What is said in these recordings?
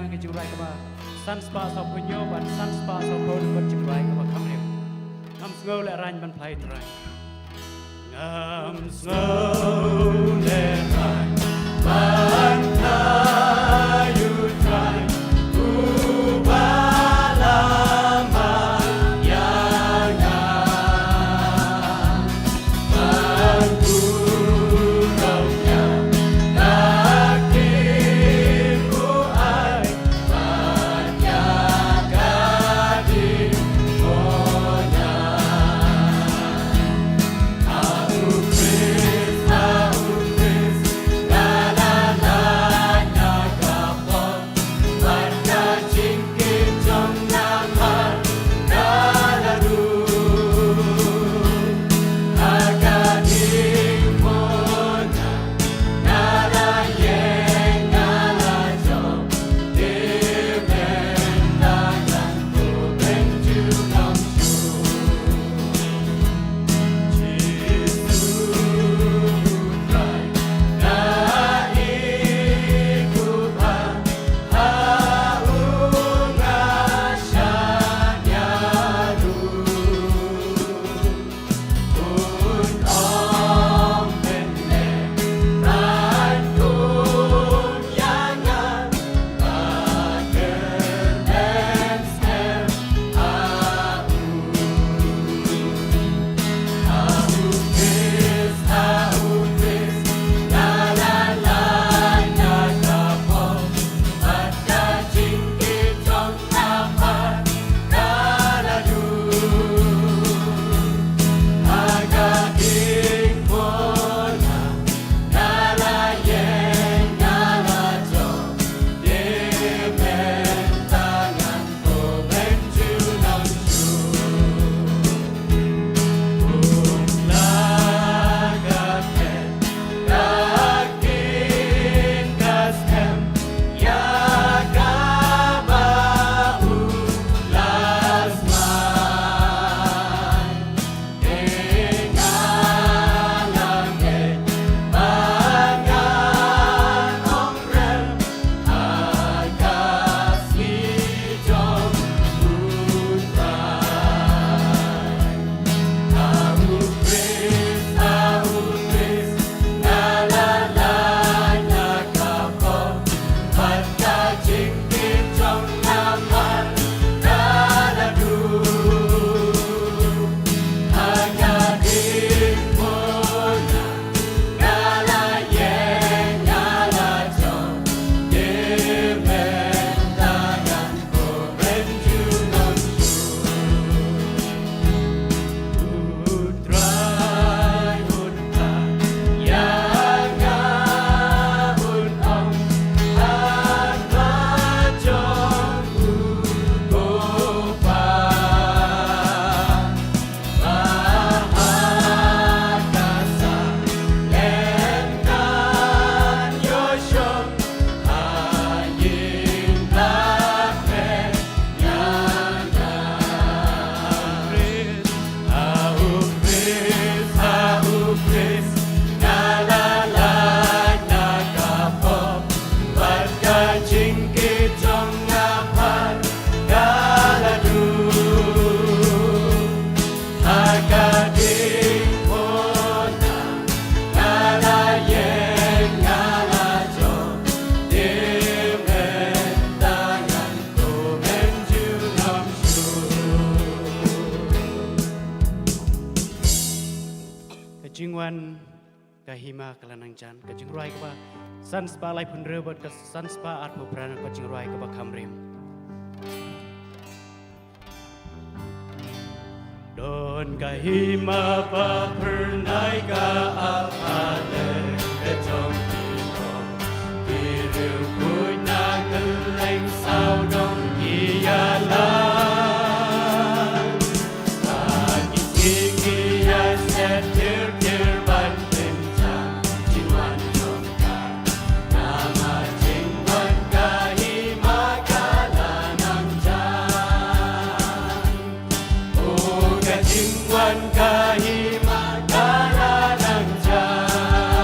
yang kejurai keba san spa so punyo ban san spa so pon ban jurai keba kamrem ngam sngol le ran ban plai trai ngam sngol le ran ban kayu trai Kejingwan kahima kelanang jan kejingruai keba san spa lai pun rebot ke san spa art mubrana kejingruai keba kamrim don kahima pa pernai ka apale kejong tino biru punya keleng sao dong iyalah kahima kala nang jan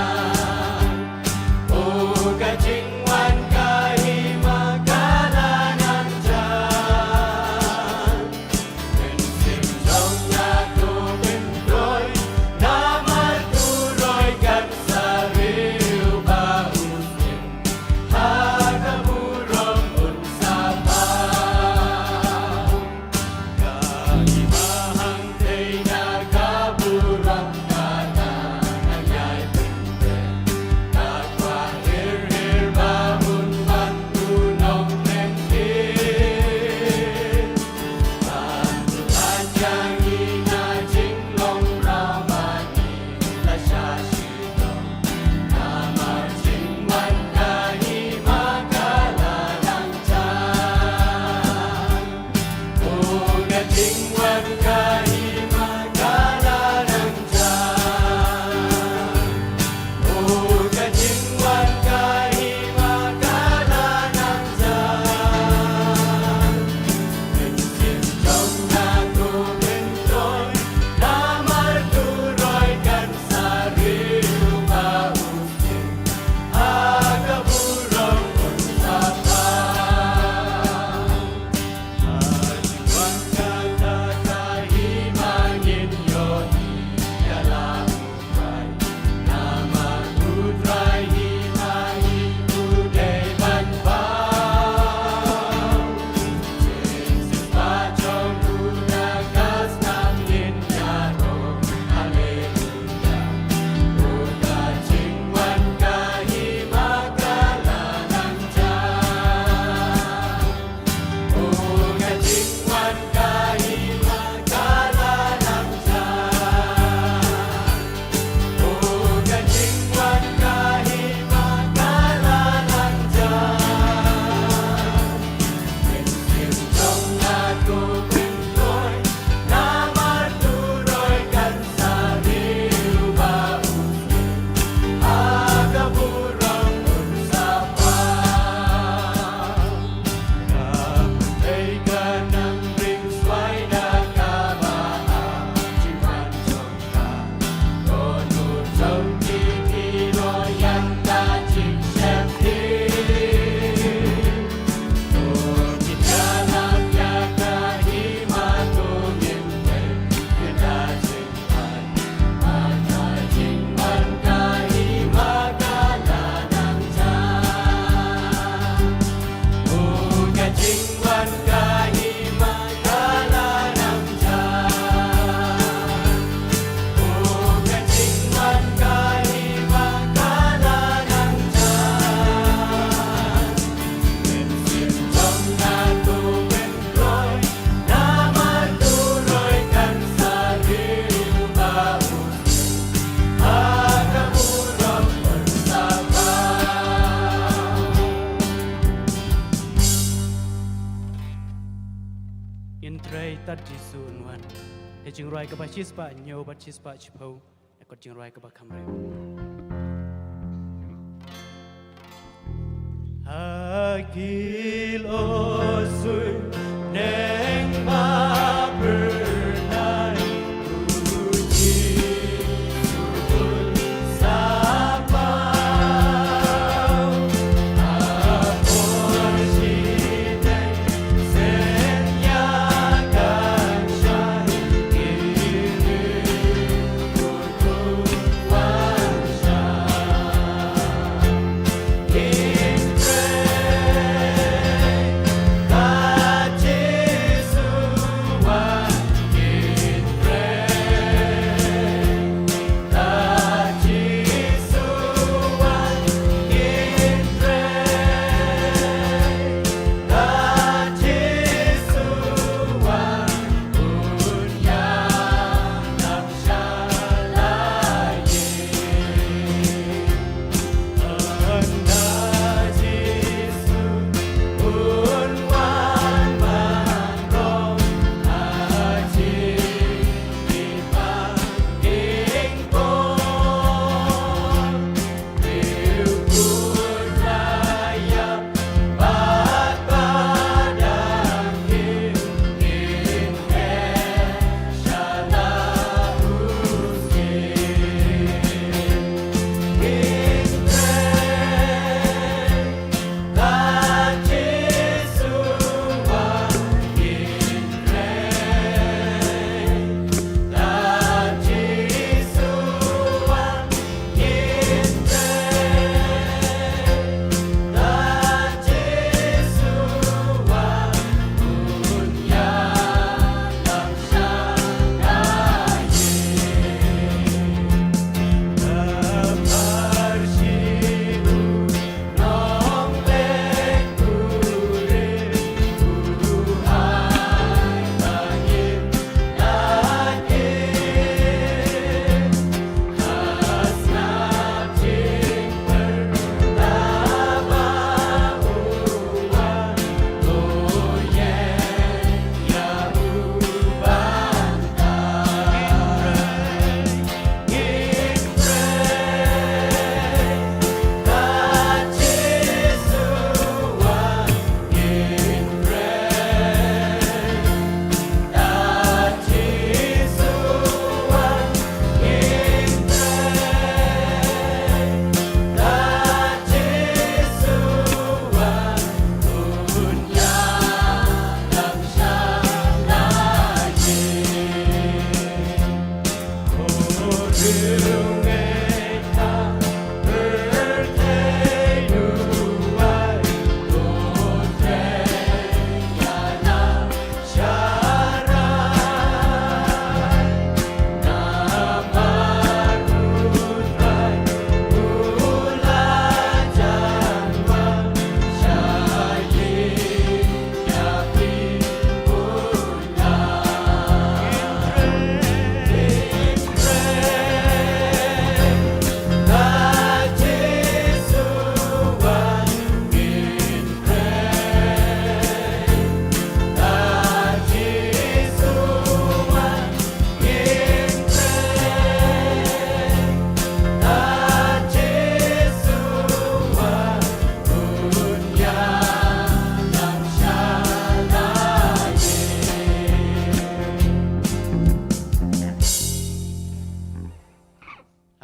ตัดจิสุนวันให้จึงรอยกับชิสปะโยบัชิสปะชิพาวและก็จึงรอยกับคำเร็วHakil osui neng ma bernai puji subul sapau apor sidai senyakan syahid kiri untuk bangsa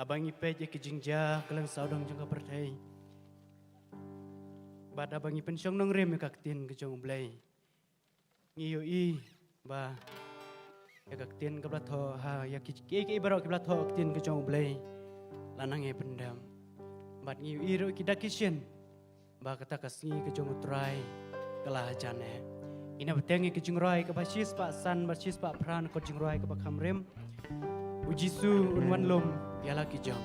Abang ipej ke jingja kelang saudang jangka pertai. Bad abang ipen syong nong rem kaktin ke jong blay. Ngiyo i ba ya kaktin ke blatho ha ya ki ibarok ke blatho kaktin ke jong blay. Lanang e pendam. Bad ngiyo i ro kidak kisyen. Ba kata kasngi ke jong utrai kelah jane. Ina betengi ke jong roi ke basis pak san basis pak pran ke jong roi ke bakam rem. Ujisu unwan lom ialah kijang.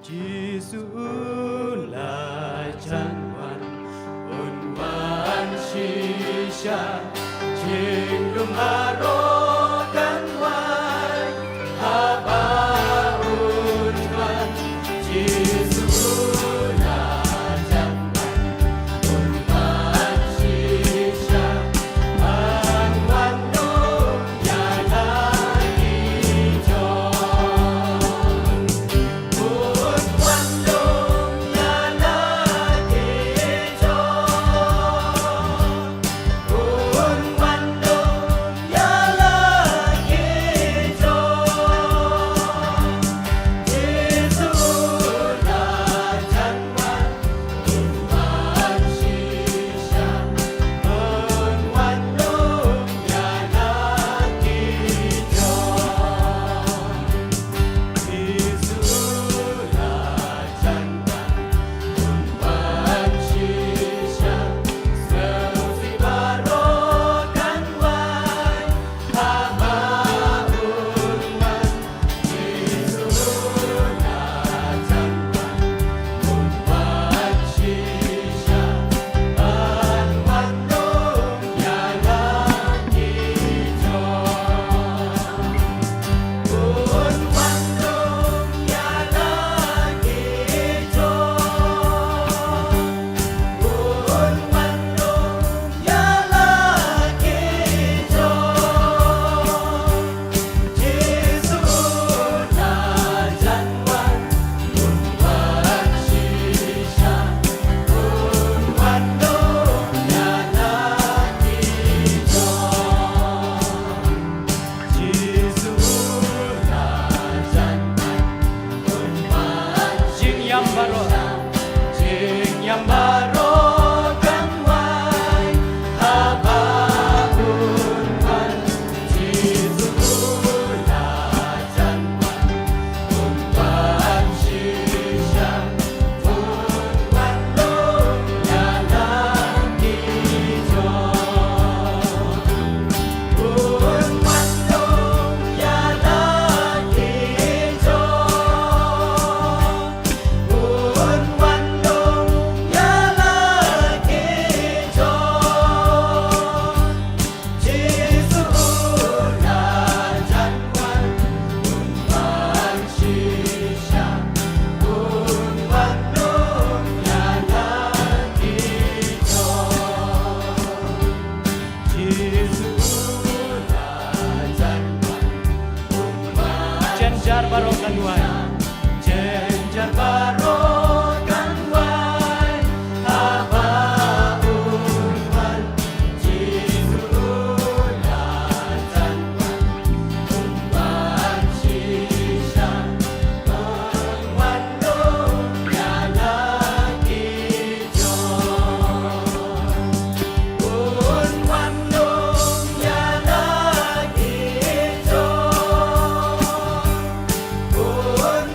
Jisu la janwan unwan shisha jingdum arokan wai haba unwan Jisu la barokan wai jenjar barokan wai haba unwan jisulatan unwan shisha unwan ya lagi unwan ya lagi un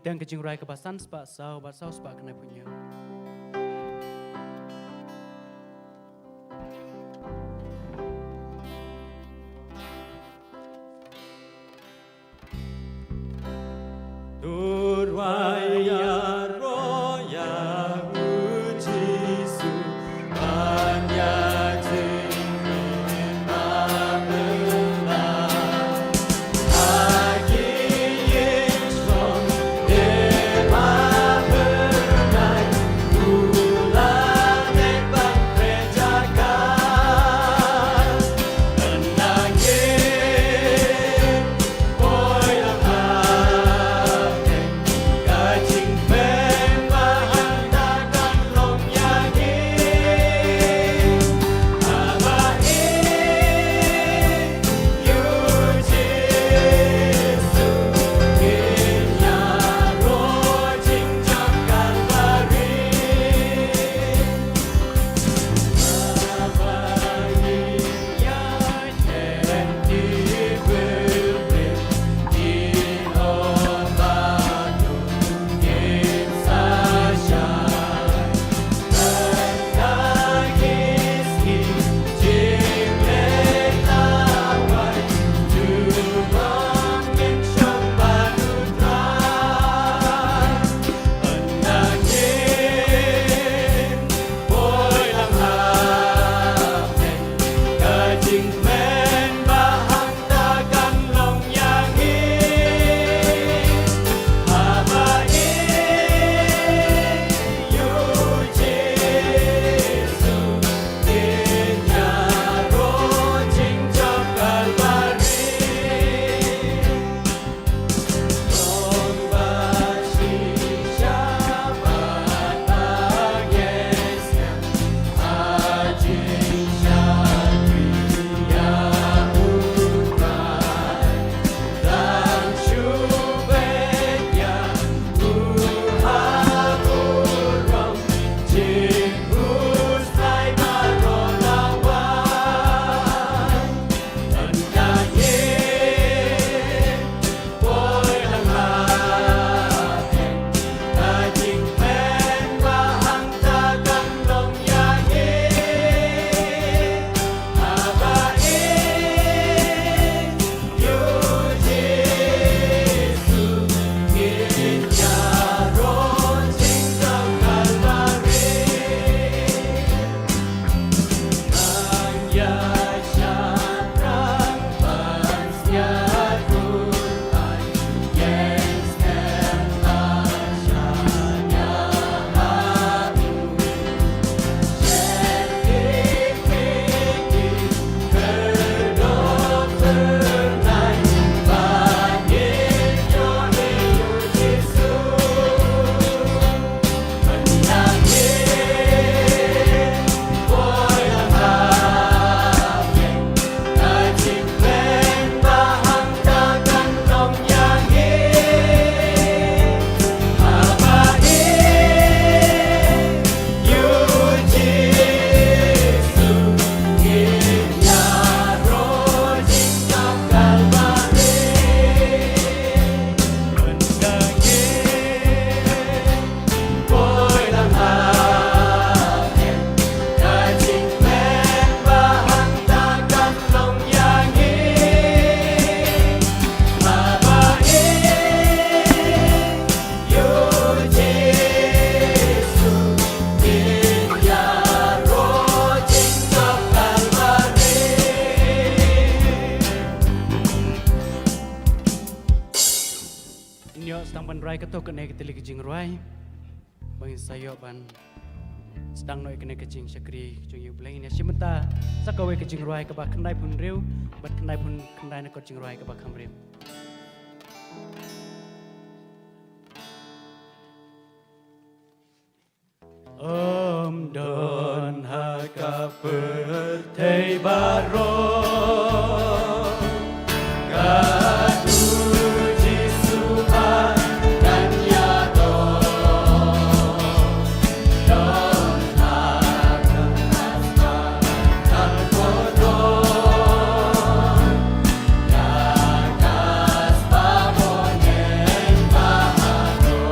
tiang kejing rai kebasan sepak sau bat sau sepak kena punya. Durwaya roya ujisu banya jingin mabelah agi yishon dema benai ulang nebang prejakan menangin boy rai ketok kena keteli kejing ruai bang sayo ban sedang noi kena kejing syakri cung yu bleng ini simenta sakawe kejing ruai ke bak kendai pun riu bat kendai pun kendai nak kejing ruai ke bak kamrim don haka pertei baro Hãy subscribe cho kênh Ghiền Mì Gõ để không bỏ lỡ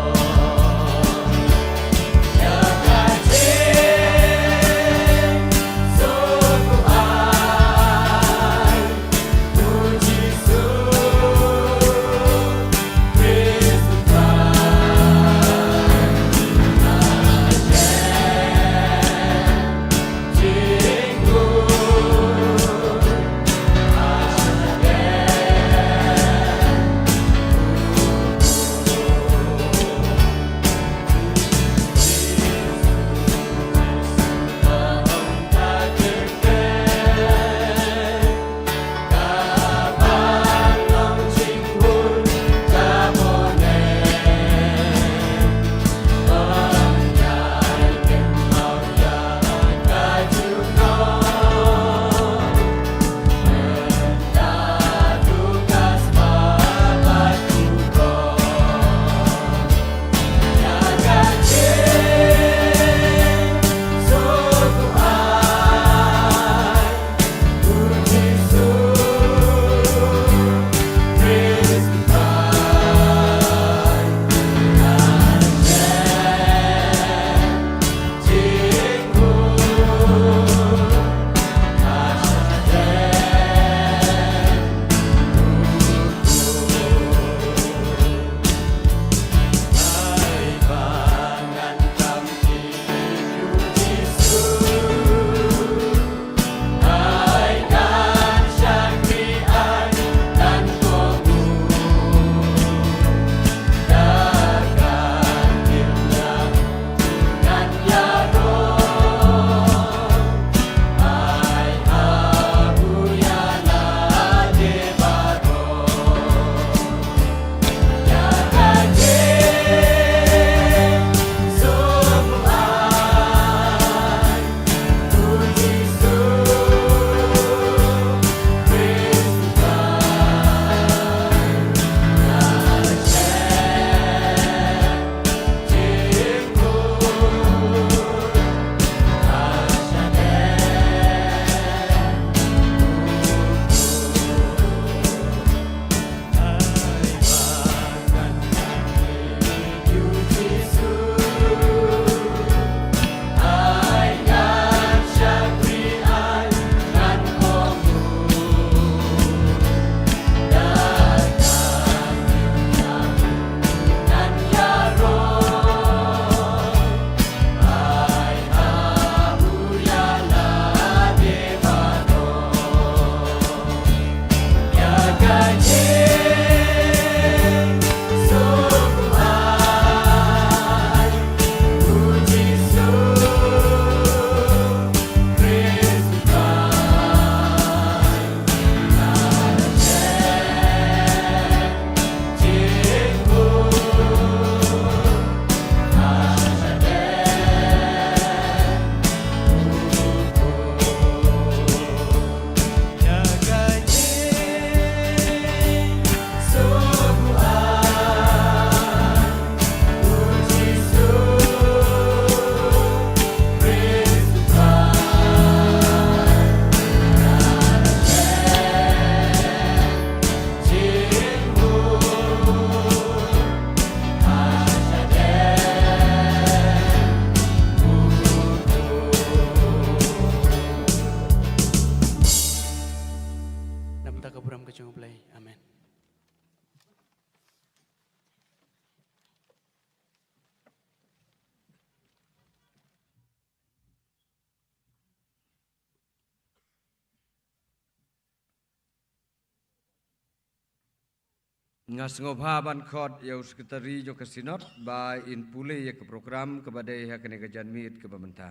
Ngasngobaban khot yau sekretari jo kesinot by in pule ya ke program kepada hakane ke janmit ke pemerintah.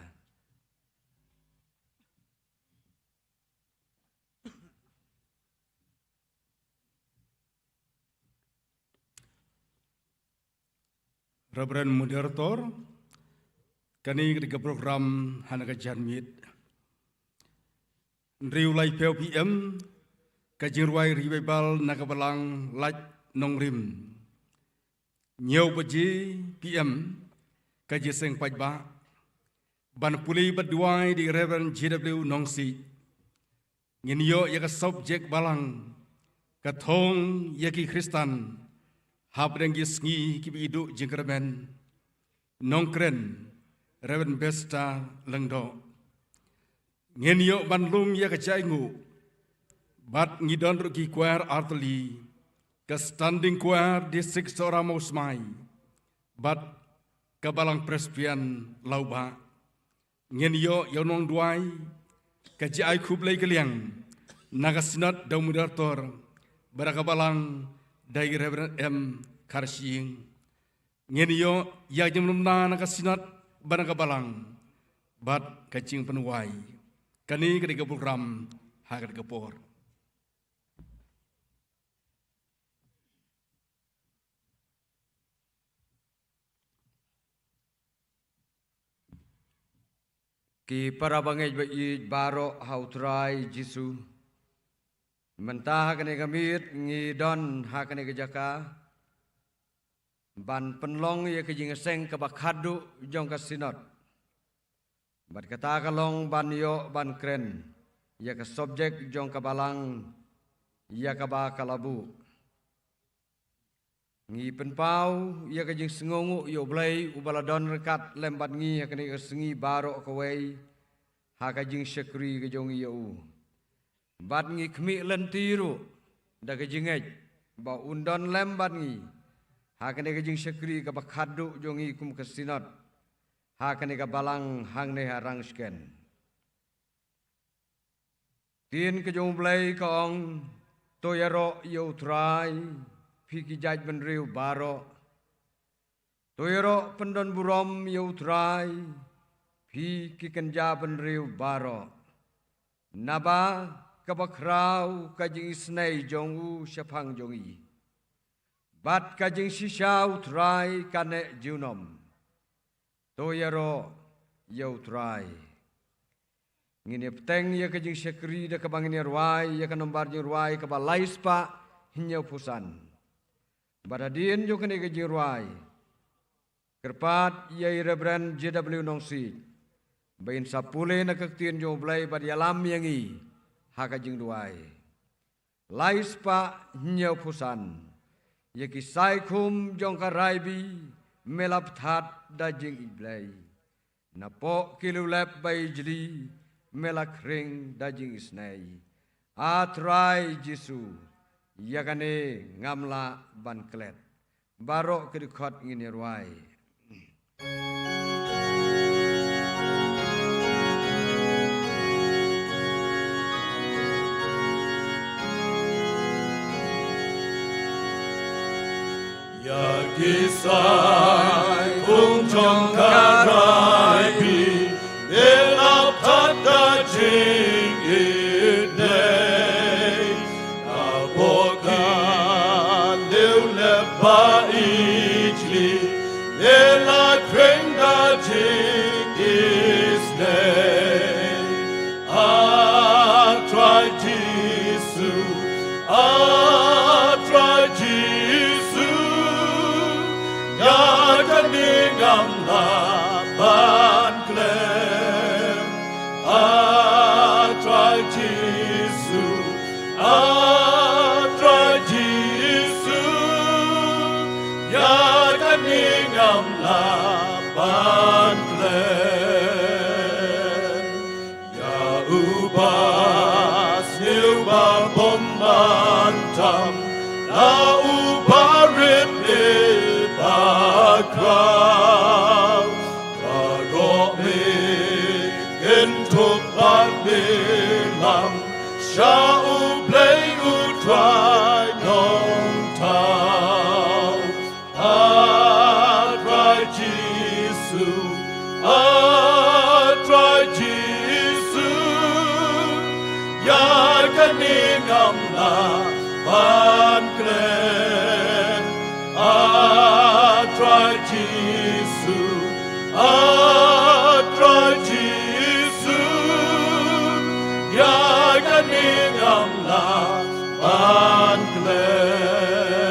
Reverend Moderator, kini ke program hanaka janmit. Riulai POPM, kajirwai revival nakabalang laj nongrim. Nyau baji PM, kajiseng pajba. Ban puli berduai di Reverend JW Nongsi. Nginyo yaka subjek balang, katong yaki Kristan. Habdeng gisngi kibi iduk jengkerben nongkren Reverend Besta Lengdo ngenyo banlum ya kecaingu bat ngidon ruki kuar arteli ke standing kuar distrik Soramo Smai bat kebalang presbian lauba ngenyo yonong duai ke jai kublai keliang nagasinat daw moderator barakabalang dari Reverend M. Karsiing. Ngenyo ya jemlumna nakasinat barang kabalang. Bat kacing penuai. Kani ketiga program hakat kepor. Ki para bangej baro hautrai Jisu. Mentah hakane kamit ngidon hakane kejaka ban penlong ye kejingeseng kebakhadu jong kasinot bat kata kalong ban yo ban kren ye ke subjek jong kabalang ye kaba kalabu ngi penpau ye kejing sengongu yo blai ubaladon rekat lembat ngi hakane kesengi baro kawai hakajing syekri kejong yo bat ngi kmi lentiru da kejingej ba undon lembat ngi hakane kejing syekri ka bakhadu jongi kum kesinot hakane ka balang hangne harang sken tin kejong blai kong toyaro yo trai phiki jaj benriu baro toyaro pendon burom yo trai phiki kenja benriu baro naba kabakrau kajing isnei jongu syapang jongi. Bat kajing sisau trai kane junom. Toyaro yau trai. Ngini peteng ya kajing syekri da kabangini ruai ya kanombar jing ruai kabalais pa hinyau pusan. Badadin jo kene kajing ruai. Kerpat ya Reverend JW Nongsi. Bain sapule na kaktin jo blai bad yalam yangi. Hakajing duai. Lais pa nyau pusan. Yaki saikum jong karaibi melap that dajing iblai. Napo kilulep bai jeli melak ring dajing isnai. Atrai Jisu yakane ngamla ban klet. Barok kedukot ngini ruai. Ya kisah kung trong karai bi elap tata jing idnei abokan deu lepa ichli ela kreng da jing isnei I try Jisu I try Jisu ngam la ban klem try Jisu try Jisu ya kan ngam la ban klem ya ubas uba bombantam la ubarit crowd, barok me, gentuk ban bilang, syau play utrai nong ta. ban klen try Jesus try Jesus ya kaning amla ban klen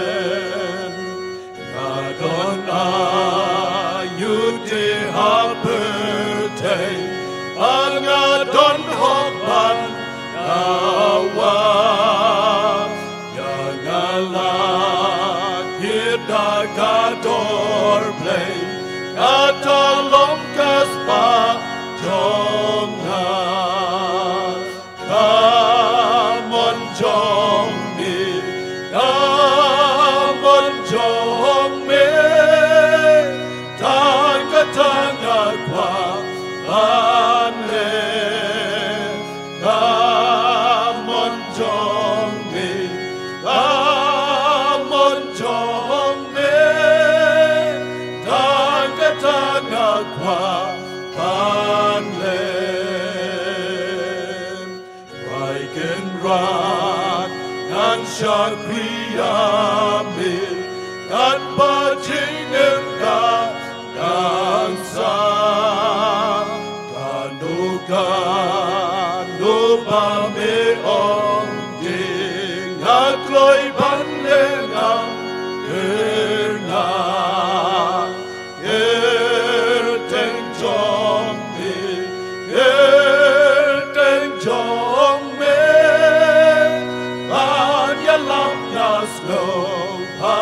kadon ayute hapertay angadon hoban kawa yangalat kita kador play katolong kaspa jongna kamon jongmi kamon jongmi tanga kwa anle kamon jongmi kamon jongmi tanga kwa anle Raiken rat nan shakriyamil kan bajingen ka dansa kanu ba me ong ding akloi ban lengang erna teng jong me ban ya lam na slow pa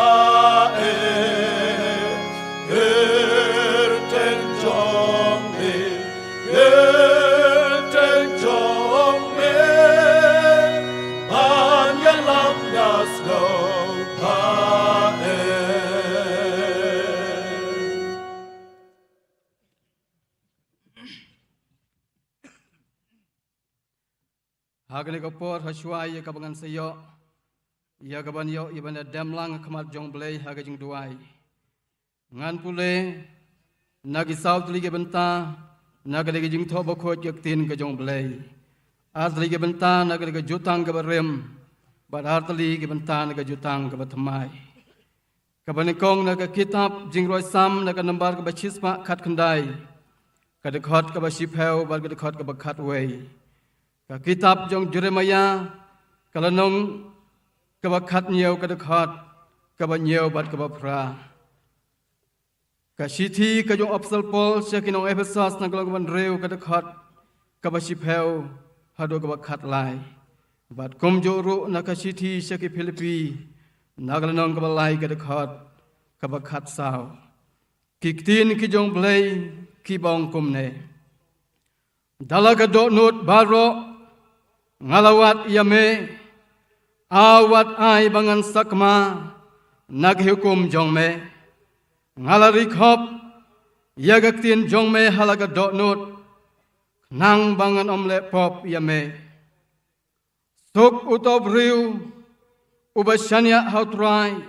teng jong me ban ya lam na slow pa Hagani kapor hashwai ya kabangan sayo ya kaban yo ibanda demlang kamat jong blay hagajing duai ngan pule nagi south liga benta nagade jing thoba khot yak tin ka jong blay azli ge benta nagade jutang ka barem bar artli ge benta naga jutang ka batmai kabani kong naga kitab jing roi sam naga nambar ka bachisma khat khandai kada khot ka bashipeu bar kada khot ka bakhat wei ka kitab jong Jeremia kalanong kabakhat nyeu kadakhat kabanyeu bat kabapra ka sithi ka jong apsal pol sekinong Ephesus naglang ban reu kadakhat kabashipeu hado kabakhat lai bat komjoru na ka sithi seki Filipi naglanong kabalai kadakhat kabakhat saw kiktin ki jong blai ki bong kumne dalaga do not baro ngalawat yame awat ai bangan sakma naghukum jongme ngalari khop yagaktin jongme halaga dotnut nang bangan omle pop yame suk utob riu ubashanya hautrai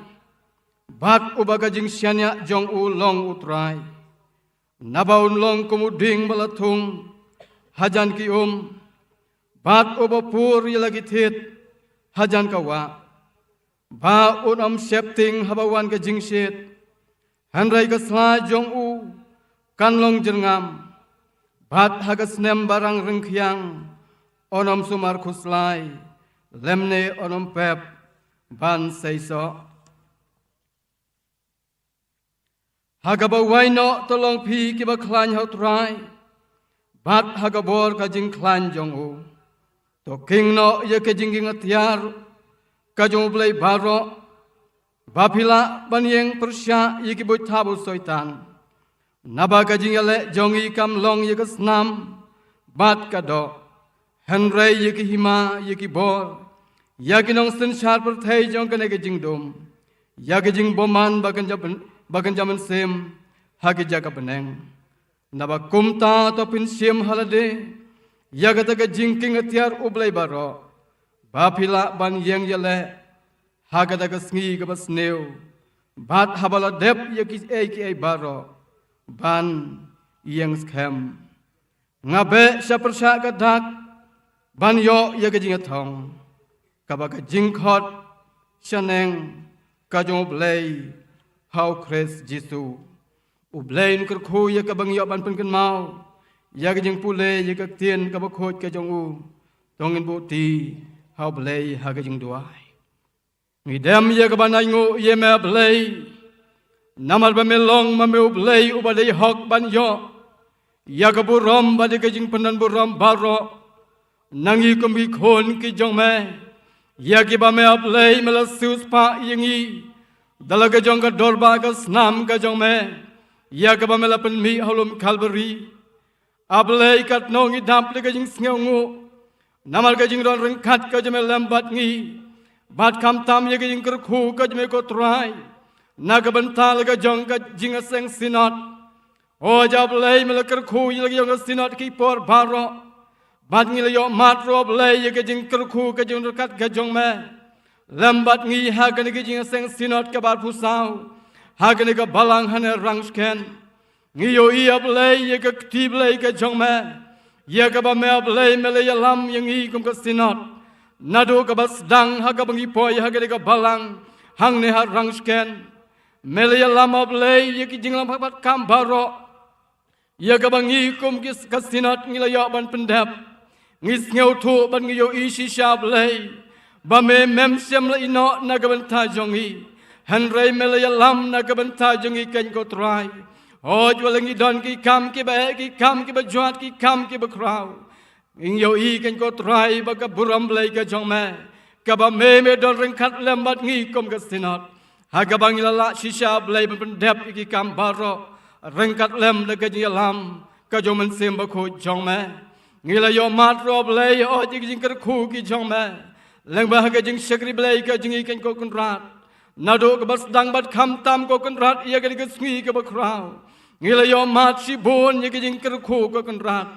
bat ubagajing syanya jong u long utrai nabaun long kumuding balatung hajan ki bat ubapur yalagithit hajan kawa ba unam septing habawan ka jingsit hanrai ka sla jong u kanlong jerngam bat hagas nem barang rengkhyang onam sumar khuslai lemne onam pep ban seiso hagaba waino tolong phi ki ba khlan hautrai bat hagabor ka jing khlan jong u to king no ye ke jinging atiar ka jong blai baro bapila banyeng persya ye ki boy thabu soitan naba ka jing ale jongi kam long ye ka snam bat ka do henrei ye ki hima ye ki bor ya ki nong sin shar per thai jong ka ne ke jing dum ya ki jing boman bagan jaman sem ha ki jaga beneng naba kumta to pin sem halade yagata ka jingking atiar ublay baro bapila ban yeng yale hagata ka sngi ka basneu bat habala dep yaki ei baro ban yeng skhem ngabe sapersha ka dak ban yo yaga jinga thong kabaka jingkhot chaneng kajong blay how Christ Jesu ublain kerkhu ya kabang yo ban pen kan mau ya jing pule ya ka tien kabakhot kajong u tongin buti how blay ha kajing duai ngidam ya kabanai ngo ye me blay namal ba melong ma me blay ubadai hok ban yo ya kaburom ba de kajing penan burom baro nangi kumbi khon ki jong me ya ki ba me blay melasus pa yengi dalaga jong ka dorba ka snam ka jong me ya ka ba me lapen mi holum kalbari ablay kat nongi damp le ka jing sngongu namal ka jing ron rengkat ka jame lambat ngi bat kam tam ye ka jing kerkhu ka jame ko trai na ka bantal ka jong ka jing seng sinat o jablay me la kerkhu ye ka jong sinat ki por baro bat ngi le yo mat ro blay ye ka jing kerkhu ka jing kat ka jong me lambat ngi ha ka ni ka jing seng sinat ka bar pusau ha ka ni ka balang hane rangsken ngi yo i ablay ye ka ti blay ka jong me ya ka ba me ablay me le lam yang i kum ka sinat nado ka bas dang ha ka bangi poy ha ka ni ka balang hang ne ha rangsken me le lam ablay ye ki jing lam bat kam baro ya ka bangi kum ki ka sinat ngi le yo ban pendap ngi ngeu thu ban ngi yo i shi sha ablay ba me mem sem la ino na ka ban ta jong i han rei me le lam na ka ban ta jong i ken ko trai o jwalangi don ki kam ki ba jwat ki kam ki ba kraw ing yo i ken ko trai ba ka buram blai ka jong me ka ba me don reng khat lembat ngi kom ka sinat ha ka bang la shisha blai ban dep ki kam baro reng kat lem da ka ji lam ka jong man sem ba ko jong me ngi la yo mat ro blai o ji jing kar khu ki jong me leng ba ka jing shakri blai ka jing i ken ko kun rat nado ka bas dang bat kham tam ko kun rat ya ka ni ka sngi ka ba kraw ngila yo mat si bon ye jing ker khu ko kan rat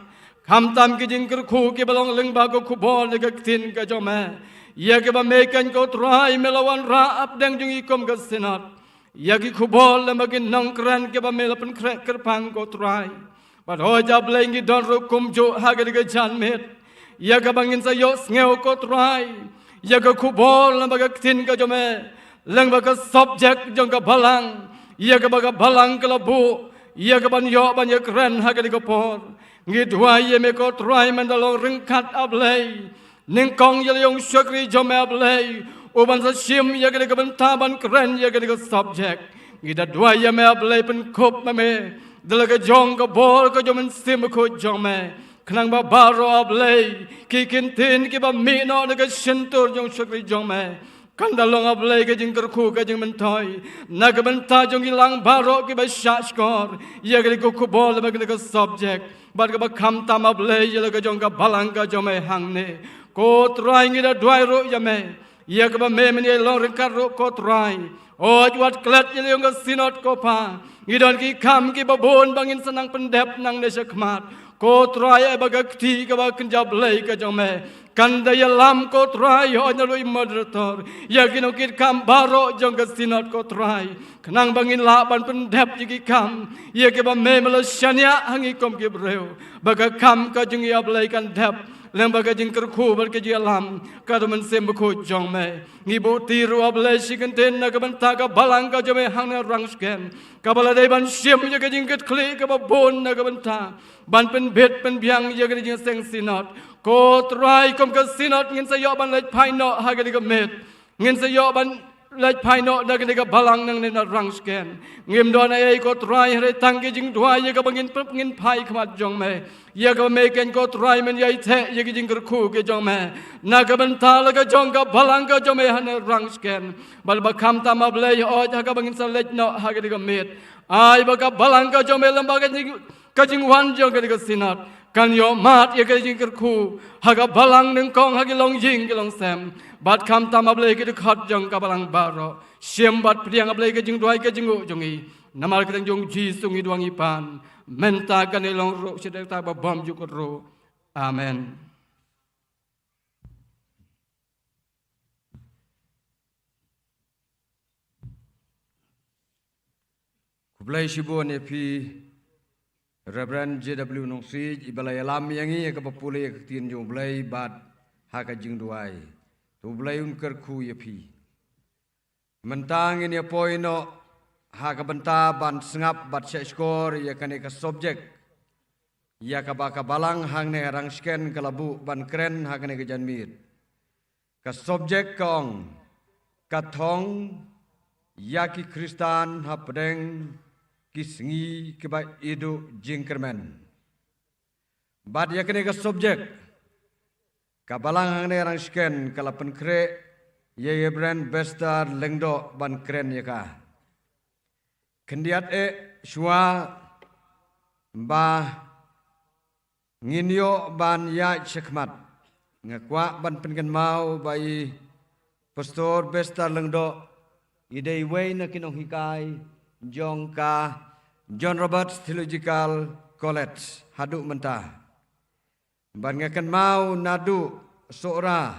kham tam ki jing ker khu ki balong leng ba ko khu bon ye ka tin ka jo me ye ke ba me kan ko trai me lawan ra ap dang jung i kom ka sinat ye ki khu bon le ma ki nang kran ke ba me la pen krek ker pang ko trai ba ho ja bleng gi don ro kum jo ha ga ga jan met ye ka bangin sa yo ngeu ko trai ye ka khu bon le ma ka tin ka jo me leng ba ka subject jong ka balang ye ka ba ka balang ka la bu ia ke ban yo ban ye kren ha ke ko por ngi dua ye me ko trai man dalong rengkat ablay ning kong ye yong shakri jom ablay o ban sa shim ye ke ban ta ban kren ye ke ko subject ngi da dua ye me ablay pen kop me dalaga jong ko bol ko jom sim ko jom me khnang ba baro ablay ki kin tin ki ba mi no de ka shintur jong shakri jom me kandalong ablay ka jing kerkhu ka jing mentoy na ka benta jong ilang baro ki ba shashkor ye ka ko kubol ba ka subject ba ka ba kham tam ablay ye ka jong ka balang ka jome hang ne ko trai ngi da dwai ro ya me ye ka ba me ye long ren kar ro ko trai o wat klet ye yong ka sinot ko pa ngi don ki kham ki ba bon bangin sanang pendep nang ne shakmat ko trai ba ka ti ka ba kenjab lay ka jome kanda ya lam ko trai ho nyalui moderator ya kino kit kam baro jong ka sinat ko trai kenang bangin la ban pendep ji kam ye ke ba me mala shania hangi kom ke breu baga kam ka jing ya blai kan dep lem baga jing ker khu bar ke ji lam ka do man sem ko jong me ngi bo ti ru ablai shi kan ten na ka ban ta ka balang ka jome hang na rang sken ka bala dai ban shim ye ka jing ket kli ka ba bon na ka ban ta ban pen bet pen biang ye ka jing seng sinat ko trai kom ka sinat ngin sa yo ban lech phai no ha ka ka met ngin sa yo ban lech phai no da ka balang nang ne na rang sken ngim do na ai ko trai re tang ki jing dua ye ka bangin prap ngin phai khmat jong me ye ka me ken ko trai men ye the ye ki jing khu ke jong me na ka ban ta la ka jong ka balang ka jong me han rang sken bal ba kham ta ma ble o ha ka bangin sa lech no ha ka met ai ba ka balang ka jong me lam ba ka jing wan jong ka sinat kan yo mat ye ke jing khu ha ga balang ning kong ha gi long jing gi long sam bat kham tam ablay ke khat jong ka balang baro siem bat priang ablay ke jing duai ke jing u jong i namal ke jong ji sung i duang i pan menta kan long ro sedek ta ba bom ju ko ro amen kublai shibon e pi Reverend JW Nongsi ibalay alam yangi ka papuli ka tin jong blay bat ha ka jing duai Ublayun kerku ya pi. Mentang ini poino hak benta ban sengap bat skor ya kane ke subjek. Ya ka baka balang hang ne rang sken kalabu ban keren hak ne ke janmir. Ke subjek kong katong ya ki Kristan hapdeng kisngi ke ba idu jingkermen. Bad ya kane ke subjek kabalang hang ne rang sken kalapen kre ye brand bestar lengdo ban keren ya ka. Kendiat shua ba nginyo ban ya syekmat ngakwa ban pengen mau bai pastor bestar lengdo idei wei na kinong hikai jong ka John Roberts Theological College hadu mentah ban ngakan mau nadu sora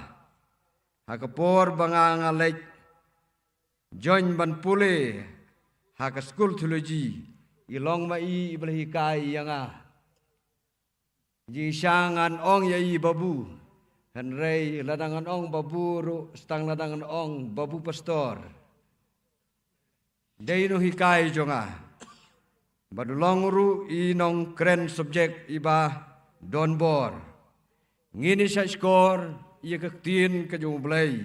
hakapor bangang alek join ban pule hak school theology ilong mai iblehi kai yanga ji sangan ong yai babu henrei ladangan ong babu ru stang ladangan ong babu pastor dei no hikai jonga badulong ru inong keren subjek iba donbor ngini sa skor ia kektin ke jung blai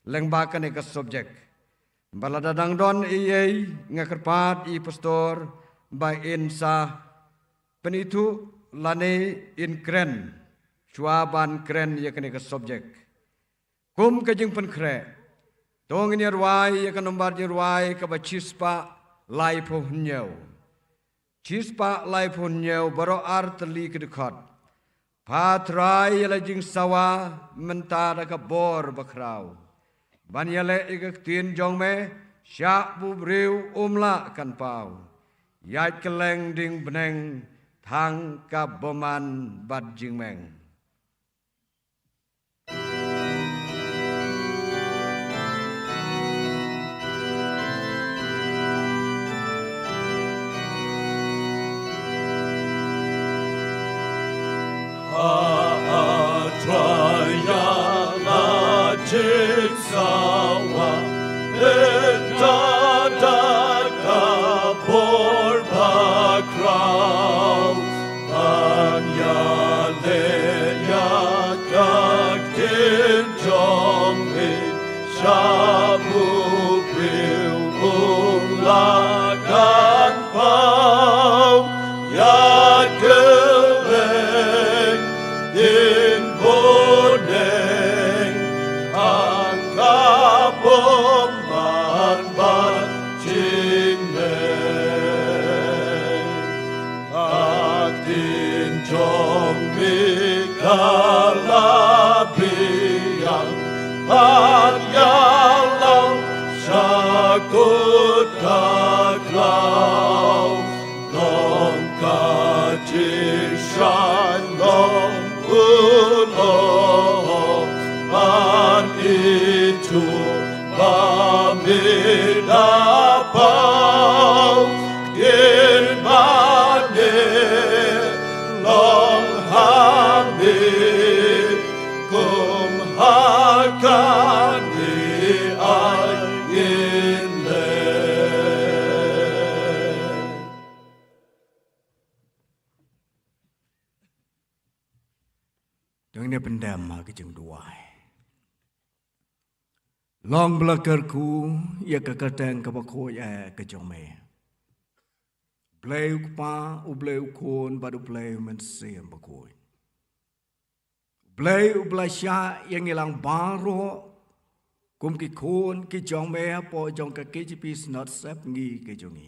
lengbakan ke subjek balada dang don iei ngakerpat i pastor by insa penitu lane in kren chuaban kren ia kene ke subjek kum ke jing pen kre tong ni ruai ia kan nombar ni ruai ke ba chispa lai pho nyau chispa lai pho nyau baro art li ke dekat Patrai yala jing sawa mentara ka bor bakrau. Ban yala igak tin jong me syak bu briu umla kan pau. Yat keleng ding beneng thang ka boman bad jing meng. Sawa etadaka borba kraw anya leya kaktin jombi shabu priu umlakan pau ya geleng din boneng Bomban ban chineng Kaktin jong mikalabiang Pagyalang sakut kaklau Long kajishan long ulo Ban itu Pamidapau Kirmane Long hamid Kumhakani ayinle Yang ini pendam ke jeng duai Long belakarku ia kekatang kabako ya kejome. Bleu pa u bleu kon badu bleu mensem bakoi. Bleu blasya yang ilang baro kum ki kon ki jome po jong ka KGP not sep ngi kejongi.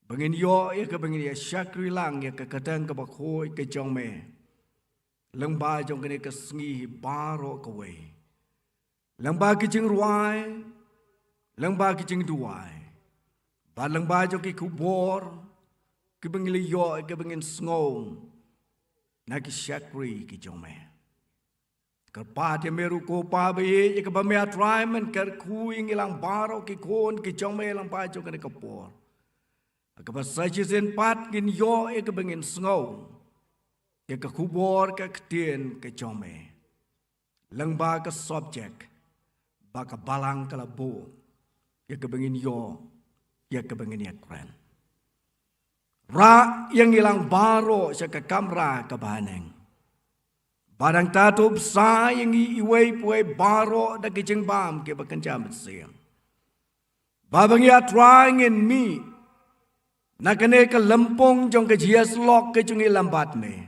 Bangin yo ia ka bangin ya syakri lang ya kekatang kabako kejome. Lang ba jong kene kesngi baro kawai. Lang ba kijing ruai, lang ba kijing duai, ba lang ba jo ki kubor, ki bangili yo, ki bangin sngong, na ki syakri ki jome. Kerpa dia meru ko pa bayi, ka ba me atraimen ker kuing ilang baro ki kon ki jome lang ba jo kene kapor. Ka ba sajisen pat kin yo, ka bangin sngong, ka kubor ka ktien ki jome. Lengba ke subjek, baka balang ke labo, ya kebengin yo, ya kebengin ya keren. Ra yang hilang baro sa ke kamera ke bahaneng. Barang tatup sa yang iway puay baro da kijeng bam ke bakenjam siyam. Babang ya trying mi, nakane ke lempong jong ke jias lok ke jong lambat me.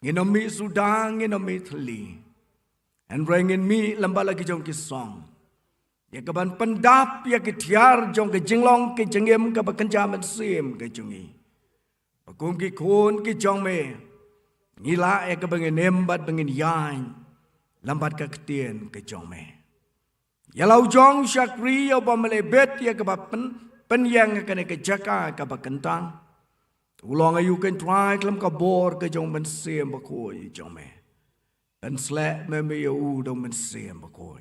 Nginomi sudang nginomi thli. And rengin mi lamba lagi jong kisong. Ya keban pendap ya ketiar jong ke jenglong ke jengem ke bakenjam sim ke jongi. Bakum ki kun ki jong me. Ngila ya ke bengin embat bengin yain. Lambat ke ketien ke jong me. Ya lau jong syakri ya bamelebet ya ke bapen penyang ke ne ke jaka ke bakentang. Ulang ayu kan try kelam ka bor ke jong men sim bakoi jong me. Dan selek me me u dong men sim bakoi.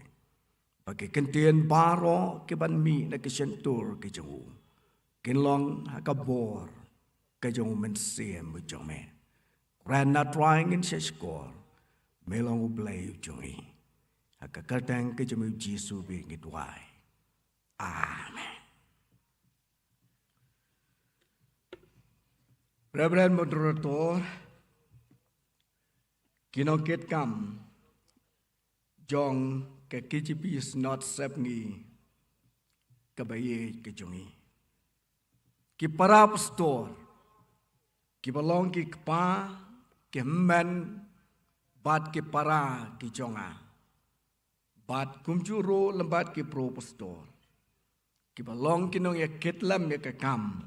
Bagi kentien baro ke ban mi na ke sentur ke jong. Kin long ha ka bor ke jong men sim jong me. Ran na trying in seskor. Me long u blay jong i. Ha ka katang ke jong Jesu be ngitwai. Amen. Reverend Moderator, kinokit kam, jong ke KGP is not sep ngi, kabaye ke jongi. Ki para pastor, ki balong ki kpa, ki men, bat ki para ki jonga. Bat kumjuro lembat ki pro pastor. Ki balong kinong ya kitlam ya ke kam,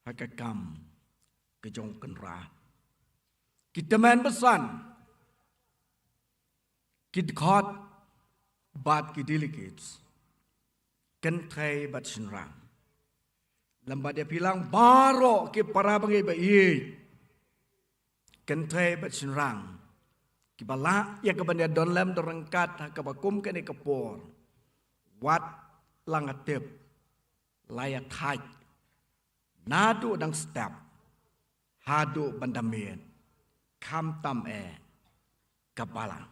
ha ke kam. Kejong kenra. Kita main pesan. Kita khot bat ki delegates. Kentrai bat senrang. Lambat dia bilang baro ki para bangai bayi. Kentrai bat senrang. Ki bala ya kebandia donlem derengkat ke bakum ke ne kepor. Wat langatip. Layak haj. Nadu dang step. Hadu bandamien, kam tam kapalang.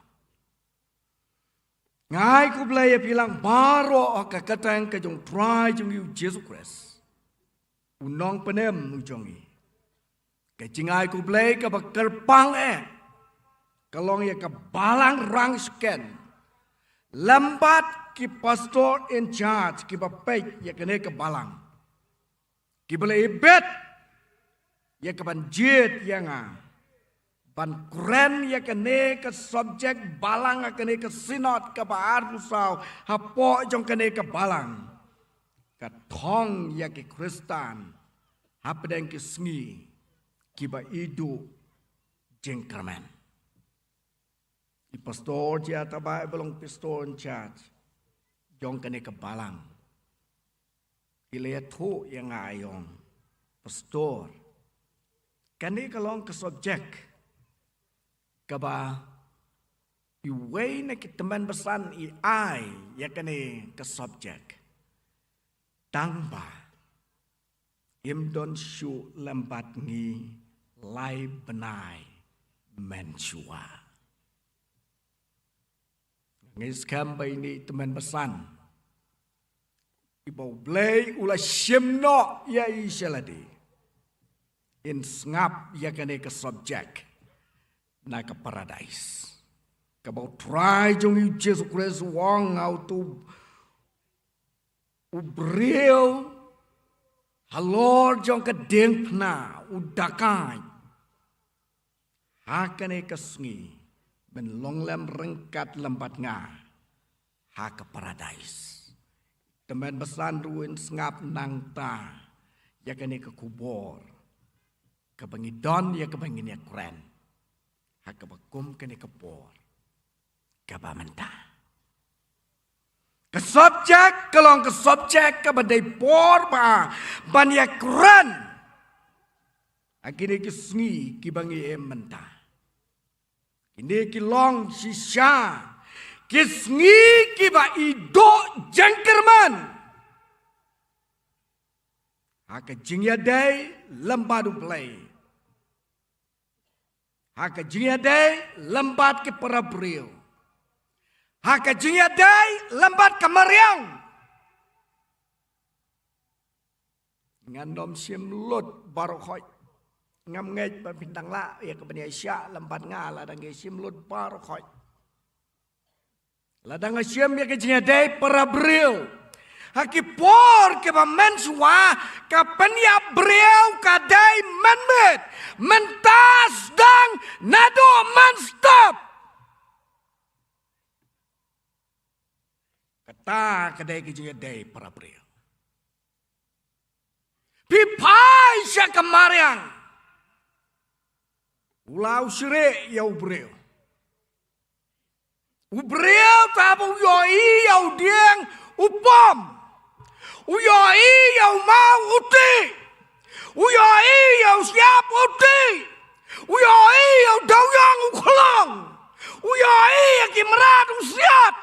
Ngai ku belaya bilang baro ka katang ke jong try jong yu Jesus Christ. Unong penem ujongi. Ke jingai ku belaya ka bakerpang kalong ya ka balang rang sken. Lambat ki pastor in charge ki bapek ya kene ke balang. Ki belaya bet ya ke ban jit yang ban kren ya kene ke subjek balang kene ke sinod ke baar pusau hapo jong kene ke balang ke thong ya ke Kristan hapedeng ke sngi ki ba idu jengkermen di pastor dia tabai belong pastor in charge jong kene ke balang ilaya thu yang ayong pastor kani kalong ke subjek kaba iway na kitaman basan i ay ya kani ke subjek tangba imdon syu lambat ngi lai benai mensua ngis kambay ni teman basan ibaw blay ula syemno ya isyaladi in ngap ya kene ke subjek na ke paradise. Kabau try jong yu Jesus Christ wang au tu ubril halor jong ke deng pna udakai. Ha kene ke sngi ben longlem rengkat lembat nga ha ke paradise. Teman besan ruin ngap nang ta ya kene ke kubor. Kabangidon ya kabangin ya keren. Hakabakum kene kepor. Kabamenta. Kesubjek kalong kesubjek kabadai por ba ban ya keren. Akini kisngi kibangi ementa. Kini kilong sisya. Kisngi kiba ido jengkerman. Haka jingya day lembadu play. Haka jingya day lembat ke para brio. haka jingya day lambat kamariang ngandom sim lut barokhoi ngam ngej ban bintang la ya ke bani Asia lambat ngala dang sim lut barokhoi la dang sim ya ke jingya day para bril haki por ke ba menswa ka penya bril ka day menmet mentas dang nado man stop kata kedai ke day para bril pipai sya kamariang ulau sire ya ubril tabu yoi ya udieng upom uyoi ya mau uti uyoi ya siap uti uyoi ya dawyang uklong uyoi ya kimrat usiap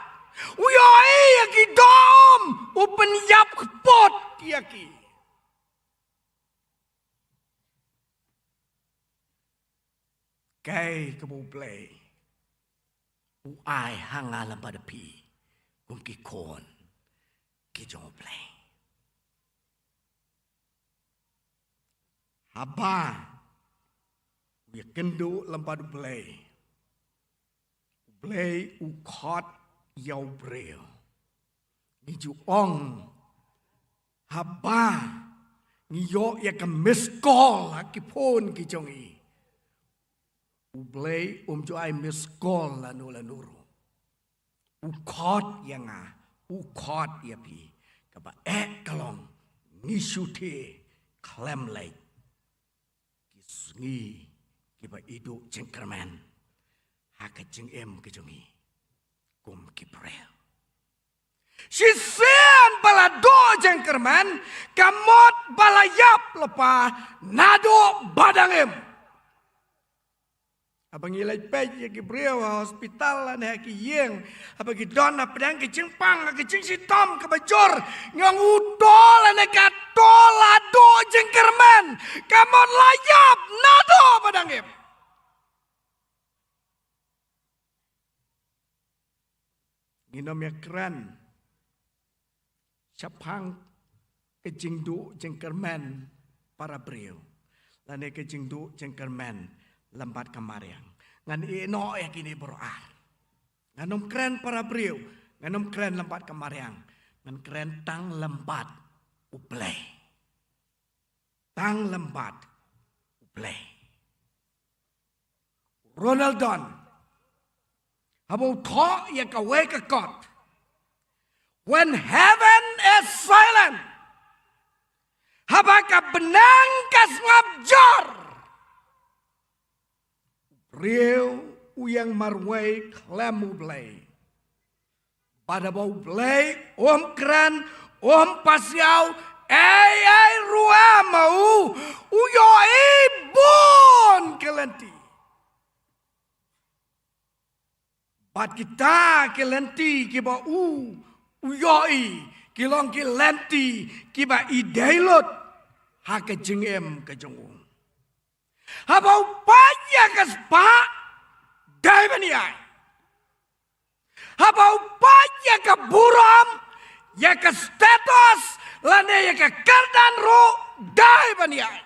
uyoi ya kidom upen yap kepot yaki Kay kebuplay uai hangalam pada pi kum kikon kijong play haba we kendu lempadu play u khot yau breo ni ju ong haba ni yo ya ka miss call akipon kijong i Ublay jo ay miss call lanuru. Ukot yang ukot ya pi. Kaba kalong ngisuti klem lay. Kisngi kiba idu jengkerman. Haka jeng kejongi. Kum kiprel. Sisian balado jengkerman. Kamot balayap lepa nado badangem. Abang ilai pej ya Gabriel hospital lah nih ki yeng abang ki don apa yang ki jengpang ki jeng si tom ke bajor ngang udol lah nih katol ado jengkerman kamon layap nado padangim nginom ya keren capang ke jengdu jengkerman para beliau lah nih ke jengdu jengkerman lambat kamariang ngan ino ya kini beroar nganom keren para beliau nganom keren lambat kamariang ngan keren tang lambat uplay tang lambat uplay Ronaldon abo tho ya ka we ka kot when heaven is silent habaka benang kas ngabjar Riu uyang marway klemu blay. Pada bau blay kran pasiau ay rua mau uyo ibon kelenti. Pat kita kelenti kiba uyoi kilong kelenti kiba idailot hake jengem kejengung. Habau banyak kespa dai baniai. Habau banyak ke buram ya ke status lane ya ke kardan ro dai baniai.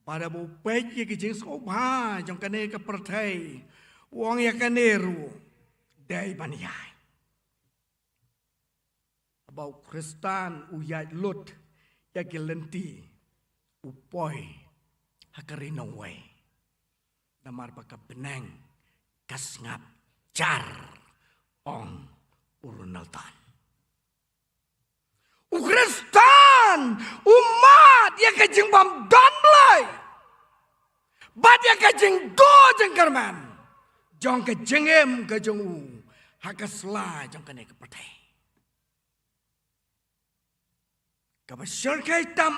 Pada bu banyak ke jeng soba jong kane ke pertai wong ya kane ro dai baniai. Habau Kristan uyat lut ya kelenti upoi hakarino way damar baka beneng kasngap jar ong urunaltan Ukristan umat ya kajing bam donlay bat ya kajing do jengkerman jong kajengem kajong hakasla jong kane kepertai Kabasyarkay tam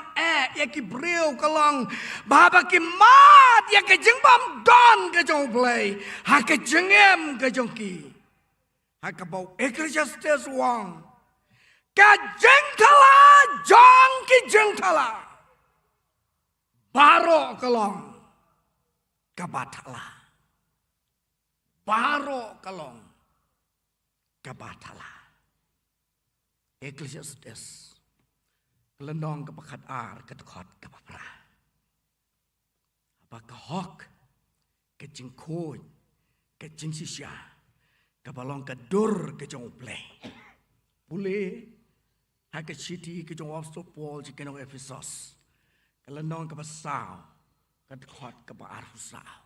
ya ki brio kalong baba ki mat ya ke jengbam don ke jong play ha ke jengem ke jong ki ha ka bau ecclesiastes wang ka jengtala jong ki jengtala baro kalong kabatala baro kalong kabatala. Ecclesiastes kelenong kepakat ar ketekot kepapra. Apa kehok kecing koi kecing sisya kebalong kedur kecing uple. Pule hak city kecing apostol Paul jikenong Ephesus. Kelenong kepasau ketekot kepa arhusau.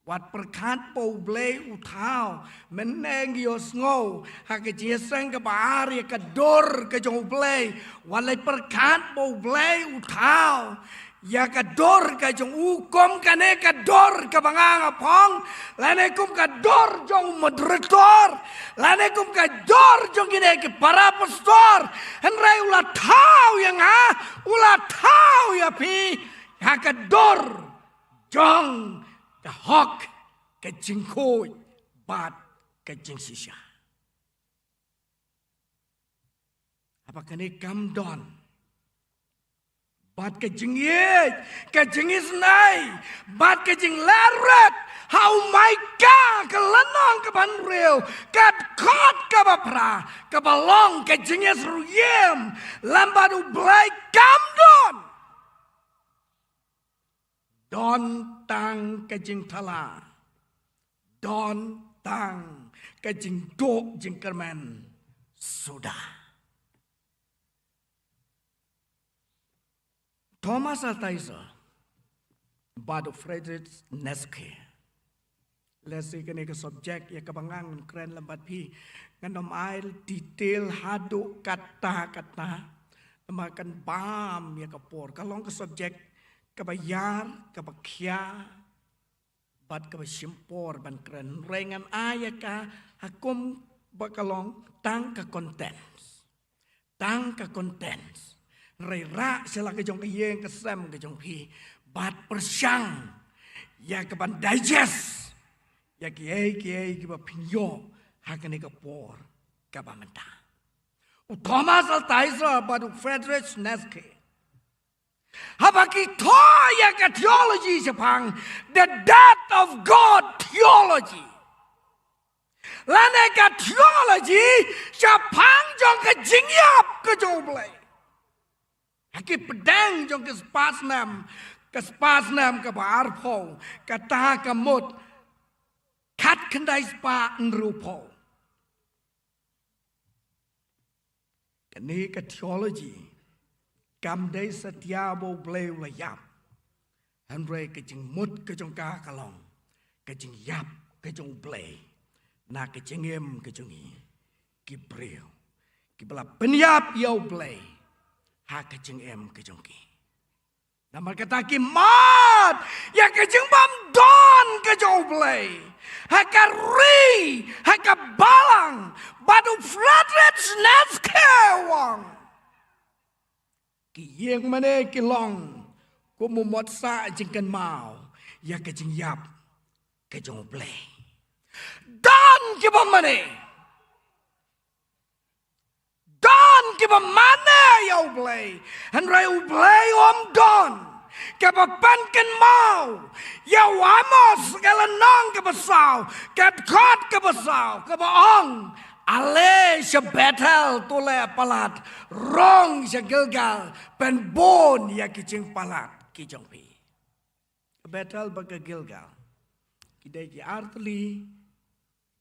Wat perkat pau blei utau meneng yos ngau hak jeseng ke bahari ke dor ke jong blei walai perkat pau blei utau ya ke dor ke jong ukom kane ke dor ke bangang apong lane kum ke dor jong moderator lane kum ke dor jong kine ke para pastor henrai ulah tau yang ulah tau ya pi hak ke dor jong ke hok, ke jingkoi, bat, ke jingsisya. Apa kene kamdon? Bat ke jingye, ke jingisnai, bat ke jing leret. How my God, ke lenong ke banreu, ke kot ke bapra, ke balong ke jingis ruyem, lambadu blai kamdon. Don tang kejing tala, don tang kejing dok jing kermen sudah. Thomas Altheiser, Bado Friedrich Nietzsche. Lesi kene ke subjek ya kebangang keren lembat pi ngandom air detail hadu kata-kata makan bam ya kepor kalau ke subjek kebayar, kebakia, bat kebasimpor ban keren rengan ayaka hakum bakalong tang ke contents, rera sila kejong keyeng kesem kejong pi bat persyang ya keban digest ya kiai kiba pinyo hakane kepor kabamenta. Thomas Altheiser badu Friedrich Nietzsche. Habaki toya ke theology Jepang, the death of God theology. Lane ke theology Jepang jong ke jingyap ke joblay. Haki pedang jong ke spasnam ke baarpo, ke taha ke mut, kat kendai spa nrupo. Kini ke theology. Kam day setia bo bleu la yap. Henry kejing mut kejong ka kalong. Kejing yap kejong blei. Na kejing em kejongi. Ki breu. Ki bela penyap yau blei. Ha kejing em kejongki. Nama kata ki mat. Ya kejing bam don kejong blei. Ha ka ri. Ha ka balang. Badu Friedrich Nietzsche wang. Ki yeng mane ki long ko mu mot sa jingkan mau ya ke jing yap ke jong play don ki ba mane ya play and rai play om don ke ba panken mau ya wamos kala nong ke ba sao ke kot ke ba sao ke ba ong ale se battle tole palat rong se Gilgal pen bon ya kicing palat kijong pi battle baga Gilgal kidai ki artli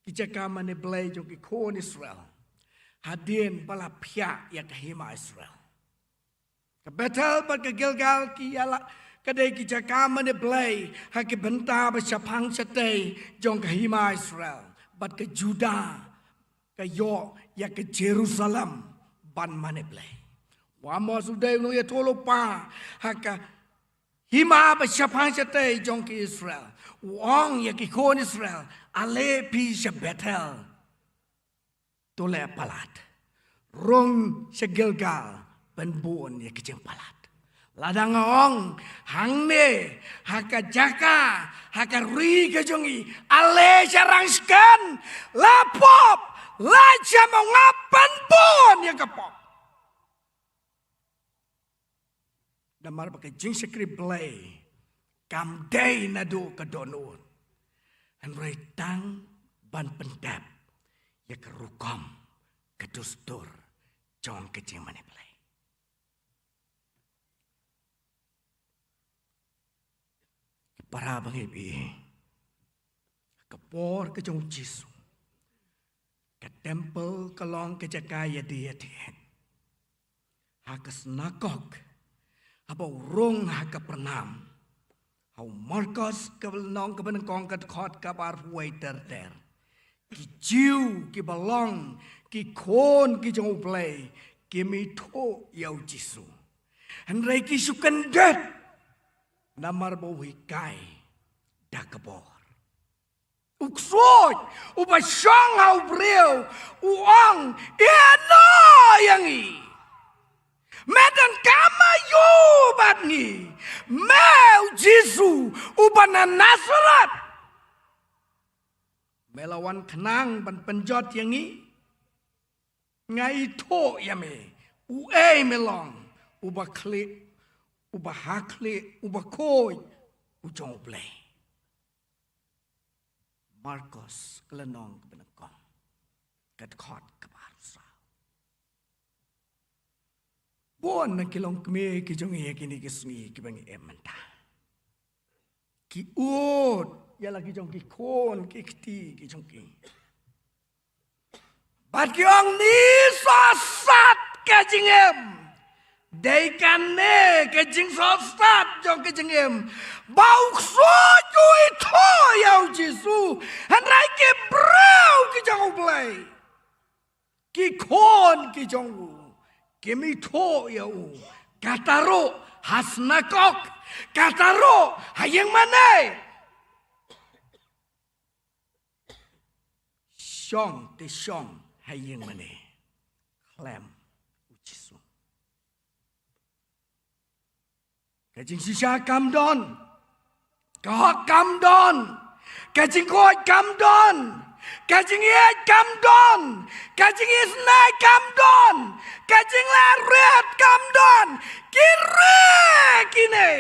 kijaka mane blai jo ki kon Israel hadin pala pia ya kahima Israel ke battle baga Gilgal ki ala kadai kijaka mane blai ha ki benta ba sapang satei jong kahima Israel bat ke Judah kayo ya ke Jerusalem ban mane play. Wamo sudah no ya tolo pa haka hima ba sapang sate jong ke Israel. Wong ya ke kon Israel ale pi sa Bethel. Tole palat. Rong sa Gilgal ban buon ya ke jeng palat. Ladang ong hang ne haka jaka haka ri ke jongi ale sarang skan lapop Laja mau ngapan pun yang kepop. Damar pakai jing sekri blay. Kam day nadu ke donun. And right tang ban pendap ya kerukom kedustur jong kecing mana play. Para bangibi kepor ke jong Jisu ke temple kelong ke jakaya dia tiet hakas nakok apa urung haka pernam hau Marcos ke belong ke benengkong ke khot ke bar waiter ter ki jiu ki balong ki kon ki jong play ki mi tho yau Jisu henry ki sukandet namar bawi kai dakabor uksoi uba syang hau breu uang eno yangi medan kama yu batni meu Jisu uba Nazaret melawan kenang ban penjot yangi ngai tho yame uei melong uba klik uba hakli, uba koi, ujong play. Marcos kelenong ke benekong, kedkot ke barusa. Bon na kilong kemi kijong iya kini kismi kibangi ementa. Ki ut, yala kijong ki kon, ki kti kijong ki. Bat kiong ni sasat kajing em. Dei kane kejing sosat jong kejing em bau soju itu yau Jisu henrai ke brau ki jong play ki kon ki jong ki mi to yau kataro hasnakok kataro hayang mana syong te syong hayang mana klem Jisu kajing sisa kamdon, kahok kamdon, kajing kuat kamdon, kajing iat kamdon, kajing isnai kamdon, kajing laret kamdon, kire kine,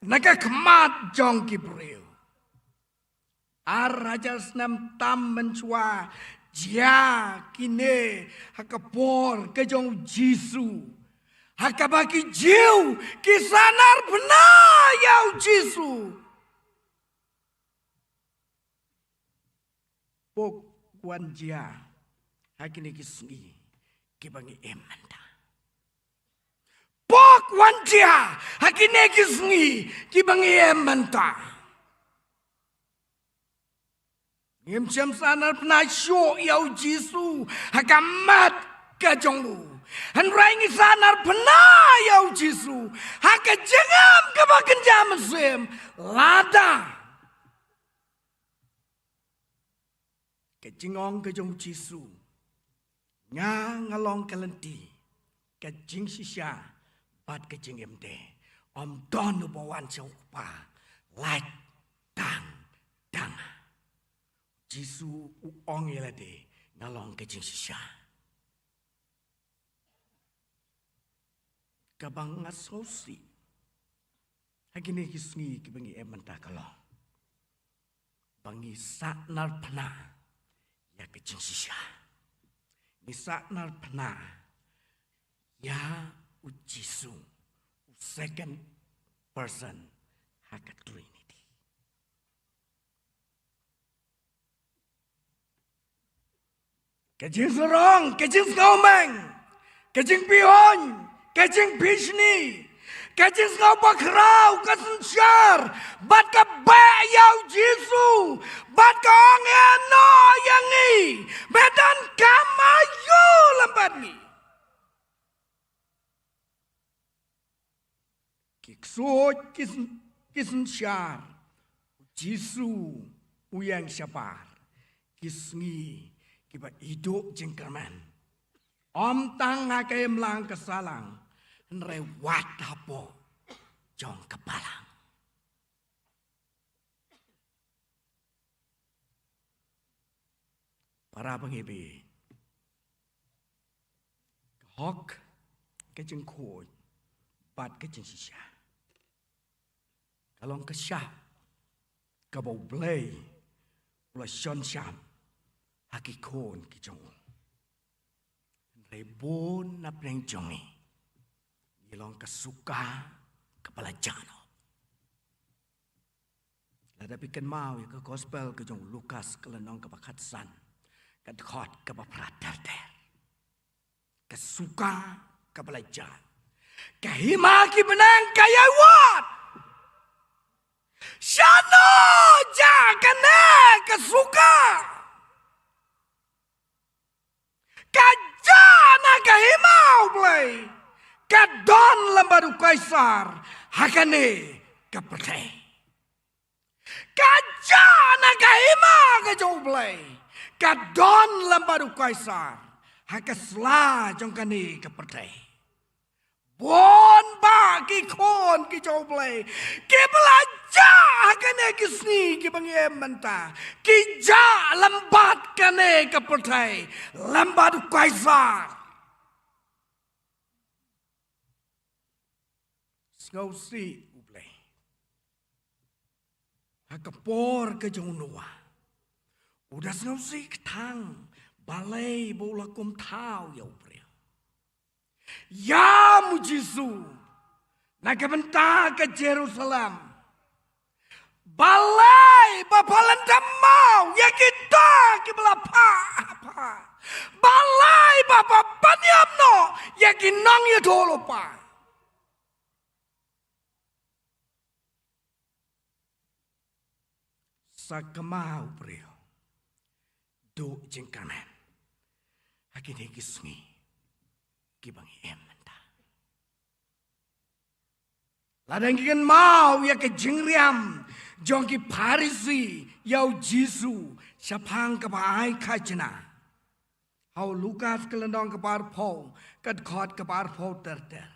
naga kemat jong kibril. Raja senam tam mencua, jia kine hakapor kajong Jisu. Hakabaki jiu kisanar benar yau Jisu. Pok wan jia hakini kisngi kibangi emanda. Pok wan jia hakini kisngi kibangi emanda. Ngem jam sanar benar syok yau Jisu hakamat kajongmu. Henrai ngi sanar benar yau Jisu. Haka jengam kebakan jamasem. Lada. Kejingong kejong Jisu. Ngalong kelenti. Kejing sisya. Bat kejing emde. Om don ubawan seupa. Like. Dang. Dang. Jisu uong yelade. Ngalong kejing sisya. Kabang ngasosi. Hagini kisngi kibangi emanta kalong. Bangi saknar pena. Ya kecing sisya. Ni saknar pena. Ya Jisu. Second person. Haka Trinity. Kecing serong. Kecing skaumeng. Kecing pihon. Kajing Bishni, kajing ngau bakrau kasensyar, bat ka bayau Jisu, bat ka ongeno yangi, medan kamayu lambat ni. Kiksut kisensyar, Jisu uyang syapar, kisngi kiba hidup jengkerman. Om tang ngakai melang kesalang. Nrewat hapo. Jong kepalang. Para pengibi. Hok kejeng kod. Bat kejeng sisya. Kalong kesyah. Kabau blay. Ula Sean Sham. Haki kon ki jong. Rebon na preng jongi. Ilong kesuka kepala jano. Lada pikan mau ya ke gospel ke jong Lukas kelenong ke bakatsan. Ke dekot ke bapradar der. Kesuka kepala jano. Kahima ki benang kaya wat. Shano jakane kesuka. Kajana kahimau blay. Kadon lembadu kaisar. Hakane kepercay. Kajana kahima kajau blay. Kadon lembadu kaisar. Hakasla jongkane kepercay. Bon bagi kon ki coblay. Ki belajar kene ki sni ki bangem menta. Ki ja lambat kene ke pertai. Lambat kaisar. Ngau si ublay. Hakapor ke jong noa. Udah ngau si ketang. Balai bola kum tau ya ublay. Ya mujizu, nak bentar ke Jerusalem. Balai bapalan damau, ya kita kibla apa. Balai bapa panyamno, ya kinong ya dolo pa. Sakamau brio, do jengkamen, hakini kisngi. Kibangi ementa. Ladang kikan mau ya ke jingriam jong ki Parisi yau Jisu syapang ke baai kajna. Hau Lukas kelendong ke parpau kad khot ke parpau terter.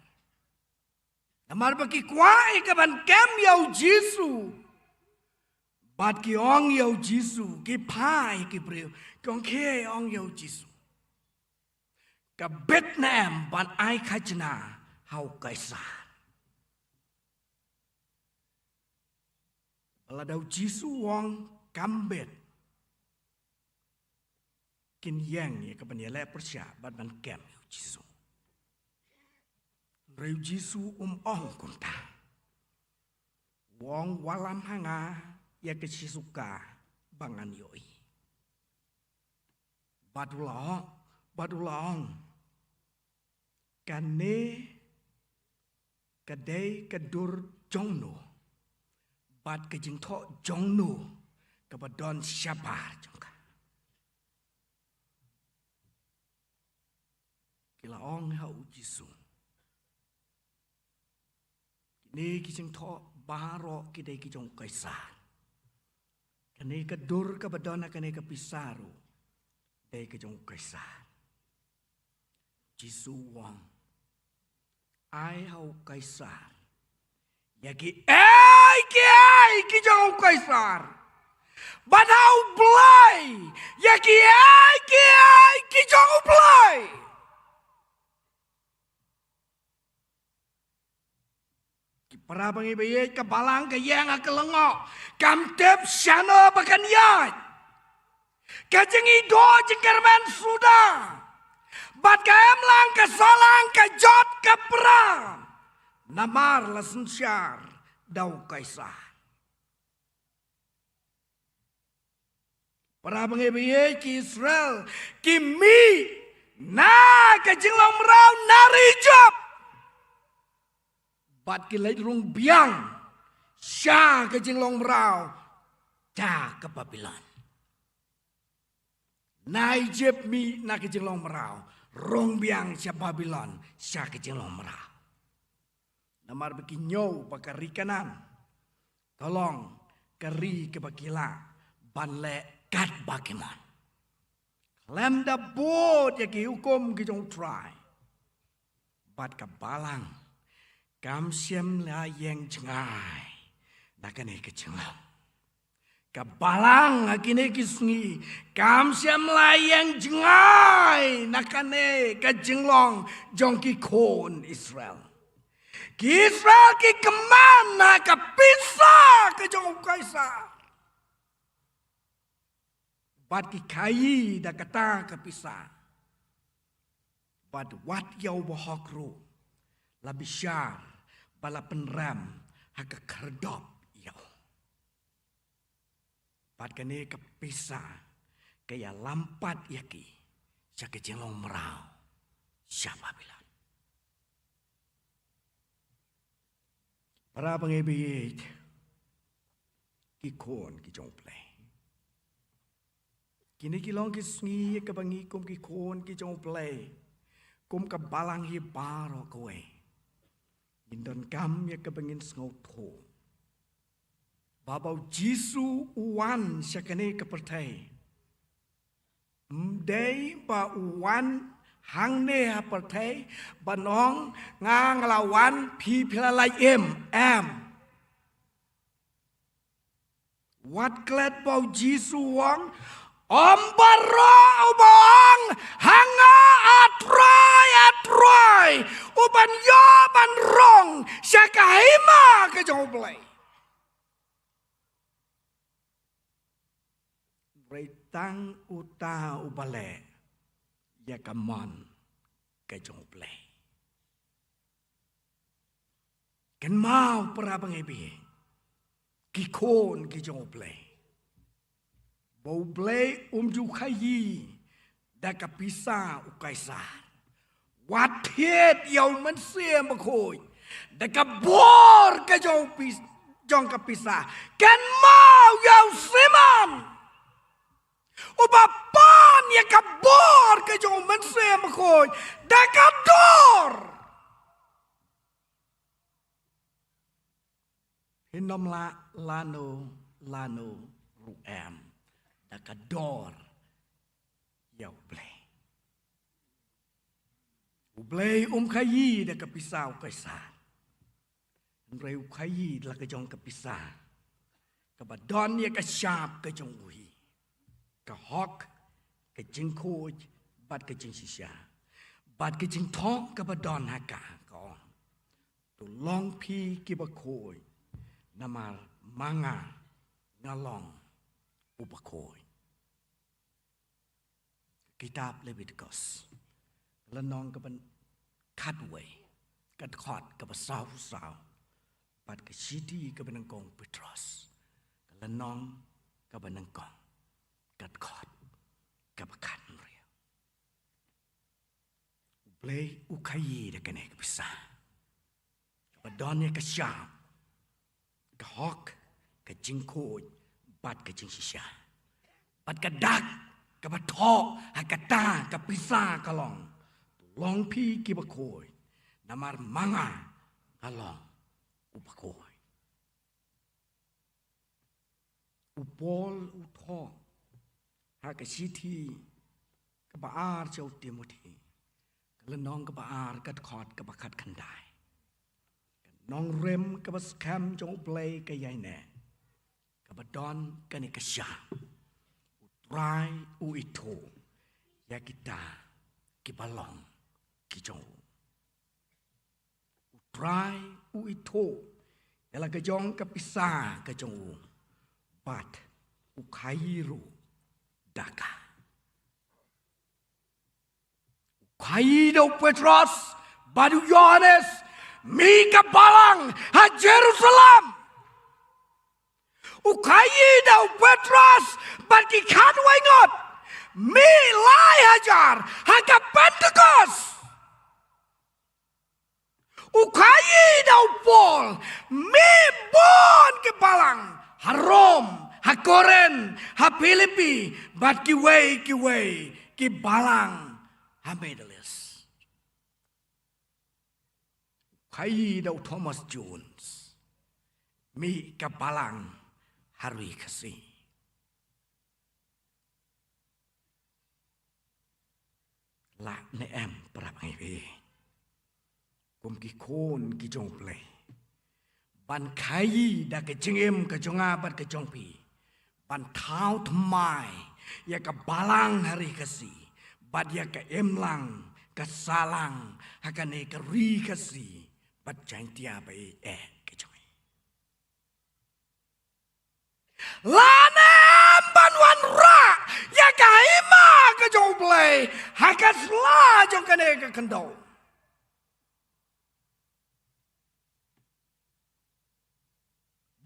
Namar baki kuai ke ban kem yau Jisu. Bat ki ong yau Jisu ki pai ki breu kong ke ong yau Jisu. Ke Vietnam ban ai kajna hau kaisar. Ladau Jisu wong kambet. Kin yang ya ke banyale persya ban kem Jisu. Reu Jisu ong kunta. Wong walam hanga ya ke Jisuka bangan yoi. Badulong. Kane kadai kadur jongno bat kejing tho jongno kabadon syabar jongka kila ong hau Jisu kini kejing tho baro kidai kijong kaisar kane kadur kabadon kane kapisaru dai kejong kaisar Jisu wong ai hau kaisar. Ya ki ki jong kaisar. Ban hau blai. Ya ki jong blai. Ki para bangi baye ke balang ke yang ke lengok. Kam tep syano bakan yat. Kajengi do jengkerman sudah. Bat kaem lang ke salang ke jot ke perang. Namar lesen syar dau kaisar. Para pengebiye ki Israel ki mi na ke jinglong merau nari job. Bat ki lai rung biang sya ke jinglong merau ja ke Babylon. Nai jeb mi na ke jinglong merau. Rong biang siya Babylon, siya kecilong merah. Namar beki nyaw bakari kanan. Tolong kari ke bakila banle kat bakimon. Klem da bod ya ki hukum ki jong try. Bat ka balang kam siem la yang jengai. Nakane kecilong. Kabalang akine kisngi kam siam layang jengai nakane ka jenglong jongki kon Israel. Ki Israel ki kemana ka pisa ke jong kaisar. bat ki kayi da kata kapisa bat wat yau bohokru labishar bala penram haka kerdop yau bat kene kapisa kaya lampat yaki syak jelong merau siapa bilang para pengibit kikon kijong play kini kilong kisngi kabangi kum kikon kijong play kum kabalang hi baro kowe indon kam ya kabangin sngo tho babau jisu uwan syakane kapertai mdei ba uwan hang ne hapertai banong ngang lawan pi pilalai em wat klet bau jisu wang Ombaro ubang hanga atroy uban yo ban rong syakahima ke joblay Breitang uta ubale ya kamon ke joblay Ken mau para pangibi kikon ke joblay Bau blay ju khayi da kapisa ukaisa wat thiet yau man sia ma khoi da ka bor ka jong kapisa ken mau yau siman uba pan ya ka bor ka jong man sia ma khoi da ka dor hinom la lano ruem Kador ya ublay kayi da kapisaw kaysa Reu kayi la kajong kapisa kabadon ya kasyap kajong uhi kahok kajing koj bat kajing sisya bat kajing thok kabadon haka kaon tulong pi kibakoi namar manga ngalong upakoi Kitab Leviticus lenong kapan kadway kadkhot kapasaw pat ke siti kabanangkong Petros lenong kabanangkong kadkhot kapakan ria play ukayi da kene kapisa kapadonnya kasyam kahok kajingkoj bat kajing sisya bat kadak kabato hakata kapisa kalong long pi kibakoi namar manga kalong upakoi upol utho hakasiti kabaar chau timoti kalenong kabaar kat khot kabakat khandai nong rem kabaskam jong play kayane kabadon kanikasya Rai uito ya kita kibalong kijong Rai uito ya la kejong kapisa kejong bat ukairu daka ukaido Petros badu Yohanes mi kabalang ha Jerusalem Ukayi daw Petros bagi kanway ngot mi lai hajar haka Pentecost Ukayi daw Paul mi bon kebalang harom hakoren ha Filipi bat kiway kibalang ha Medalis Ukayi daw Thomas Jones mi kabalang Harui kasih. La ne em prapangibi. Kum ki kon ki jong play. Ban kayi da ke jengem ke jonga bat ke jongpi. Ban tau thmai ya ka balang hari kasih. Bat ya ka emlang ka salang hakane ka ri kasih. Bat jang tia bai Lanem banwan ra ya play hakas la jong kane ka kendo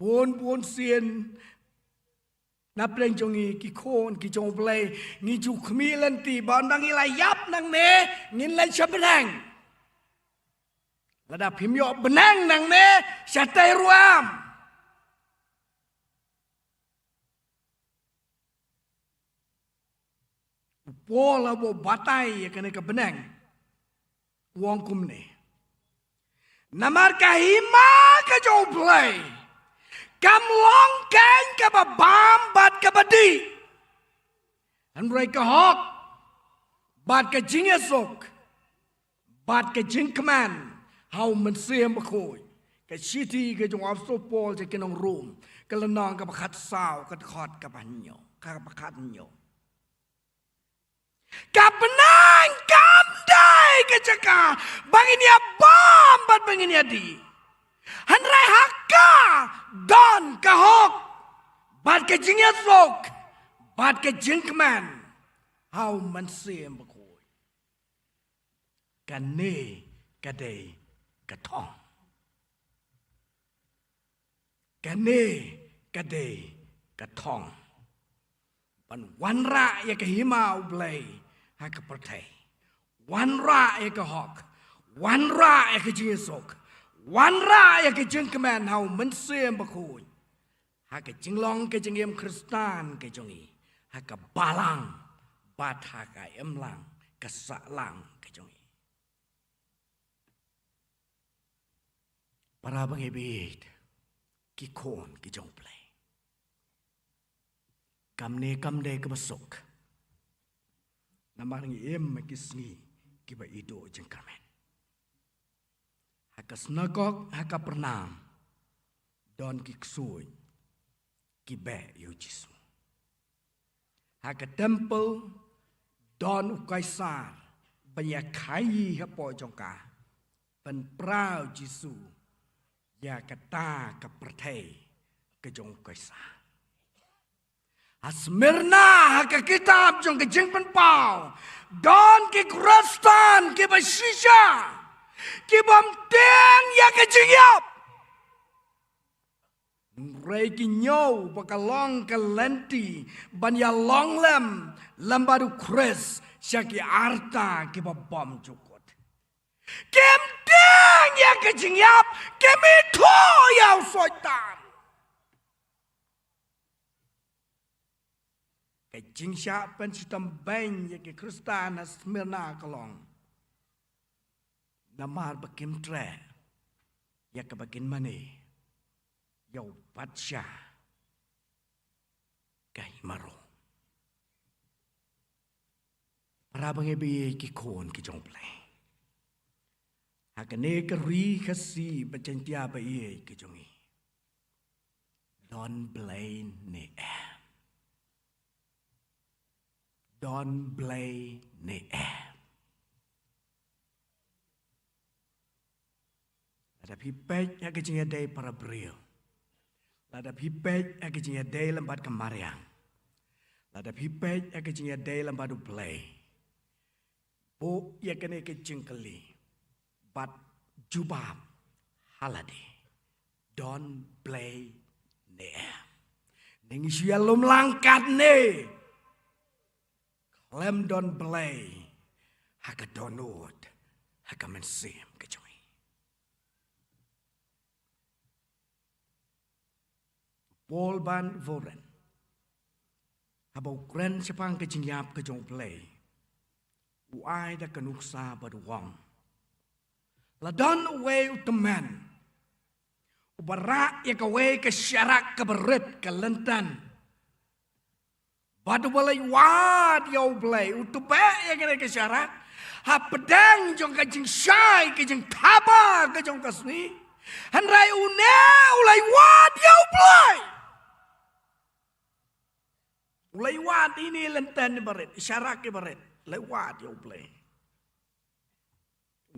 buon sien na pleng jong ki kon ki jong play ngi ju khmilan ti ban dang ila yap nang ne ngin lan chabrang lada phim yo benang nang ne satai ruam pola bo batai kane ka benang wong kum ne namar ka hima ka jong play Kam long keng ka ba bam bat ka ba di. An rai ka hok. Bat ka jing esok. Bat ka jing kaman. Hau man siem ba khoi. Ka shiti ka jong af so pol je kenong room. Ka lanong ka ba khat sao ka khot ka ba nyo. Ka ba khat nyo. Ka benang kam dai ka jaka. Bangin ya bam bat bangin ya di. Hanrai hakka don kahok bat ke jingya sok bat ke jingkman how man siem bakoi kane kade katong kane kade katong pan wanra ya ke himau blai ha ka pertai wanra ya ke hok wanra ya ke jingya sok Wanra ya ke jeng keman hau mensiem bakui. Ha ke jeng long ke jeng yem Kristan ke jongi. Ha ke balang bat ha ke emlang ke salang ke jongi. Para bang ebit ki kon ki jong play. Kam de ke besok. Namang em ki sni ki ba ido jeng kamen. Haka snagok, haka pernam, don ki ksui, ki be yu jisu. Haka temple, don ukaisar, banyak kayi hapo jongka, pen prau jisu, ya kata ke pertai ke jong ukaisar. Asmirna haka kitab jong ke jeng pen pau, don ki krastan, ki basisha, Kibam ten ya kejiyap. Reki nyau bakalong kalenti banya long lem lambadu kres syaki arta kibabam cukut. Kim ten ya kejiyap kimi to ya soitan. Kejing syak pen sitam beng ya ke Kristan asmirna kalong. Namar bakim tre, ya kebakin mani, yau patsya, kay maro. Para bang ebi kikon kijong play. Hakane keri kasi bacentia ba iye kijongi. Don blay ne em. Don blay ne em. Lada pipet ya kejingnya day para bril. Lada pipet ya kejingnya day lembat kemariang. Lada pipet ya kejingnya day lembadu play. Bu ya kene kejing keli. But jubab halade. Don play ne. Nengi siya lum langkat ne. Klem don play. Haka donut. Haka mensim kejong. Paul Van Voren. Habau kren sepang kejingyap kejong play. Uai da kanuksa baduwang. Ladon uwe uteman. Ubara ya kawe ke syarak ke berit ke lentan. Badu balai wad ya play. Utupe ya kena ke syarak. Ha pedang jong kejing syai kejing taba kejong kasni. Hanrai une ulai wad ya play. Lewat ini lenten berit, isyarat ke berit, lewat ya play.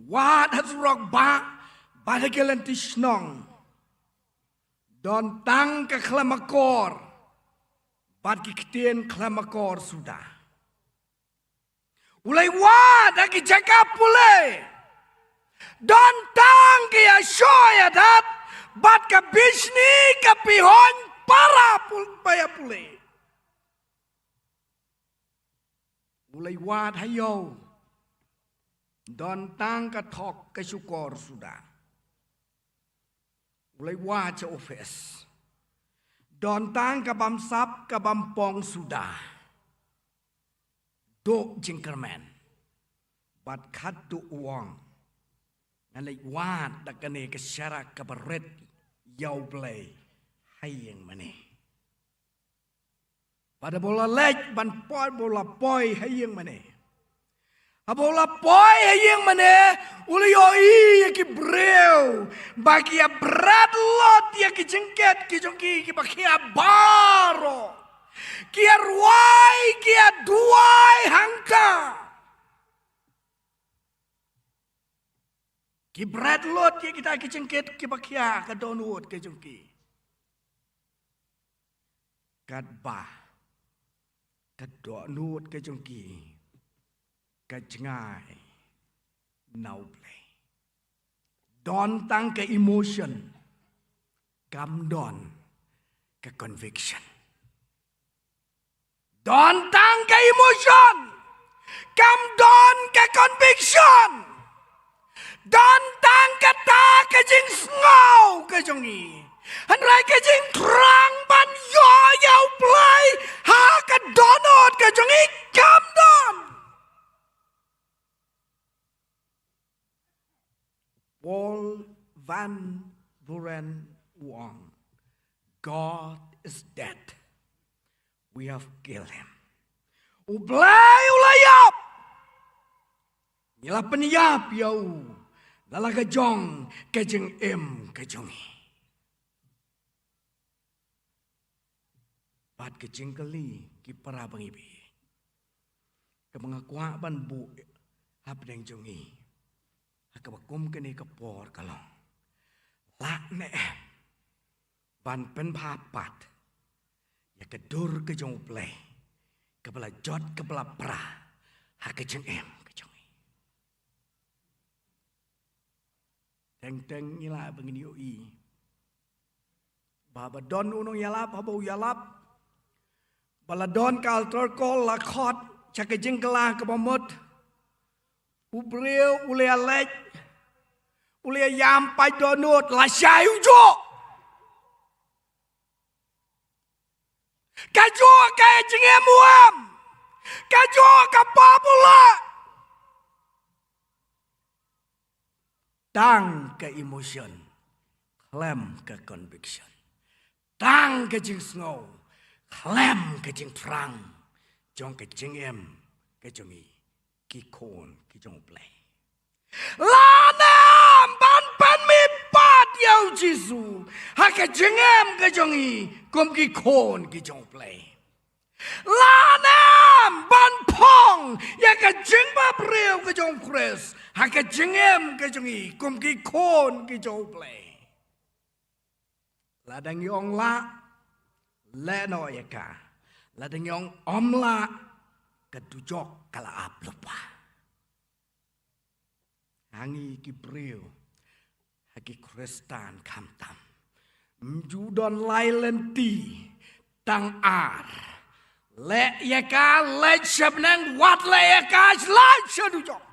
Wat has rock back, pada kelenti snong. Don tang ke klamakor, bad kikten klamakor sudah. Ulai wa da ki jaga pule. Don tang ki ya shoya dat bat ka bisni ka pihon para paya pule. Ulai wa hayo. Don tang ka thok ka syukor sudah. Ulai wa cha office. Don tang ka bam sap ka bam pong sudah. Dok jingkerman. Bat khat du uang. Nalai wa da kane ka syara ka baret yau play hayeng mane. Pada bola lek ban poi bola poi hayeng mane. Abola poi hayeng mane ulio i ki breu bagi ya berat lot ya ki jengket ki jongki ki bakia baro ki ruai ki duai hangka ki berat lot ya kita ki jengket ki bakia ka donut ki jongki kat ba ka donut ki jongki Kajngai now play. Don tang ke emotion. Kam don ke conviction. Don tang ke emotion. Kam don ke conviction. Don tang ke ta ke jing ngau ke jongi. Hanrai ke jing terang ban yo yau play. Ha ke donot ke jongi kam don. Paul Van Buren Wong. God is dead. We have killed him. Ublay ulayap. Nila peniyap yau. Lala kejong kejeng kejongi. Bat kejeng keli ki para pengibi. Kemangakwa ban bu hap deng jongi. Kabakum kini kepor kalong. Lak ne ban pen papat. Ya kedur ke jong play. Kepala jot kepala pra. Ha kejeng kejongi. Teng ila bengini ui. Baba don unong yalap habau yalap. Bala don kal terkol lakot. Cakejeng kelah kebamut. Ubreu ule alek. Ule yam pai donut la sai ujo. Kajo kaya jengemuam. Kajo kapapula. Tang ke emotion. Klem ke conviction. Tang ke jing snow. Klem ke jing terang. Jong ke jengem ke jongi. Ki kon ki jong play. Lanam ban pan mi pat yau jisu. Ha ke jengem ke jongi. Kum ki kon ki jong play. Lanam ban pong. Ya ke jeng ba breu ke jong kres. Ha ke jengem ke jongi. Kum ki kon ki jong play. Ladang yong la. Le no ya ka. Ladang yong om la. Kedujok kala ap lupa. Hangi ki breu. Hagi kristan kamtam. Mjudon lailenti. Tang ar. Le yaka le syabnang wat le yaka slan syadujok.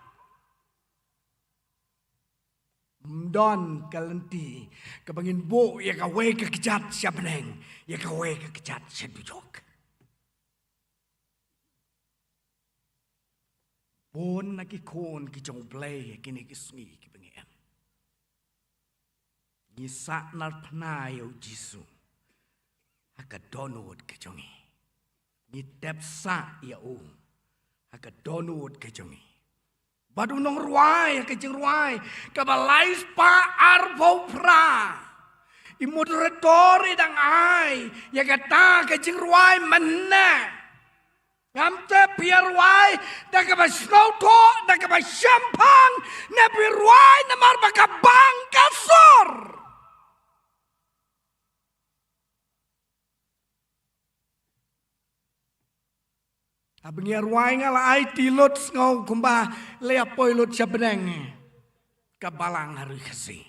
Mdon kalenti. Kebangin bo yaka we kekejat syabnang. Yaka we kekejat syadujok. Bon na ki kon ki jong play kini ki sngi ki bengem. Ni sa nar pnai o jisu. Haka donut ke jongi. Ni tep sa ya o. Haka donut ke jongi. Badu nong ruai ke jeng ruai ka balais pa arvo pra. I moderatori dang ai ya kata ke jeng ruai menna. Ngamte biar wai, dah keba snowto, dah keba champang, na biar wai na marbaka bang kasor. Abang ruai ngala ai tilot ngau kumba le apoi lot sabdeng kabalang hari kasi.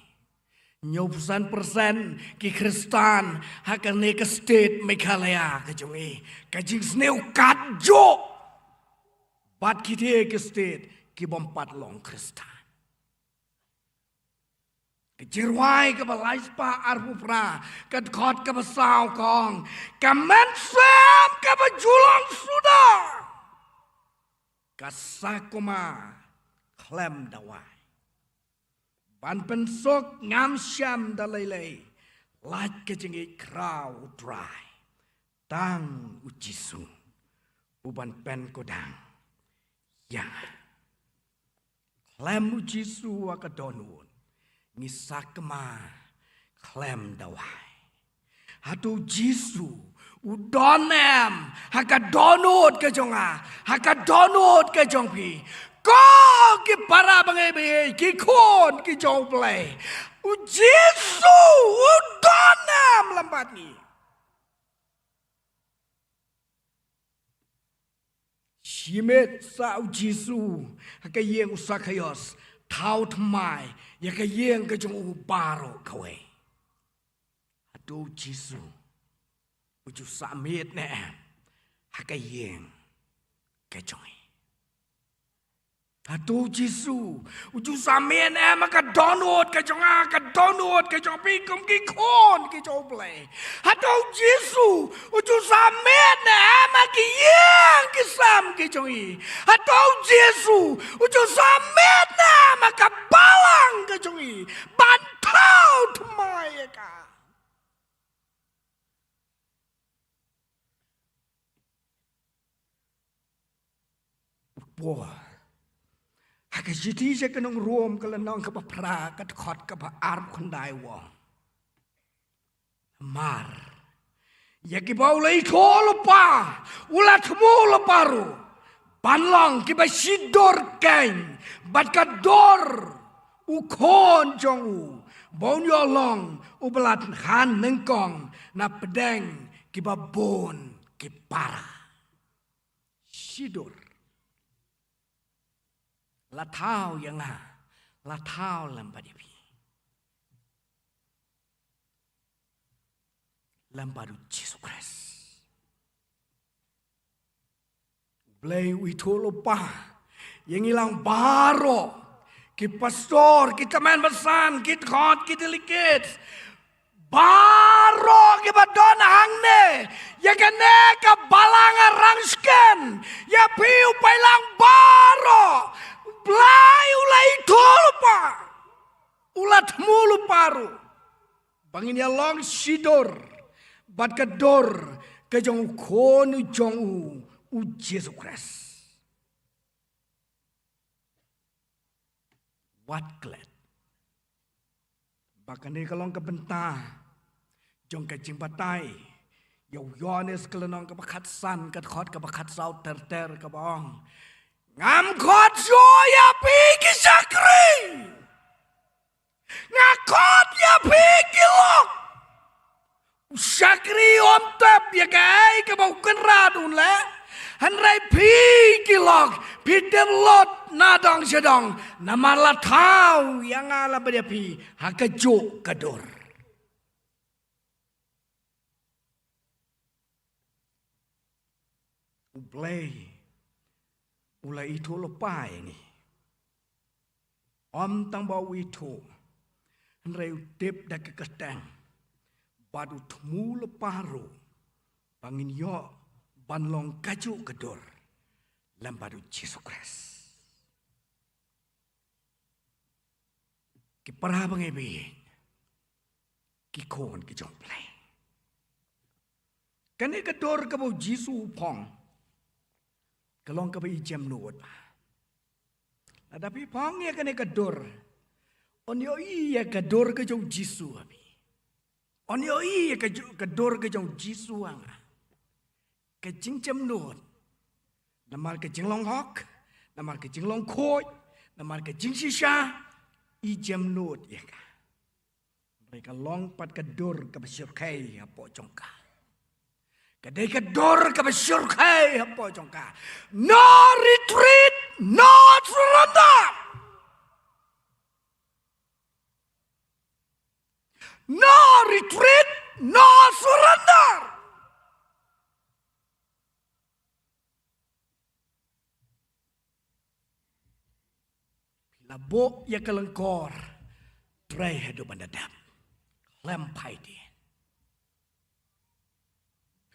90% ki Kristen hakan ne ke state Meghalaya ke jongi ke jing sneu kat jo bat ki ke state ki bompat long Kristen. Jirwai ke balai spa arbu pra ke khot ke basau kong ke mensam ke bajulong sudah ke sakuma klem dawai ban pensok ngam syam dalai laj ke jengi krau dry tang ujisu uban pen kodang yang klem ujisu akadonun Nisakma klem dawai. Hatu Jisu udonem hakadonut ke jonga hakadonut ke jongpi. Ko ki para bangai ki kon ki jong play. Jisu udonem lambat ni. Shimet sa Jisu hakayeng usakayos. Tau thamai ya ka yeng ka jong ubaro kawe adu Jisu uju samit ne ha ka yeng ka jong adu Jisu uju samit ne ma ka donut ka jong pi kum ki kon ki jong play adu Jisu uju samit ne ma ki yeng ki sam ki jong adu Jisu uju samit ne maka balang ke jongi bantau tmai ka wah hak jiti je kenong rom ke lenong ke pra ke khot ke arb khandai wa mar ya ki bau lei thol pa ula thmu lo paru banlong ki ba sidor kain bat ka dor u khon jong u bon yo long u belat han nengkong na pedeng ki ba bon ki para sidor la thao yang la thao lampa di lampa du Jesus Christ Blay witolo pa yang hilang baro ki pastor ki teman besan ki khot ki delicate baro ki badon hangne ya kene ka balanga rangsken ya piu pailang baro blay ulai tolo pa ulat mulu paru bangin ya long sidor bat kedor ke jong khonu jong u Jesus Christ. What glad. Bahkan ni kalau kebentah, jong kecing batai, yau Yohanes kelenong kebakat san, kekhot kebakat saut ter kebong, ngam khot joya pigi sakri, ngakot ya pigi lok, sakri om tep ya kai kebau kenradun le. Hanrai pi kilok pidem lot nadong sedong namala tau yang ala pada pi hakajuk kador ublay ulai itu lepai ni om tang bau itu hanrai utip dak ketang badu temu leparu bangin yo banlong kaju kedor lambadu Jesus Christ. Ki parah bangebi ki kon ki jong play. Kani kedor ka bau Jisu pong. Kalong ka ba ijem nuot. Tapi pong ya kani kedor. Onyo iya kedor ka jong Jisu abi. Onyo iya kedor ka jong Jisu anga. Kecing cem nut, namar kecing long hok, namar kecing long koi, namar kecing sisa, i cem nut ya ka. Mereka long pat kedur ke besir kai apa congka. Kadai kedor ke bersyurkai apa jongka. No retreat, no surrender. No retreat, no surrender. Bila bo ya kelengkor, try hidup bandadam, lempai dia.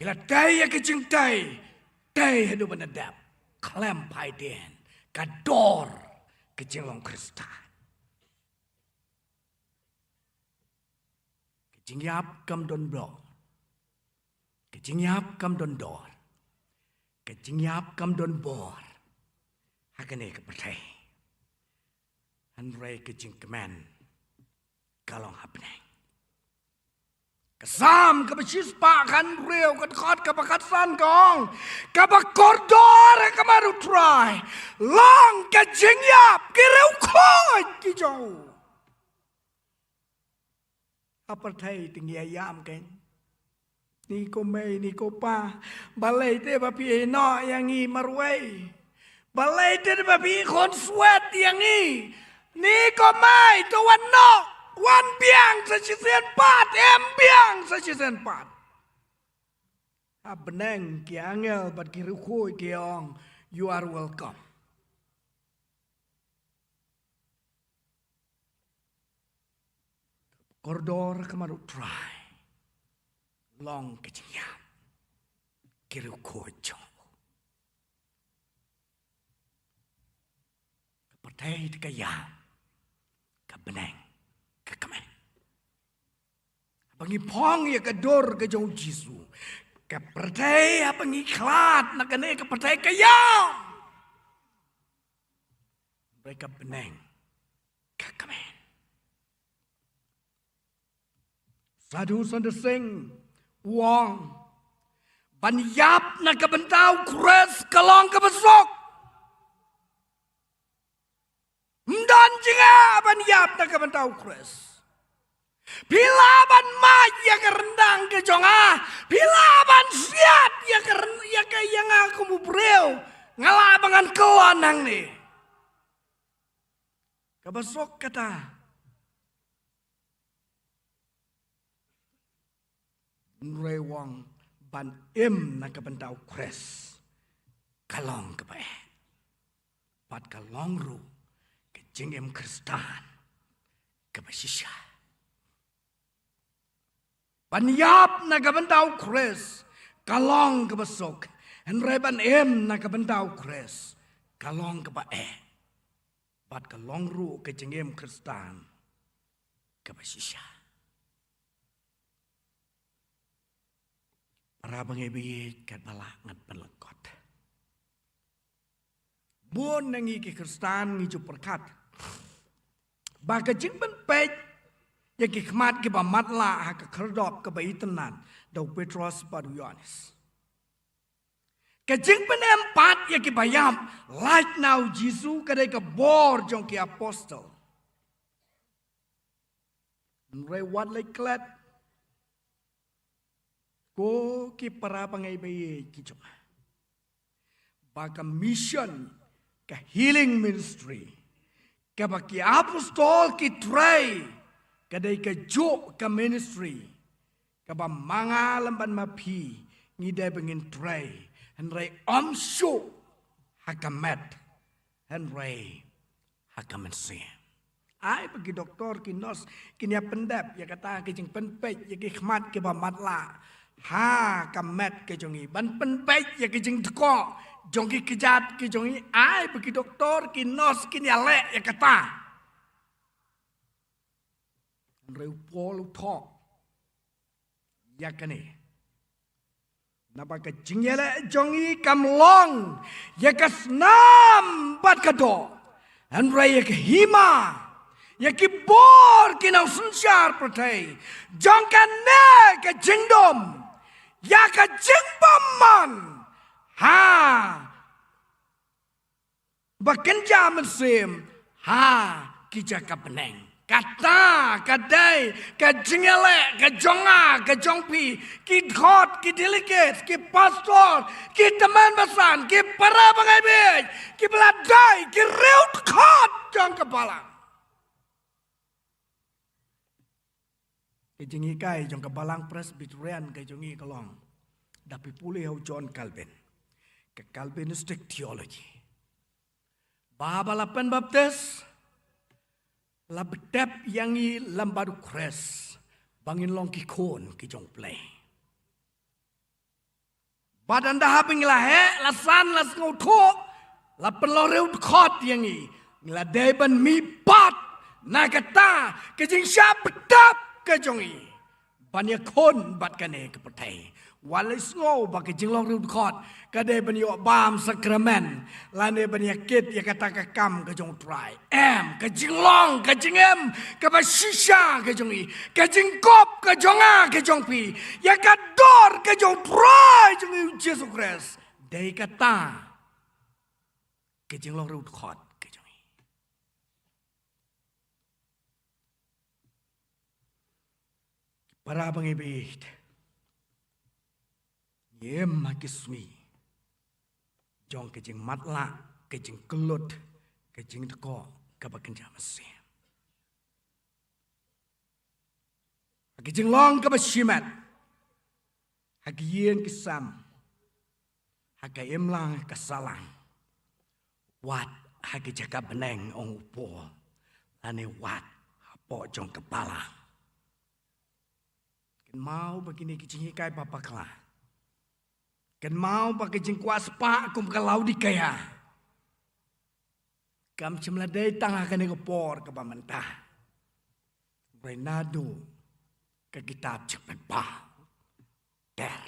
Bila day ya kecintai, day hidup bandadam, lempai dia. Kador kecilong Kristus. Kejingyap kam don bro. Kejingyap kam don dor. Kejingyap kam don bor. Hakane ke pertai. Hanrei kejing kemen. Kalong hapneng. Kesam ke besis pak kan reu ke kot ke bakat san kong. Ke bakordor ke maru try. Long kejingyap kireu koi kijau. Apartheid tinggi ayam kan. Ni ko may, ni ko pa. Balay te bapi no yang i marway. Balay te bapi kon sweat yang i. Ni ko may to wan no. Wan biang sa sisen pat. Em biang sa sisen pat. Beneng ki angel bat ki rukoy ki ong. You are welcome. Koridor kemaru try. Long kejiyam. Kiru kocok. Kepertai di kayam. Kebeneng. Kekemen. Abangi pong ya kedor ke jauh jisu. Kepertai abangi klat. Nakane kepertai kayam. Mereka beneng. Kekemen. Sadu sandesing uang banyap na kabentau kres kalong kabesok dan jinga banyap na kabentau kres pilaban maya kerendang ke jonga pilaban siat ya ke yang aku mubreu ngalabangan kelanang ni kabesok kata Rewang ban na kabentau kres kalong kebae pat kalong ru kejing Kristan kebasisya banyap na kabentau kres kalong kebesok henreban na kabentau kres kalong kebae pat kalong ru kejing Kristan kebasisya. Para pengibit kat balak ngat pelekot. Buon nangi ke Kristan ngi perkat. Baka jing ben pej ya ke khmat ke bamat la ha ke kerdop ke bayi tenan dau Petrus padu Yohanes. Ke jing ben empat ya ke bayam like now Jisu kadai ke bor jong ke apostol. Nre wat like klat ko ki para pangaibayi ki coba. Baka mission ka healing ministry. Ka baki apostol ki tray. Kadai ka jo ka ministry. Ka ba mga lamban mapi. Ngidai bangin tray. Henry omsyo hakamet. Henry hakamansi. Ay bagi doktor ki nos. Kinya pendap. Ya kata kijing penpej. Ya ki khmat ki ba matla. Ha kamet ke jongi ban penpej ya ke jeng teko jongi kejat ke jongi ai bagi doktor ki nos ki nyale ya kata reu polu thok ya kane napa ke jeng nyale jongi kamlong ya kasnam bat kado an rei ya ke hima ya ki bor ki nau sunsyar pertai jongkan ne ke jengdom ya ka jing paman ha bakenja mesim ha kija ka beneng kata, kadai, kajingele, kajonga, kajongpi, ki khot, ki delegate, ki pastor, ki teman besan, ki para pengabil, ki beladai, ki reut khot jong kepala. Kajingi kai jong kebalang Presbyterian kajongi kalong. Dapi pulih hau John Calvin. Ke Calvinistic theology. Baba lapan baptis. Labdep yangi lambadu kres. Bangin long kikon kijong play. Badan dah habing lahe, lasan las ngautok. Lapan loreut khot yangi. Ngladeban mi pat. Nakata. Kajing siap bedap kajongi. Banyak kon bat kane kepertai. Walis ngau bagi jinglong riut khot. Kadai banyak bam sakramen. Lane banyak kit ya kata kakam kajong try. Ke jinglong, ke jingem, ke basisha kajong i. Ke jingkop, ke jonga kajong pi. Ya kador kajong try jong i Yesus Kristus. Dai kata. Ke jinglong riut khot kajong i. Para pangibig. Yem makismi. Jong kejing matla, kejing kelut, kejing teko, kabakenja mesin. Kejing long kabasimat. Hagiyeng kisam. Hagayem lang kasalang. Wat hagijaka beneng ong upo. Lani wat hapo jong kepala. Ken mau begini kejing ikai papaklah. Kan mau pakai jengkuas pak kum kalau di kaya. Kam cemladai tangah kene kepor ke pamantah. Renado ke kitab cepet pa. Der.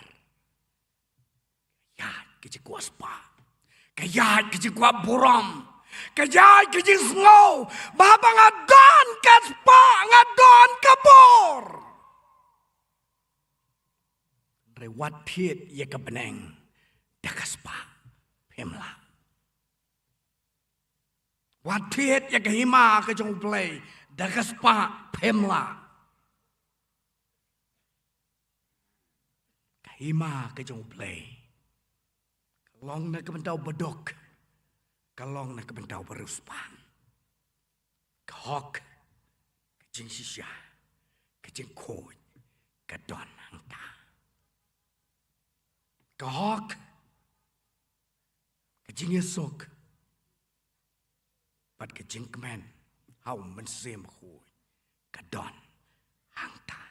Ya ke jengkuas pak. Kaya ke jengkuas buram. Kaya ke jengkuas bapa ngadon kas pak ngadon kepor. Rewat piet ya kebeneng dakas pa pemla. Wat piet ya kehima ke jong play dakas pa pemla. Kahima ke jong play. Kalong na kebentau bedok. Kalong na kebentau beruspan. Kahok kejing sisya. Kejing kod kedon hangta. Kahok, kejing esok, pat kejing kemen, hau mensem hui, kadon, hangta.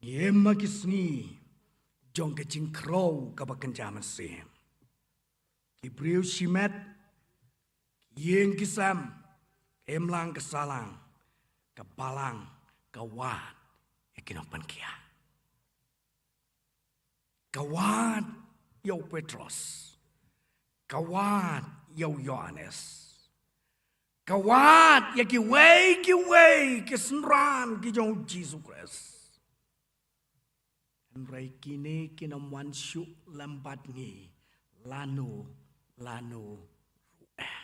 Yem makisni, jong kejing krow kabakan jaman sem. Kibriu shimet, yeng kisam, emlang kesalang, kebalang, kawat. Kinopan kia. Kawat yau Petrus. Kawat yau Yohanes. Kawat ya kiway kesenran kijong Jesus Christ. Enrai kini kinamuan syuk lambat ngi lanu rueh.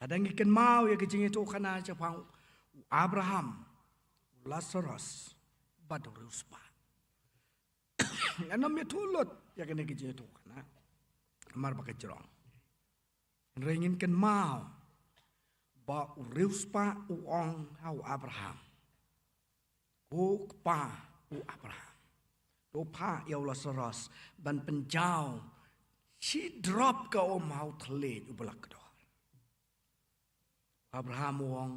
Adang ikan mau ya kijing itu kana japang Abraham. Lazarus badurus pa. Anam metulot ya kena kerja tu kan. Amar pakai jerong. Ringin kan mau ba urus pa uong hau Abraham. Pa Abraham. Do pa ya Lazarus ban penjau si drop ke hau tele ubelak kedor. Abraham uong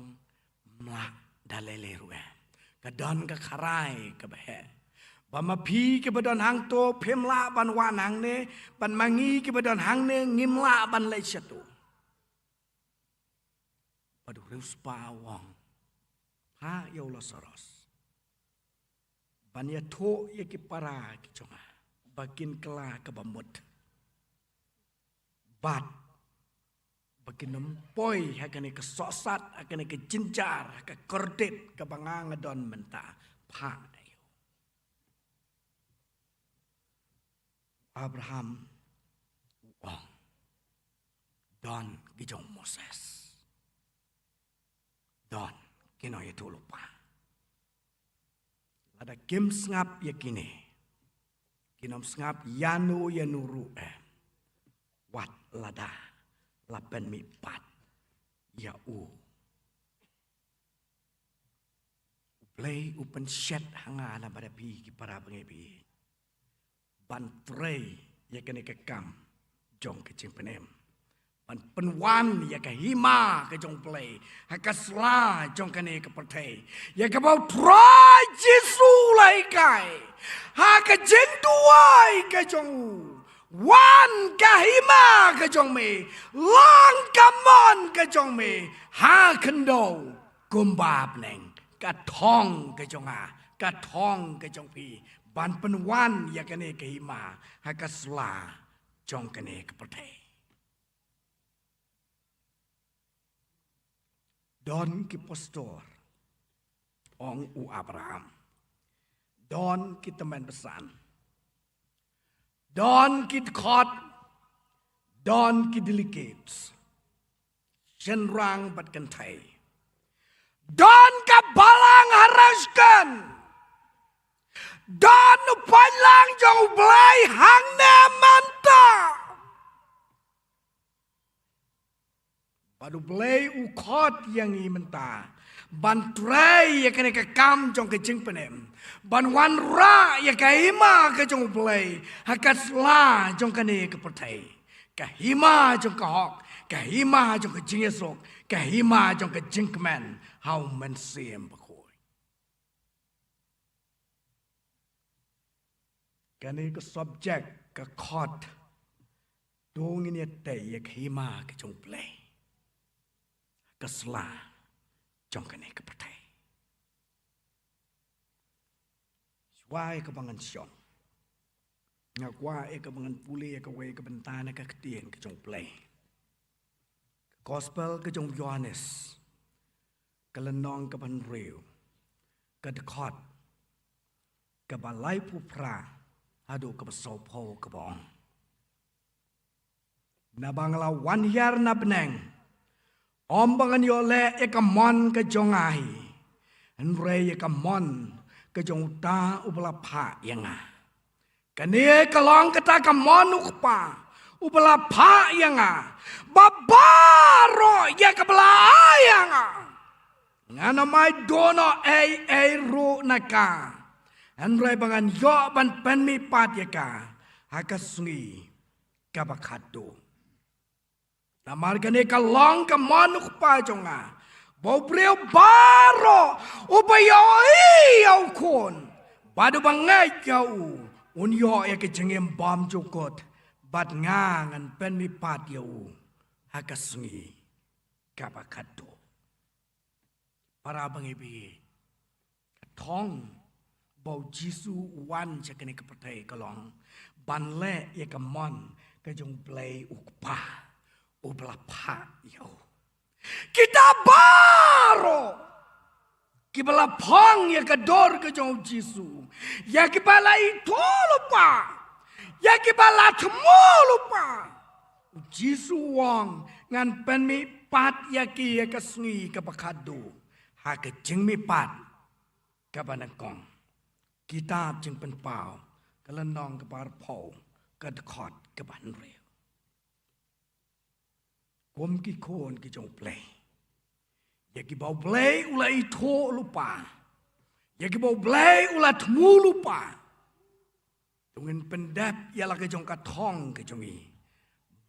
melak dalele rueh. Kadon ke karai ke behe. Bama pi ke badon hang to pemla ban wan hang ne. Ban mangi ke badon hang ne ngimla ban lei syatu. Padu reus pa wong. Ha ya Lazarus. Ban ya to ya ki para ki conga. Bakin kela ke bamut. Bat Bagi nempoi hakane ke sosat, hakane ke jinjar, ke kordit, ke bangang don menta. Pa ayo. Abraham uang. Don gijong Moses. Don kino itu lupa. Ada kim sngap ya kini. Kinom sngap yanu yanuru Wat lada lapen mi pat ya Play open shed hanga na pada pi ki para pengepi. Bantrei ya kene kekam jong kecing penem. Ban penwan ya ke hima ke jong play. Hakasla jong kene ke pertei. Ya ke bau try Jesu lai kai. Ha ke jeng tuai ke jong wan ke hima ke jong me. Long kamon ke jong me. Ha kendo gumbab neng. กะท่องกะจงกะท่องกะจงพีบันเป็นวันยากะเนกะหิมาหากะสลาจงกะเนกะประเทดอนกิปสตอร์องอูอับราฮัมดอนกิตะแมนประสานดอนกิคอดดอนกิดิลิเกตส์เช่นรังบัดกันไทยDon ka balang haraskan. Don palang jong blay hang na manta. Badu blay ukot yang i menta. Ban tray ya kene ka kam jong ka jing penem. Ban wan ra ya ka hima ka jong blay. Hakas la jong ka ne ka pertai. Ka hima jong ka hok. Ka hima jong ka jing esok. Ka hima jong ka jing kemen. How men seem bakoy. Kani ke subject ke khot dong ini tei yak hima ke jong play. Kesla jong kani ke pertai. Wai ke bangan syong. Ngak wai ke bangan puli ke wai ke bentana ke ketien ke jong play. Gospel ke jong Yohanes. Kelenong ke ban riu, ke dekot, ke balai pupra, adu ke besopo ke bong. Nabangla wan yar na beneng, ombangan yole eka mon ke jongahi, enre eka mon ke jong uta ubala pa yanga. Kani kelong keta ke mon ukpa, ubala pa yanga, babaro ya ke bela yanga. Ngana mai dono ru naka. Andrai bangan yo ban pen mi pat yaka. Hakasungi kabakado. Namar gane ka long ka manuk pa jonga. Bau breu baro upayo au kon. Badu bangai kau. Un yo ya ke jengem bom jokot. Bat ngangan pen mi pat yo. Hakasungi kabakado. Para bangibi thong bau Jesu wan chakene ke pertai kalong ban le ye ka mon ka jong play ukpa ubla pha yo kita baro kibala phang ye ka dor ka jong Jesu ya kibala itu lupa ya kibala thmo lupa Jesu wang ngan pen mi pat ya ki ye ka sngi ka pakado Hake jeng mi pat kabanakong kitab jeng pen pau kalenong kabar pau kadkhot kaban reu kum ki kon ki jong play ya ki bau play ula itho lupa ya ki bau play ula thmu lupa tungin pendap ya la ke jong ka thong ke jongi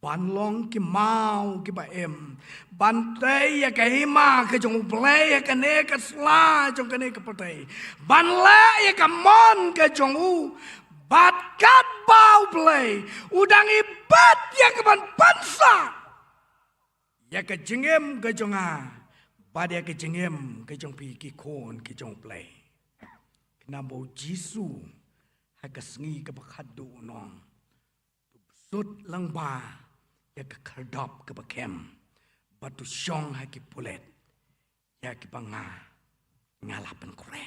ban long ki mau ki ba em ban tei ya ka hima ke jong play ya ka ne ka sla jong ka ne ka patei ban la ya ka mon ke jong u bat kat bau play udang ibat ya ka ban pansa ya ka jengem ke jong a bad ya ka jengem ke jong pi ki kon ki jong play kenabo Jesu ha ka sngi ka bakhadu nong sut lang ba ya ke kerdop ke bakem batu syong ha ki pulet ya ki banga ngalapan kure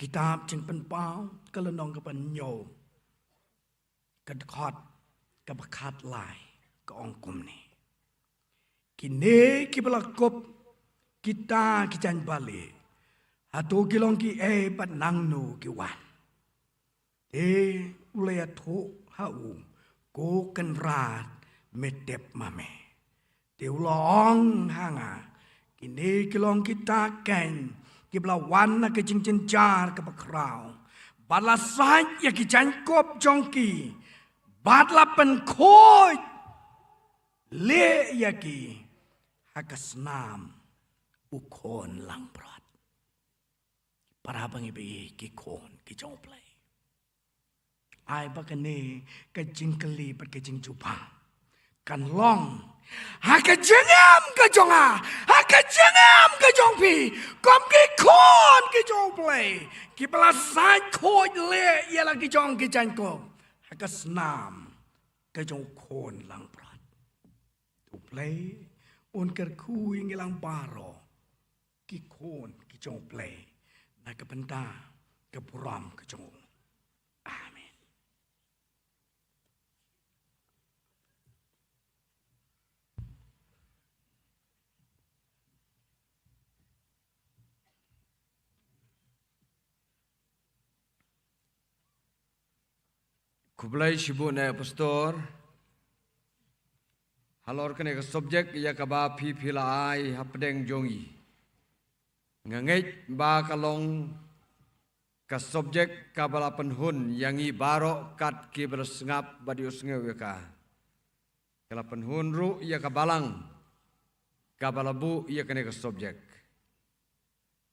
kitab jeng pen pau kelenong ke pen nyo ke dekot ke bakat lai ke ong kum ni Kini kibelakop kita kijan balik. Atau kilong ki pat nang no kiwan. Ulaya tu hau ko kan rat medep mame. Ulong hanga. Kini kilong kita kan kiblawan na kicing cencar ke bakrau. Badla saj ya kijan kop jongki. Badla penkoi. Le ya ki. Hakas nam ukon lang berat. Para bangi ki kon ki jong play. Ai bakane kajing keli pat kajing cupang. Kan long. Hakajengam ke jonga. Hakajengam ke jong pi. Kom ki kon ki jong play. Ki pelasai koi le ialah ki jong ki jan ko. Hakas nam ke jong kon lang berat. Tu play. Un kerku yang ilang baro. Ki kon ki jong play. Na ke benda ke buram ke jong. Amin. Kublai sibuk na pastor. Halor kene ke subjek ya kaba pi pilai hapdeng jongi. Ngangej ba kalong ke subjek kabala penhun yangi baro kat ki bersengap badius ngewe ka. Kala penhun ru ya kabalang kabala bu ya kene ke subjek.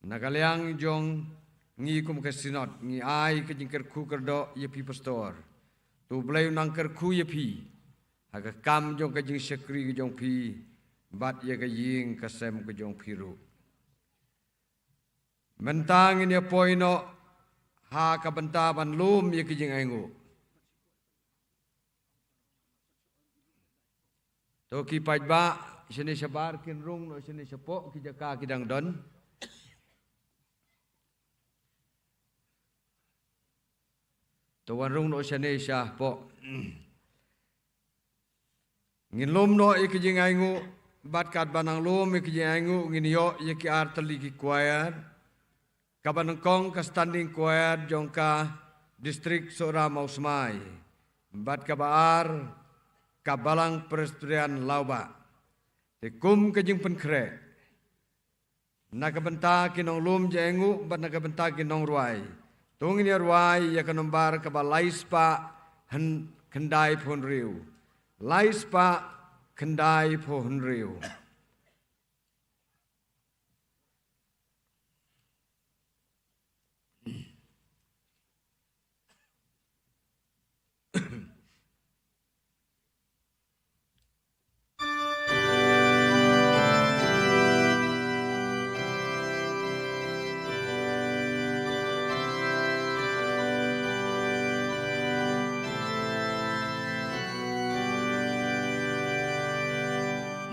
Nagaliang jong ngi kum ke sinot ngi ai ke jingker ku kerdo ya pi pastor. Tu blai nangker ku ya pi. Aga kam jong ke jing sekri ke jong pi. Bat ya ke ying kasem ke jong piru. Mentang ini poino ha ka bentaban lum ya ke jing aingu. To ki pajba sini sabar kin rung no sini sepo ki jaka kidang don. To wan rung no sini syah po. Ngin lum no ikijing aingu bat kat banang lum ikijing aingu ngin yo yeki arteli ki choir kabanang kong ka standing choir jongka distrik Sora Mausmai bat kabaar kabalang perestrian lauba tekum kejing penkre nakabenta kinong lum jengu bat nakabenta kinong ruai tungin ya ruai ya kanombar kabalaispa kendai pun riu Laispa kendai pohon riu.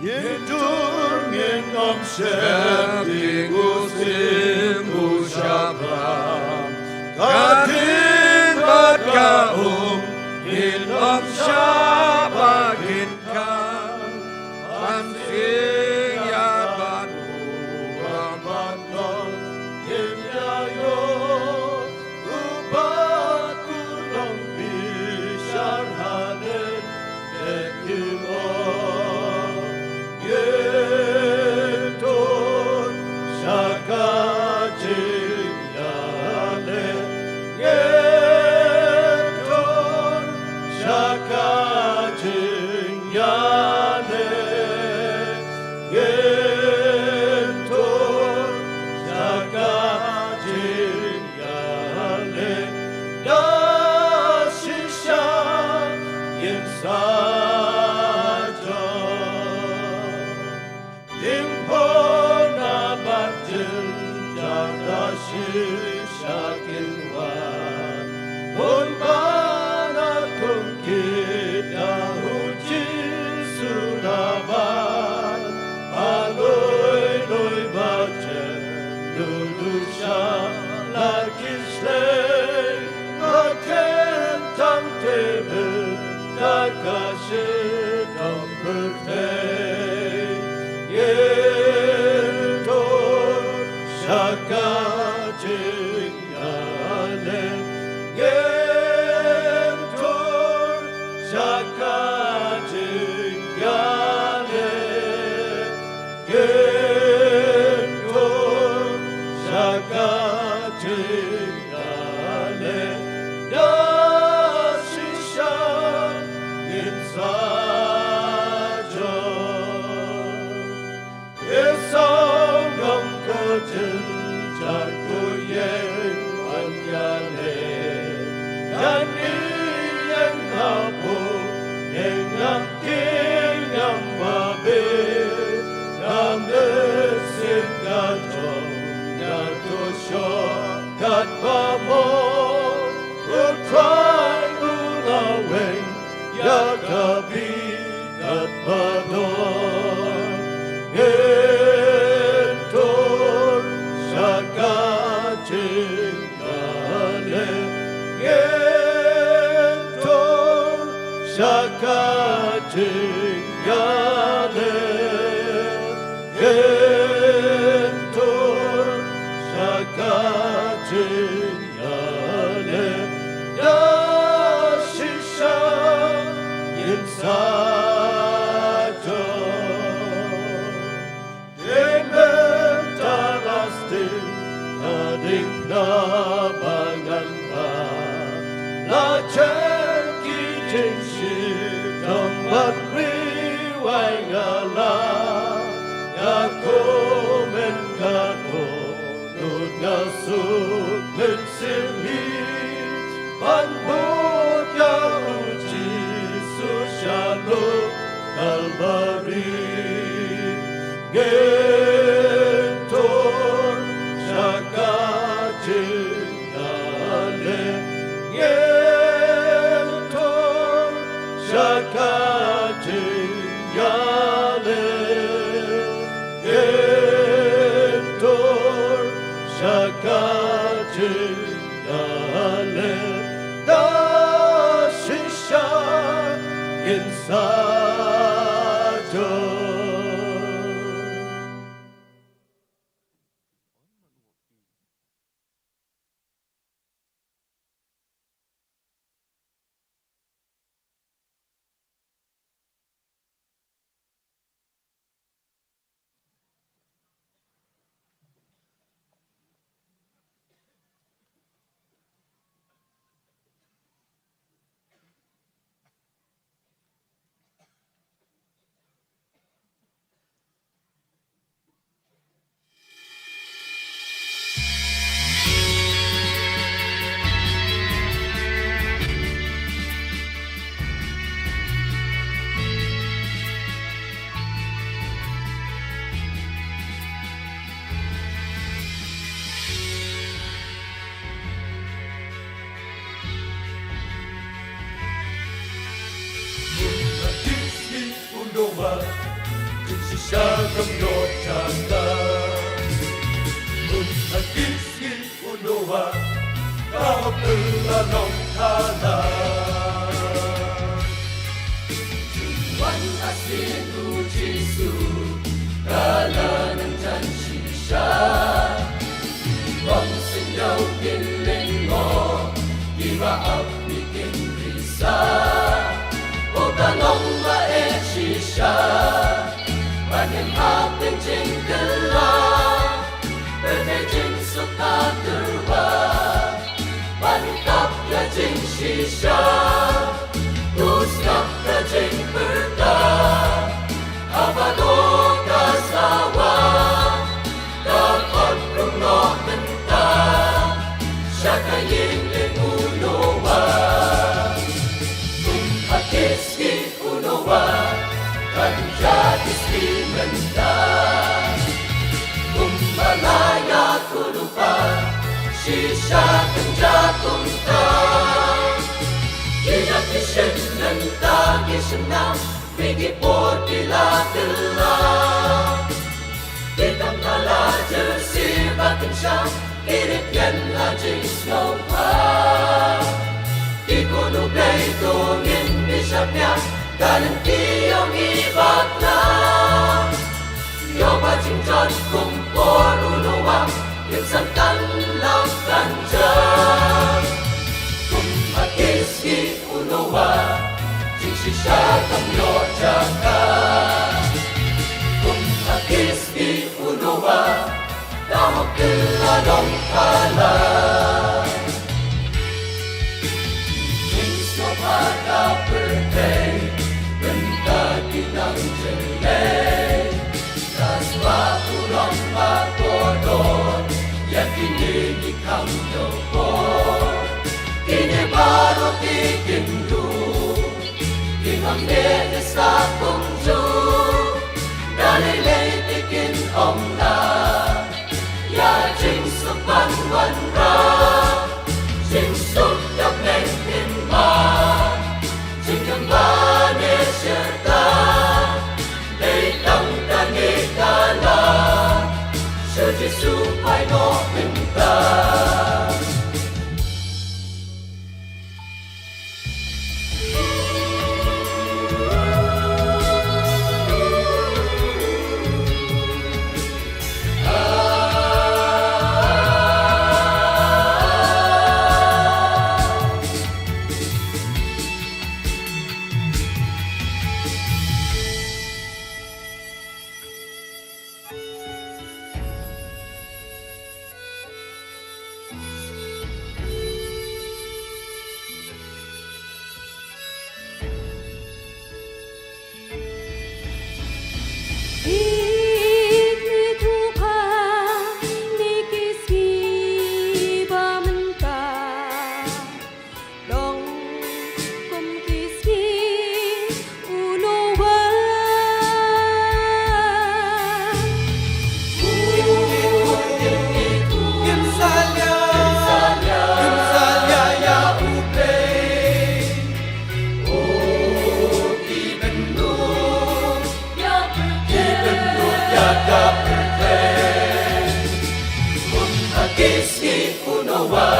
Yetur ngenom septingus timu syabram Kadin bat kaum hinom syabakin kan Pansing ya batu ramat non Himyayo ubat kunong bisyar hadir Dekim Yetur saka jinyale Yetur saka jinyale Yetur saka jinyale Dasisya insan Shishakin wan on bana kum kita huji suraban aloy loy bache dudusha lakishle aken tam tebe takashi tam birthday shakajingale gentor shakajingale gentor shakajingale dashisha insajo esong dong kejeng jarku yang anyale dan yang hapu yang namking namabe nam nesing gajong jarku syok kat bamo utrai ulaweng ya gabi kat badon gentor shakajingale gentor shakajingale gentor shakajingale dashisha insajo talastin ading nabangan ba la cherki jinshi dong ban riwai ngala ya komen kato nut ngasut men simi ban bot ya uji sushalo kalbari gentor shakajingale gentor shakajingale gentor shakajingale dashisha insajo. Syagam notanda Unhakiski unowa Kau pelanong kala Tuan asinu Jisu Kala ng jansisya Wang senyaw giling mo Iraap bikin risa O kanong maesisya Banin hapin jingkala Berde jing suka terwa Banin kapya jing shisha Usnap ka jing perda Abado kasawa Dapat rumah menta Syaka yingling unowa Hakiski unowa Kanjadis menta Malaya ko lupa Shisha kanjakunta Kinakishin ng tagishin na Migipot ilatila Ditang kalajer si batin siya Iripyan na jing snow pa Ikunublay tungin bishop niya Galing tiyong ibat na Yoba jingjan kung por unuwa Yung sang tan lang kanja kum akiski unowa jingshisha kamyo jaka kum akiski unowa dahok keladong kala jingso pada birthday benta kinang jelay kaswa kurang makodon yakini di kamyo ko kini baru tikindu kinang nene sa kongju dalilay tikin omna ya jing supan wanra jing sup yak neng inma jing yang bane syerta lay tang tangi kala Suji supai no pinta Kiski unowa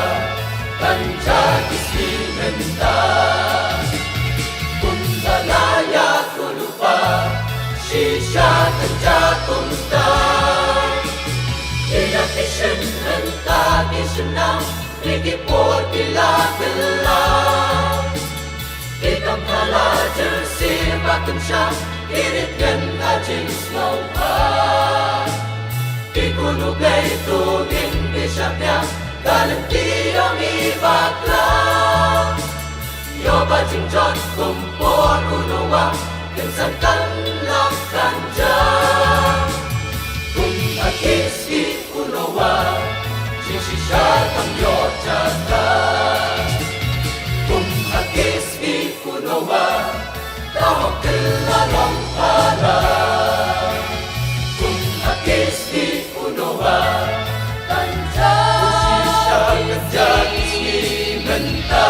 kanja kiski menta Kundalaya kulupa shisha kanja kumta Ila kishin menta kishinam Nikipor kila kila Ikam kala jersi bakansha Kirit ganda jing snow Ikunugay tugin kisapya Galantiyong ibakla Yoba jingjot kumpor unuwa Kinsan kanlang kanja Kung akiski unuwa Jingshisha kamyo jata Kung akiski unuwa Dahok kelalong pala Kung akiski unowa Kanja Ushisha kanja kiski menta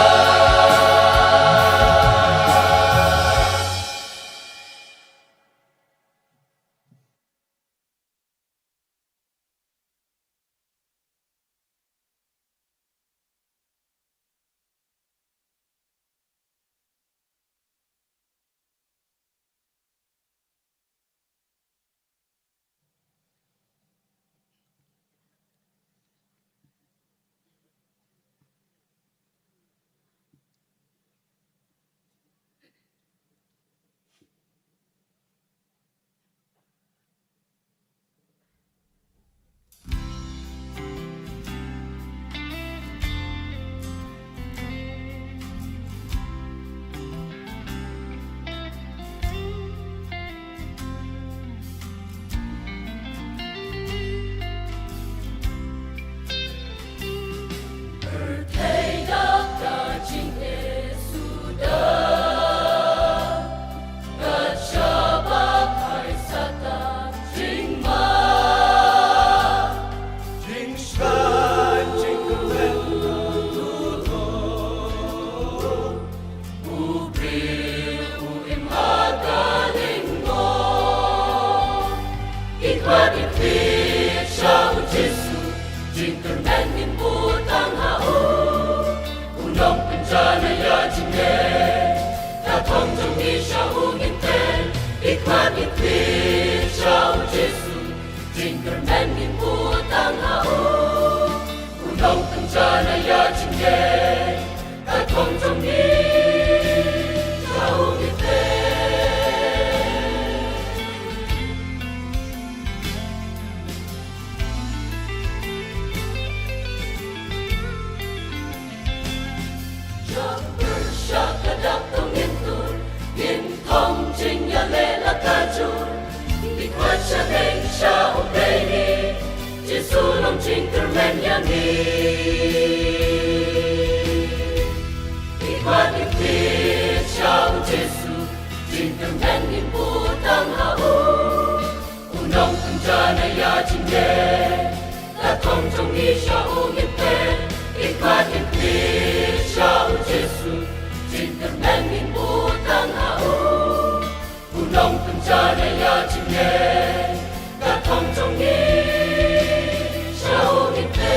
Jingle men in putang hao 운동 등잔에 야진게 다통정이 자오기 때 thông trình nhà lễ là ca chùa đi qua cha đen cha ô baby Giêsu lòng trình cơn men nhà ni đi qua những phía cha ô Giêsu trình cơn men nhìn bu tăng hạ u nông cơn cha này ya trình ghê là thông trong ý cha ô nghiệp tê đi qua những phía cha ô Giêsu trình cơn men nhìn bu tăng hạ u nông penjana ya cinge datang tongi jauh kita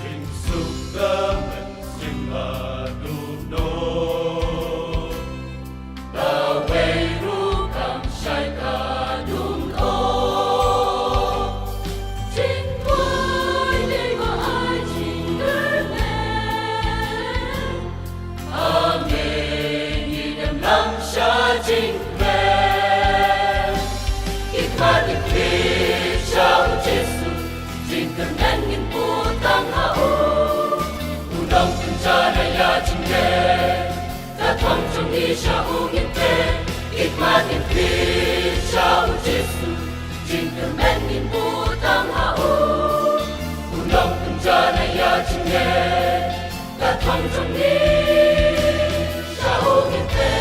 Ring suka mensimba duno Dawei rukam syaika dumno Isha unginte ikmatin Isha Jesu jingker menin butang hau unong penjana ya jinge datang jongi Isha unginte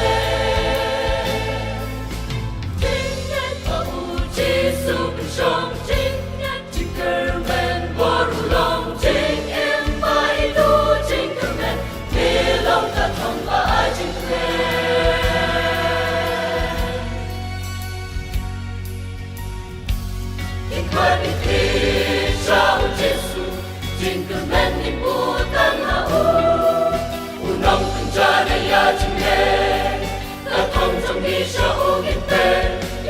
jinge hau Jesu pensyong jinge jingker men warulong jing empai du jingker men melong datang ba jingker Sao Giêsu jingker men in butang hau unong penjana ya jinge datang jongi sao ngite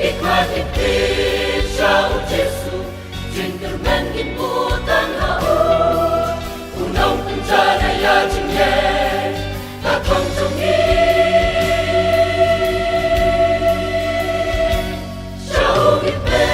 ikmatin sao Giêsu jingker men in butang hau unong penjana ya jinge datang jongi sao ngite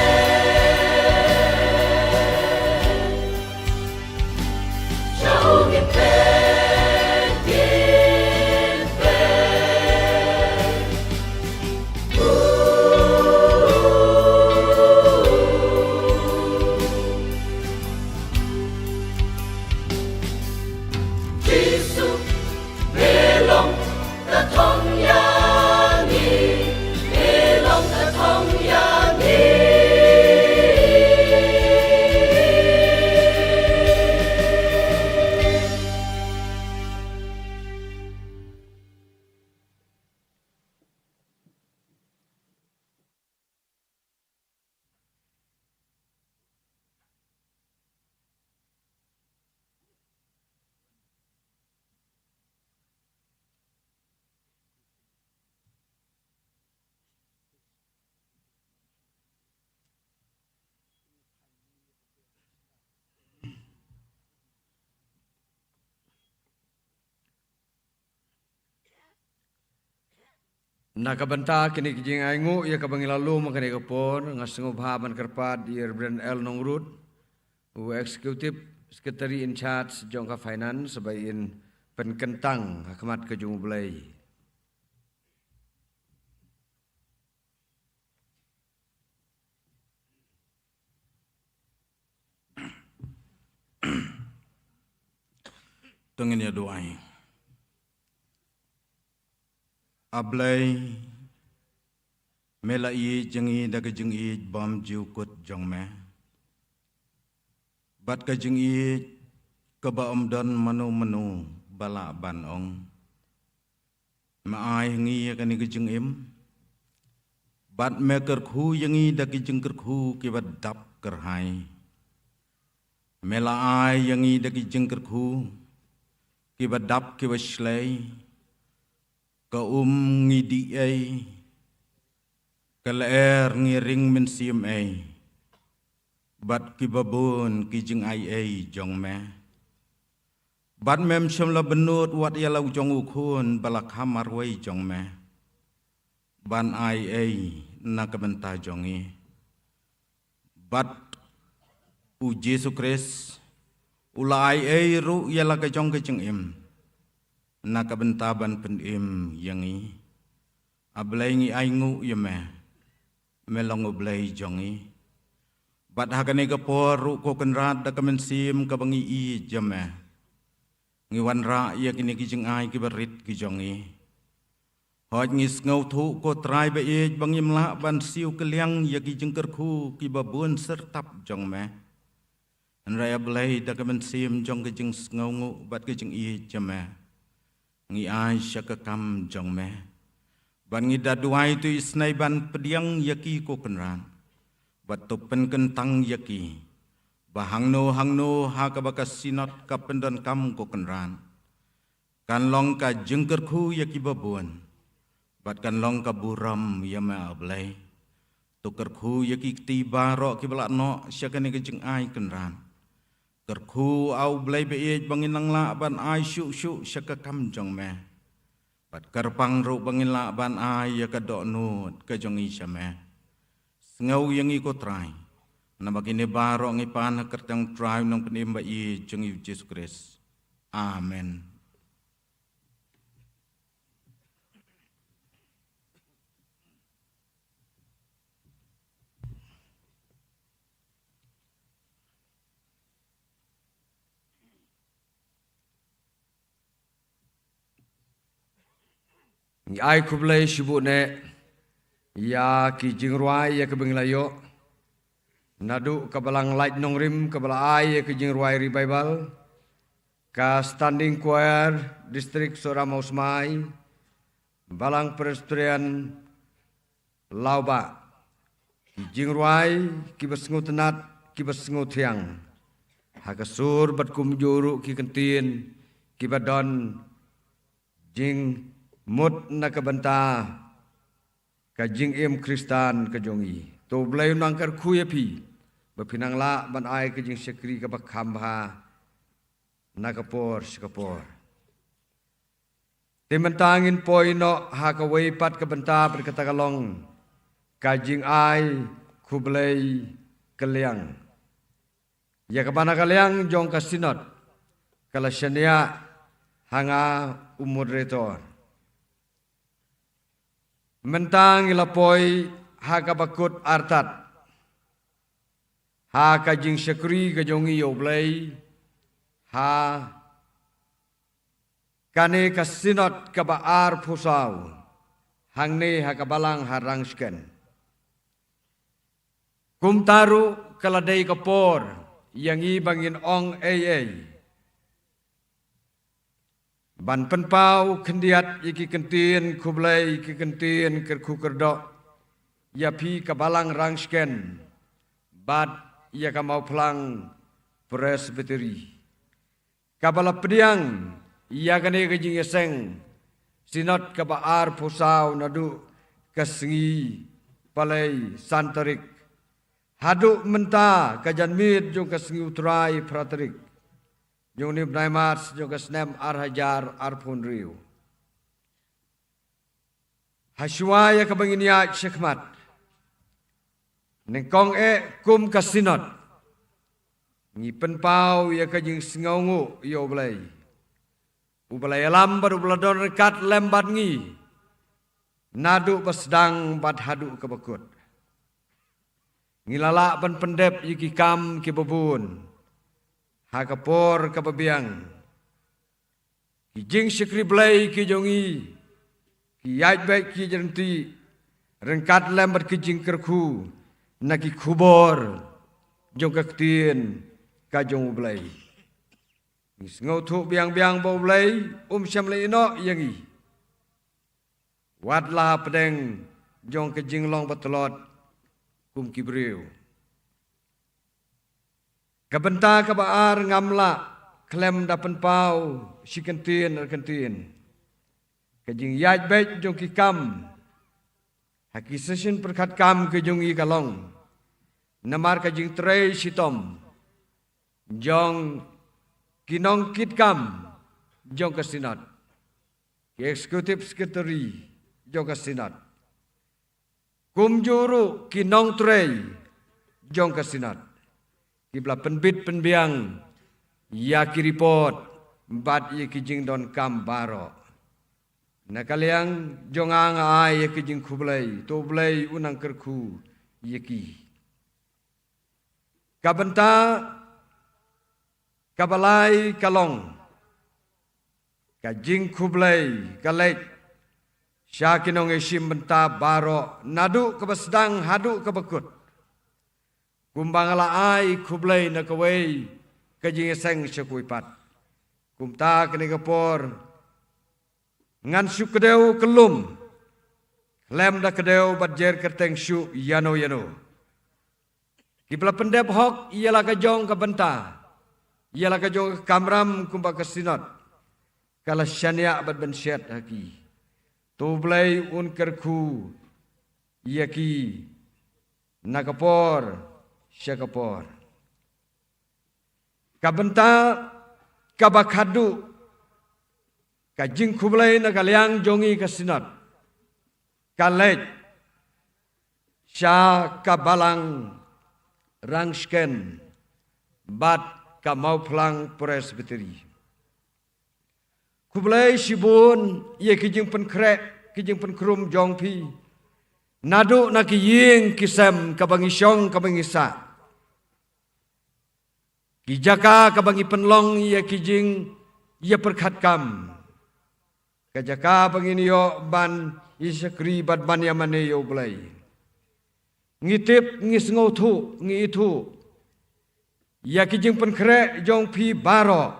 Nakabanta kini kijing aingu ya kabangi lalu makani kapon ngasengu bahaban kerpat di Reverend L Nongrut u Executive Secretary in Charge Jongka Finance sebagai penkentang Hakmat Kejung Belai. Tengin ya doai. Ablay melai jengi daga jengi bam jiu kut jong me. Bat ka jengi keba omdan manu bala ban ong. Maai ngi ka ni jeng im. Bat me kerku jengi daga jeng kerku ki bat dap kerhai. Mela ai jengi daga jeng kerku ki bat dap ki bat shlei. ka ngidi ay kalaer ngiring min sim ay bat kibabun kijing ay jong me bat mem shom la benut wat yalau jong ukun balak hamar wai jong me ban ay na kabenta jongi bat u Jesu Kris ulai ay ru yala ka jong ka jeng im na kabenta ban pen im yangi ablay ngi ay ngu yame melong oblay jongi bat hakane ka poru ko kenrat da kamensim ka bangi I jame ngiwan ra ya kini kijing ay kibarit kijongi hoj ngis ngau thu ko trai ba e bangim la ban siu keliang ya kijing kerku kibabun sertap jong me raya blai da kamensim jong kijing ngau ngu bat kijing I jame ngi ay syakakam jong me ban ngi daduai tu isnai ban pediang yaki ko kenran bat topen kentang yaki bahangno ha ka bakas sinot ka pendan kam ko kenran kan long ka jengker khu yaki babun bat kan long ka buram yama ablai tuker khu yaki tiba ro ki balak no syakane ke jeng ai kenran kerku au blai be bangin lang la ban ai syuk syakakam jong me bat kerpang ro bangin la ban ai ya ka do nut ka jong I syame ngau yang iko trai na bagini baro ngi pan kertang trai nang penimba I jong Yesus Kristus. Amen. Ai kublai sibuk ne ya ki jingruai ya kebenglayo nadu kabalang light nongrim kabala ai ya ki jingruai revival ka standing choir district Soramausmai balang perestrian lauba ki jingruai ki besngu tenat ki besngu tiang hakasur bat kumjuru ki kentin ki badon jing mut na kabenta ka jing im Kristan ka jongi to blai nangkar khuyapi bapinang la ban ai ka jing sekri ka bakhamba na kapor sikapor timentangin poino ha ka wei pat ka benta berkata kalong ka jing ai khublai kaliang ya ka bana kaliang jong ka sinot kala syania hanga umoderator mentang ilapoi haka bakut artat haka jing sekri ka jongi yoblai ha kane ka sinot ka baar pusau hangne haka balang harang sken kumtaru kaladai kapor yang I bangin ong ay ban penpau kendiat iki kentin kublai iki kentin kerku kerdok ya pi kabalang rangsken bad ya kamau pelang presbyteri kabala pediang ya kane kejing eseng sinot kabaar pusau nadu kesengi palai santarik haduk menta kajanmit jong kesengi utrai praterik jong ni Braimas jong kesnem arhajar arpun riu. Hasyuaya kebenginia syekmat. Nengkong kum kasinot. Ngi penpau ya kajing sengaungu yo belai. Ubalai lambar ubaladon rekat lembat ngi. Nadu besdang bad hadu kebekut. Ngilala ban pendep yiki kam kibabun. Hakapor kapabiang kijing sikri blai ki jongi ki yait baik ki jenti rengkat lembat kijing kerku naki kubor jong kaktin ka jong blai ngau thu biang bo blai syam lai no yangi watlah pedeng jong kijing long batolot kum kibriu kabenta kabaar ngamla klem dapen pau si kentin. kajing yaj bet jong ki kam haki sesin perkat kam ke jong i kalong namar kajing trei sitom jong kinong kit kam jong kasinat ki eksekutif sekretari jong kasinat kum juru kinong trei jong kasinat kibla penbit penbiang ya ki report bat ye kijing don kam baro nakaliang jongang ai ye kijing kublai to blai unang kerku ye ki kabenta kabalai kalong kajing kublai kalai syakinong esim benta baro nadu kebasdang hadu kebekut kumbangala ai kublai nakawai kajing seng syakuipat kumta kene kapor ngan syuk kedeu kelum lem da kedeu badjer kerteng syuk yano kibla pendep hok ialah kajong ke benta ialah kajong ke kamram kumpa kesinot kala syania bad bensyat haki tu blai un kerku yaki nakapor syakapor kabenta kabakadu kajing kublai nakaliang jongi kasinat kalej sya kabalang rangsken bat kamau plang presbiteri kublai sibun ye kijing penkrek kijing penkrum jongpi nadu naki ying kisem kabangisyong kabangisa kijaka kabangi penlong ye kijing ye perkat kam kajaka banginiyo ban isakri bat ban yamane yo blai ngitip ngis ngotu ngitu ya kijing penkre jong pi baro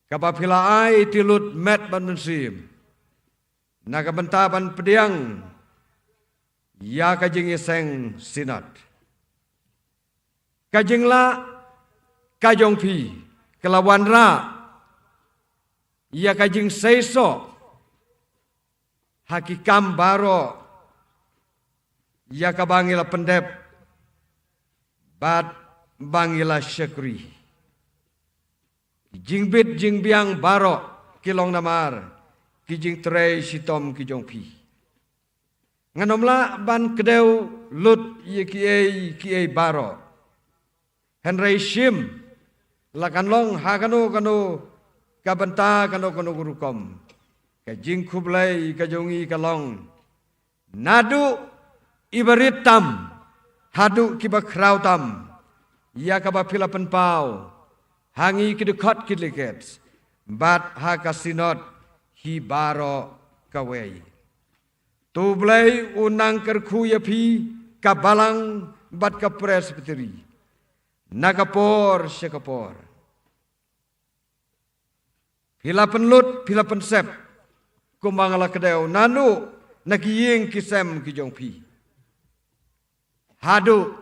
kabapila ai tilut met ban mensim naga benta ban pediang ya kajing iseng sinat kajingla kajong pi kelawan ra ia kajing seiso hakikam baro ia kabangila pendep bat bangila syakri jingbit jingbiang baro kilong namar kijing trei sitom kijong pi nganomla ban kedeu lut ye kiai baro Henry Shim lakan long hakano kabenta kano gurukom kajing kublai kajongi kalong nadu ibaritam hadu kibakrautam ya kabapila penpau hangi kidukot kidliket bat hakasinot hibaro kawai tublai unang kerku yapi kabalang bat kapresbiteri nakapor syakapor pila penlut pila pensep kumbangala kedeu nanu nakiying kisem kijong pi hadu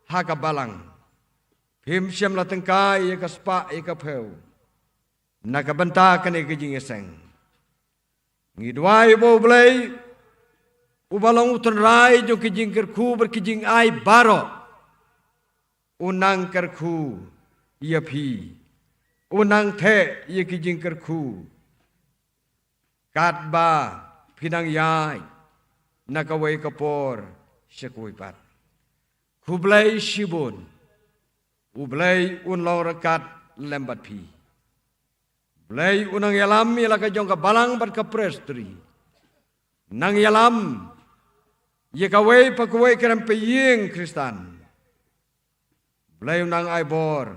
hakabalang pim syam la tengkai ya kaspa ya kapeu nakabenta kane kijing eseng ngidwai bo blai ubalong utenrai jo kijing kerku berkijing ai baro unang kerku ia pi unang the ia kijing kerku katba pinang yai nakawai kapor syakwipat kublai shibun ublai unlaw rakat lembat pi blai unang yalam ialah kajong ka balang bat ka prestri nang yalam ia kawai pakawai kerem peying kristan blai unang aibor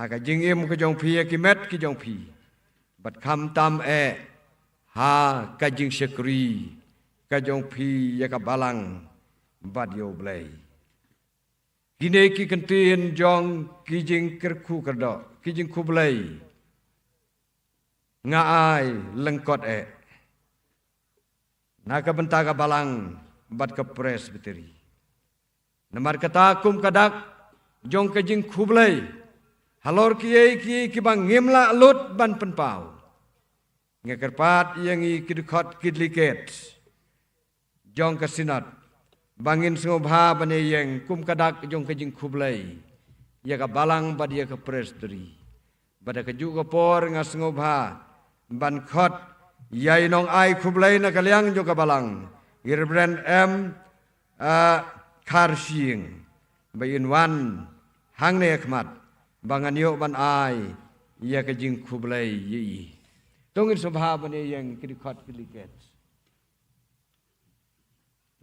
haka jingim kajong pi kimet kijong pi bat kham tam ha kajing syakri kajong pi ya ka balang bat yo blai kine ki kentin jong kijing kerku kerdo kijing kublai nga ai lengkot naka benta ka balang bat ka presbiteri namar kata kum kadak jong kajing kublai halor ki bang ngimla lut ban penpau ngekerpat yang i kidukot kidliket jong kesinat bangin sengobha bane yang kum kadak jong kejing kublai ya ka balang bad ya ka prestri bada ka juga por nga sengobha ban khot yai nong ai kublai na kaliang jong ka balang irbrand Karshing bayin wan hang ne khmat bangan yo ban ai ya ka jing kublai yi tongin sobha bane yang kidikot kiliket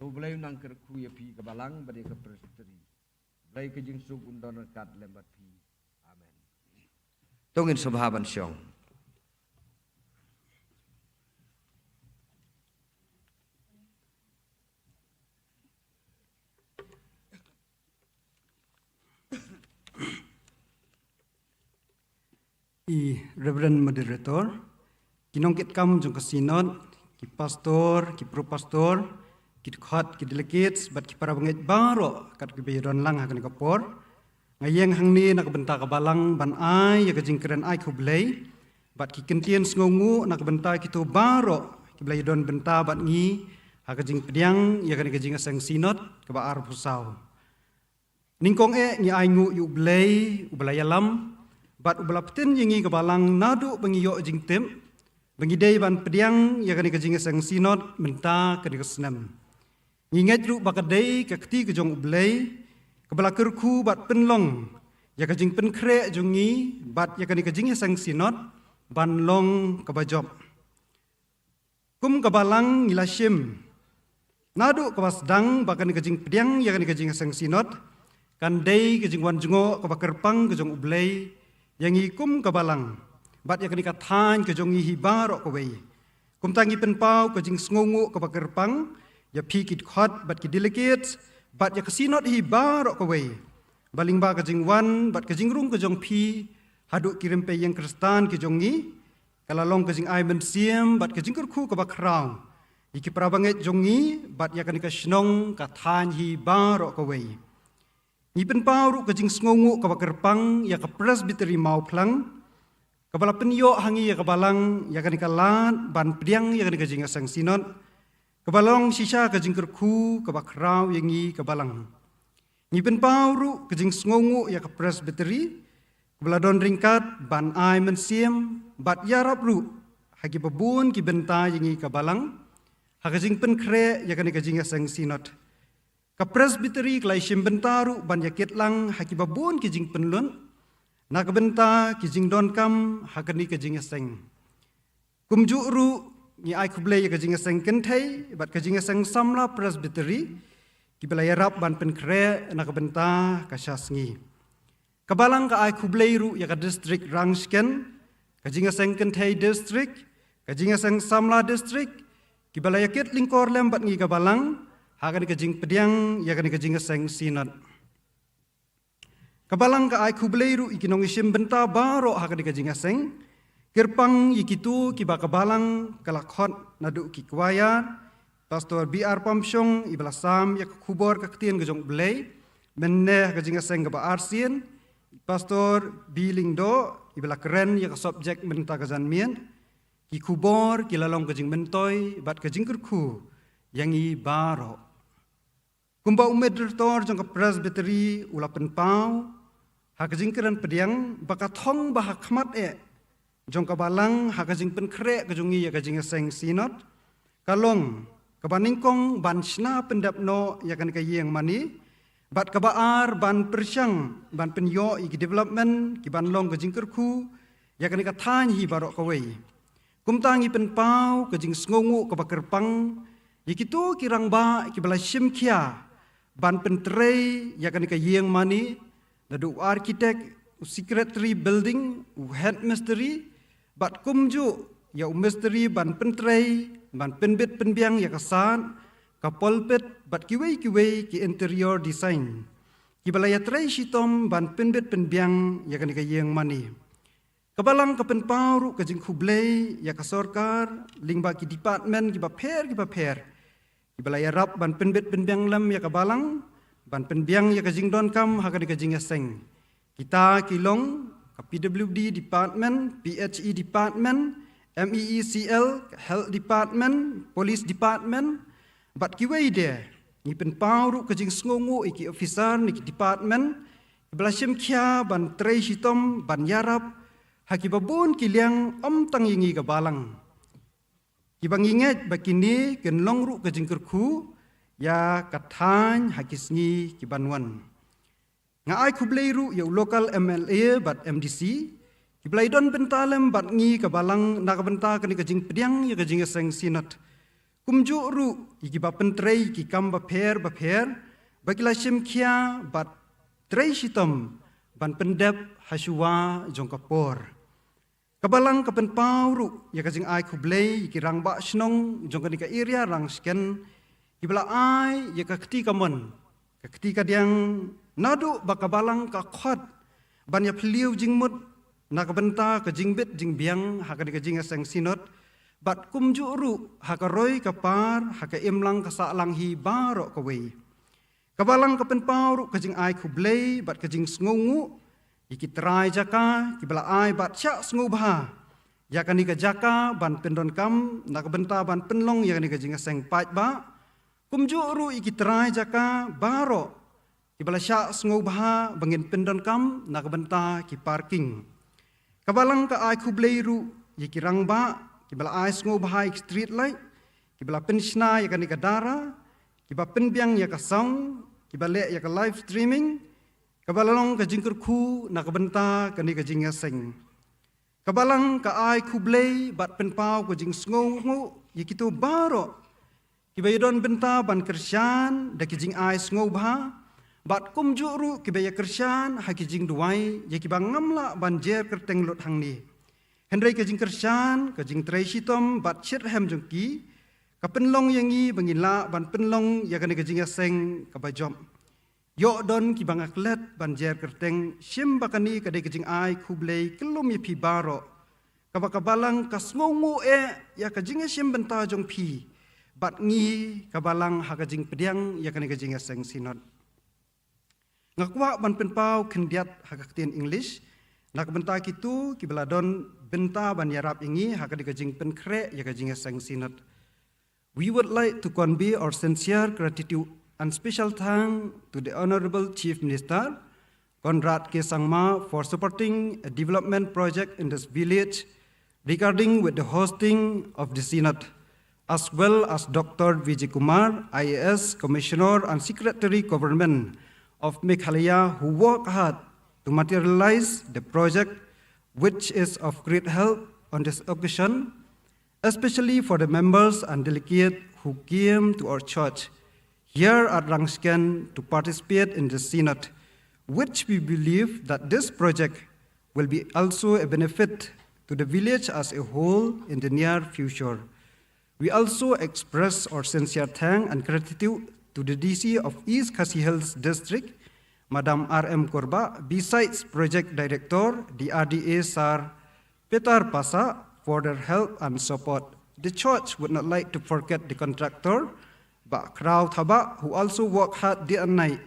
to blai nang ker ku ya pi ka balang bade ka prestri blai ka jing sub undon kat lembat pi amen tongin sobha ban syong Reverend Moderator, kinongkit kam jong kasinod, ki pastor, ki pro pastor, ki khat, ki delegates, bat ki para bangit baro kat ki bayron lang hakan kapor, ngayeng hangni nak benta ka balang ban ai ya ka jingkren ai kublai, bat ki kentien sngongu nak benta ki to baro ki bayron benta bat ngi haka jing pediang ya kan ka jing sang sinod ka ba ar pusau. Ningkong ngi ai ngu yu blai lam bat ubala peten yengi kebalang nadu bengiyo jing tem bengidei ban pediang ya kani kajing sang sinod menta kani kesnam nginget ru bakadei ka keti kejong ublei kebala kerku bat penlong ya kajing penkre jungi bat ya kani kajing sang sinod ban long kebajob kum kebalang ngilashim nadu kebasdang bakani kajing pediang ya kani kajing sang sinod kandei kajing wan jungo kebakerpang kejong ublei yang ikum kabalang bat yang kini katan ke jongi hibarok kawai kum tangi penpau ke jing sngongu ke bakerpang ya pikit khot bat ki delegate bat ya kesinot hibarok kawai baling ba ke jing wan bat ke jing rung ke jong pi haduk kirim pe yang kristan ke jongi kalalong ke jing ai men siem bat ke jing kerku ke bakrau iki prabanget jongi bat ya kini kasnong katan hibarok kawai ni penpau ru kejing sngongu ka bakerpang ya ka presbytery mau plang kabala penyo hangi ya kabalang ya kan ikalan ban pediang ya kan kejing sang sinod kabalong sisa kejing kerku ka bakrau yangi kabalang ni penpau ru kejing sngongu ya ka presbytery kabala don ringkat ban ai mensiem bat yarap ru hagi babun ki benta yangi kabalang ha kejing penkre ya kan kejing sang sinod ka presbytery klai sim bentaru ban yakit lang haki babun ki jing penlun na ka benta ki jing don kam hakani ka jing seng kumju ru ni ai kublei ka jing seng kenthai bat ka jing seng samla presbytery ki belaya rap ban penkre na ka benta ka syasngi kabalang ka ai kublei ru ya ka district rangsken ka jing seng kenthai district ka jing seng samla district ki belaya kit lingkor lem bat ngi kabalang hakan kejing pediang ya kan kejing seng sinat kabalang ka ai kubleiru ikinong isim benta baro hakan kejing seng kirpang ikitu kiba kabalang kalakhot nadu ki kwaya pastor BR Pamsyong ibalasam ya kubor kaktien kejong blei menne kejing seng ka arsien pastor Bilingdo ibala keren ya ka subject benta kazan mien ki kubor kilalong kejing mentoy bat kejing kerku yang i baro kumba umedretor jong ka presbytery ulapen pau hakajing keran pediang bakathong bahakmat jong ka balang hakajing penkre kajongi ya kajing seng sinot kalong kabaningkong ban sna pendapno ya kan kayeng mani bat kabaar ban persyang ban penyo iki development ki ban long kajing kerku ya kan ka thanyi barok kawai kumtangi penpau kajing sngongu ka bakerpang ikitu kirang ba kibala simkia ban pentrei ya kan kayeng mani nadu arkitek secretary building headmastery bat kumju ya umesteri ban pentrei ban penbit penbiang ya kasan kapolpet bat kiwei ki interior design kibalaya trei sitom ban penbit penbiang ya kan kayeng mani kabalang kapenpauru kajing kublei ya kasorkar lingba ki department ki baper ibalaya rap ban penbit penbiang lam ya kabalang ban penbiang ya kajing don kam hakani kajing seng kita kilong ka PWD department PHE department MEECL, Health Department, Police Department, bat kiway dia, ni pen pauru ke jing sngongu iki officer ni department, belashim kia ban trei hitom ban yarap, haki babun kiliang tang yingi ke balang. Kibang ingat bakini ken longru ke jing kerku, ya katany haki sngi kibanwan. Ngai kubleiru ya local MLA bat MDC, Kiblai don bentalem bat ngi kabalang nak benta kani kajing pediang ya kajing seng sinat. Kumju ru iki ba pentrei ki kam ba pher bagila sim kia bat trei sitom ban pendep hasua jong kapor. Kabalang kapen pauru ya kajing ai kublai ki rang ba snong jong kani ka area rang sken kibla ai ya ka ketika mon ka ketika diang nadu ba kabalang ka khot ban ya phliu jing mut nak benta ke jingbit jing biang haka ke jing sang sinot bat kumju ru haka roi kapar haka imlang ka salang hi baro ka wei kabalang ka pen pauru ke jing ai kublei bat ke jing sngongu iki trai jaka kibala ai bat sya sngu bha ya kani ka jaka ban pendon kam nak benta ban penlong ya kani ke jing sang paj ba kumju ru iki trai jaka baro kibala sya sngu bha bangin pendon kam nak benta ki parking Kabalang ka ai kubleiru yikirang ba kibala ai sngo bahai street light kibala penshna ya kani kadara kiba penbiang ya kasong kibale ya ka live streaming kabalang ka jingkur khu na kabenta kani ka jinga seng kabalang ka ai kublei bat penpau ko jing sngo ngu yikitu baro kiba yodon benta ban kersyan da ki jing ai sngo bah bat kumjuru kibaya kersyan haki jing duai ya kiba ngamla banjer kerteng lot hang ni hendrai ke jing kersyan ke jing trei sitom bat chit hem jongki ka penlong yangi bangila ban penlong ya kane ke jing seng ka bajom yo don kiba ngaklet banjer kerteng sim bakani ka de ke jing ai kublei kelum ya pi baro ka bakabalang ka sngongu ya ka jing sim benta jong pi bat ngi kabalang haka jing pediang ya kane ke jing seng sinot ngakwa ban penpau kendiat haka ketien English nak benta kitu kibala don benta ban yarap ingi haka di kajing penkre ya kajing sang sinat. We would like to convey our sincere gratitude and special thanks to the Honorable Chief Minister Conrad K. Sangma for supporting a development project in this village regarding with the hosting of the Synod, as well as Dr. Vijay Kumar, IAS Commissioner and Secretary Government of Meghalaya, who work hard to materialize the project, which is of great help on this occasion, especially for the members and delegates who came to our church here at Rangsken to participate in the Synod, which we believe that this project will be also a benefit to the village as a whole in the near future. We also express our sincere thanks and gratitude to the DC of East Khasi Hills District, Madam R.M. Korba, besides Project Director, the RDA Sir Petar Pasa, for their help and support. The church would not like to forget the contractor, but Krau Thaba, who also worked hard day and night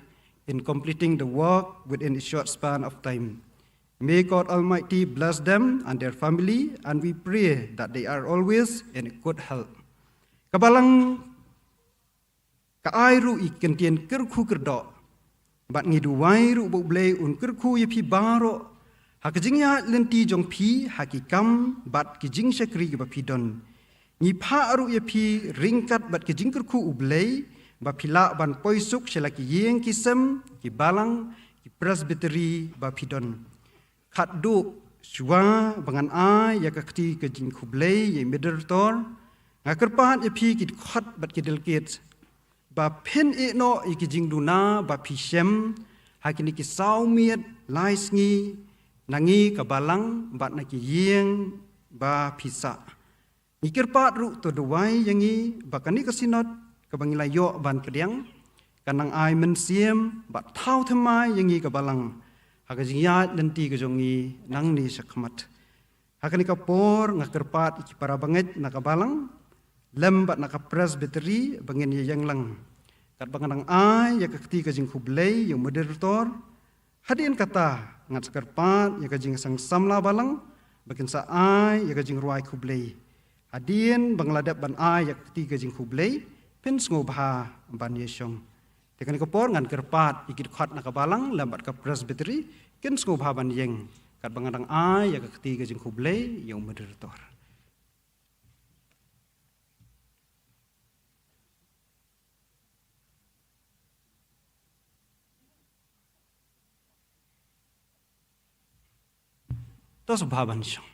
in completing the work within a short span of time. May God Almighty bless them and their family, and we pray that they are always in good health. Kabalang kaairu ikentien kerku kerdo bat ngidu wairu bublei un kerku yepi baro hakjingya lenti jong pi hakikam bat kijing sekri ba pidon ni pharu yepi ringkat bat kijing kerku ublei ba pila ban poisuk selaki yeng kisem ki balang ki presbytery ba pidon khatdu suwa bangan ai ya kakti kijing kublei ye mederator ngakerpat yepi ki khat bat kidel kids ba pen no ikijing duna ba pisem hakini ki saumiet laisngi nangi kabalang bat naki yeng ba pisa ikirpat ru to duai yangi bakani kasinot kabangila yo ban kediang kanang ai mensiem ba thau thamai yangi kabalang hakajing ya lenti kajongi nangni sakmat hakani kapor ngakerpat iki para banget nakabalang lembat naka presbytery bangin yang lang kat banganang ai ya kakti kajing kublei yang moderator hadin kata ngat sekarpat ya kajing sang samla balang Bakin sa ai ya gajing ruai kublei. Adien bangladap ban ai ya ketiga jing kublei pen ngobha ban yesong. Tekan kopor ngan kerpat ikit khat nakabalang lambat ka presbytery ken ngobha ban yeng kat bangadang ai ya ketiga jing kublei yang moderator. Tos baban yesong.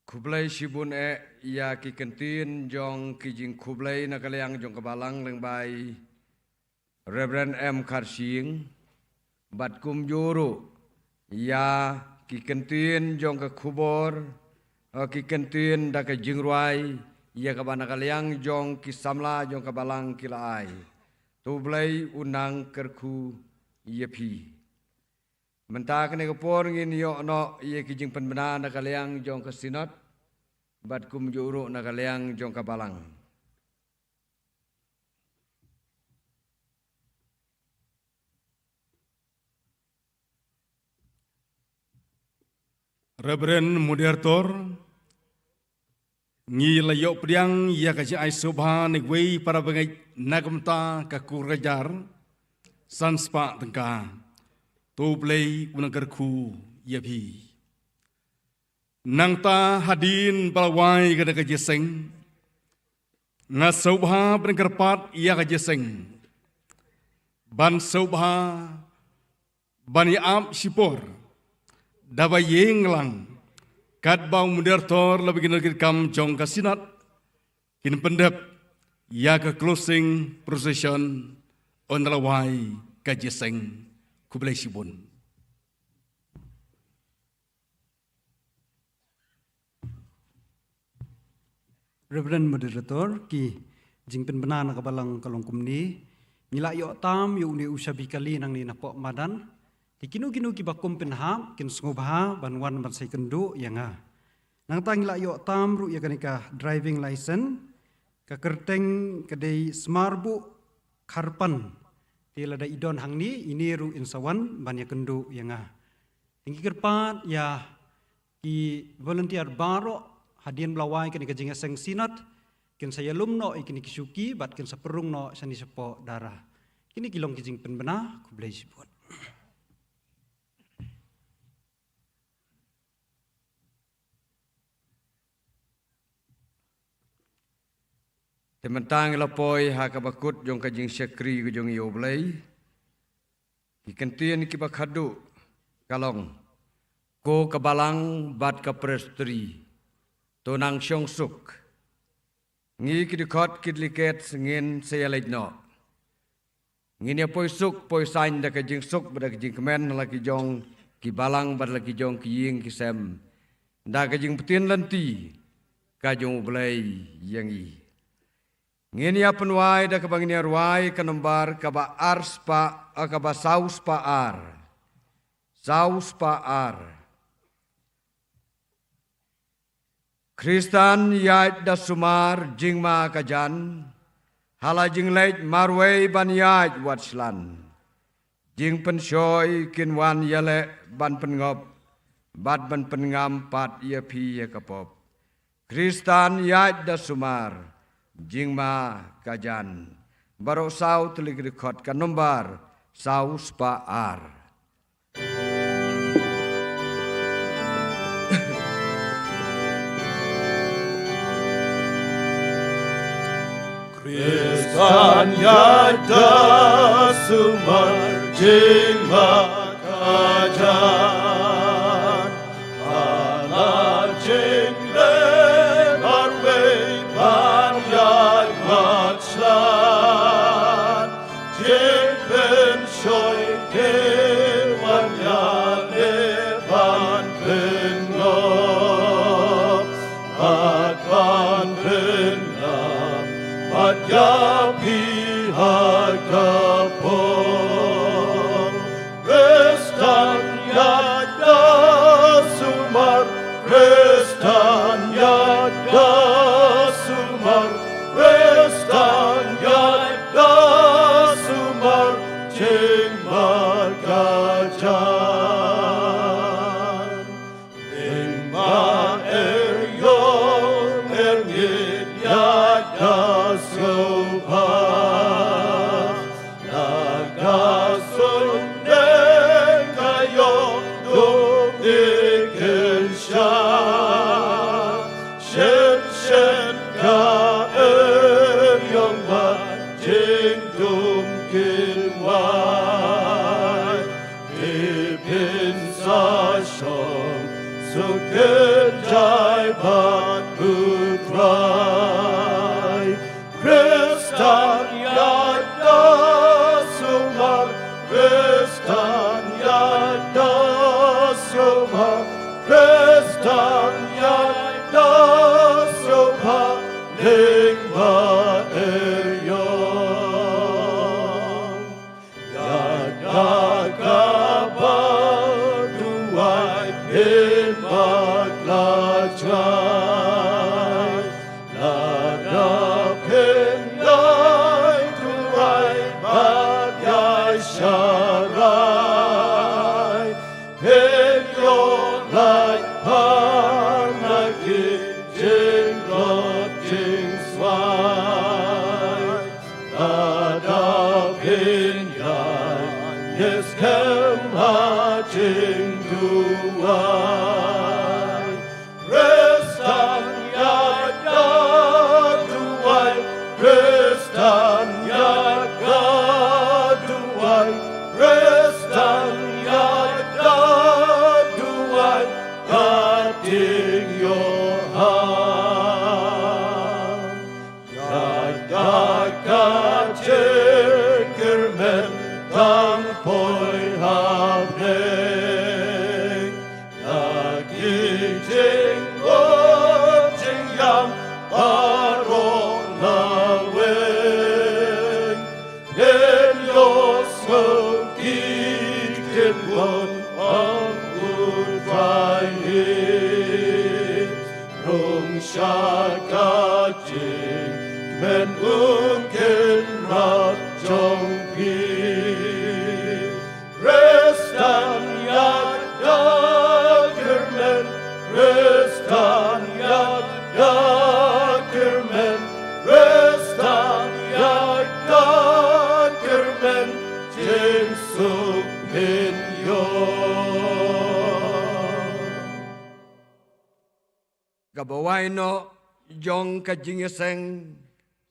Kublai Sibun ya ki kentin jong ki jing kublai nakaliang jong kabalang leng bai Reverend M Karsing bat kum juru ya ki kentin jong ka kubor ki kentin da ka jingruai ya ka banakaliang jong ki samla jong kabalang kilaai tu blai unang kerku yepi Mentah kena kepor ngin yok no ye kijing penbena nakaliang jong ke sinot bat kum juru nakaliang jong kabalang. Reverend Moderator ngi layok priang ya kaji ai sobha negwei para bengai nagamta ka kurajar sanspa tengka tu play unang kerku yapi nang ta hadin balawai kada kajeseng na sobha pengerpat ya kajeseng ban sobha ban yaam sipor daba yenglang kat bau Moderator lebih kena kam jong kasinat kin pendep ya ke closing procession on lawai kajeseng Kublai Sibun. Reverend Moderator ki jingpen benar nak kabalang kalong kumni nilak yok tam yu ni usabi kali nang ni napok madan dikinu ki bakum penham kin sngobha banwan ban sai kendu yanga nang tang nilak yok tam ru ya kanika driving license ka kerteng kedai smarbu karpan tila da idon hang ni ini ru insawan ban ya kendu yanga tinggi kerpat ya ki volunteer baro hadian belawai kini kajinga seng sinat kin saya lumno ikini kisuki bat kin saperung no sani sepo darah kini kilong kijing penbena Kublai Sibun. Tementang lapoi hakabakut jong kajing syakri ku jong yoblai ikentin ki bakhadu kalong ko kabalang bat ka prestri tonang syong suk ngi ki dikot ki liket ngin sayalaitno ngin ya poi suk poi sain da kajing suk bada kajing kemen laki jong ki balang bad laki jong ki ying ki sem da kajing petin lanti ka jong blai yangi ngin ya penwai da kabangin ya ruai kanombar kaba ars pa kaba saus pa ar Kristan yait da sumar jingma kajan hala jing leit marwei ban yait watslan jing pensoi kinwan yale ban pengop bat ban pengam pat ia pi ya kapop Kristan yait da sumar jingma kajan baro sau telik rekod kan nombar saus pa ar Kristan yada sumar jingma kajan ala jingle marwei ban yai matslan jing ben shoy kewan yale ban pengop at ban pengop at yapi harkapor Kristan yada sumar Kristan Sukenjai bat putrai Kristan yada sumar Kristan yada sumar Kristan yada sumar Lingba eryon Yada kabar duai Himbat lajai Lada pinjai tuai Bagai syarai Pinjolai panagi Jinglot jing swai Lada pinjai Yes kemha jing duai Restan yada duai Restan yada duai Restan yada duai Kating yohan Yada kacing kermen Tang poi hapneng Lagi jinggot jingyam Paro laweng En yos ngokit kenwan Anggur traihit Rung syaka jing Men ungkin rat jong pi Restan yada kermen Restan yada kermen Restan yada kermen Jing suk min Kabawai no jong ka jingeseng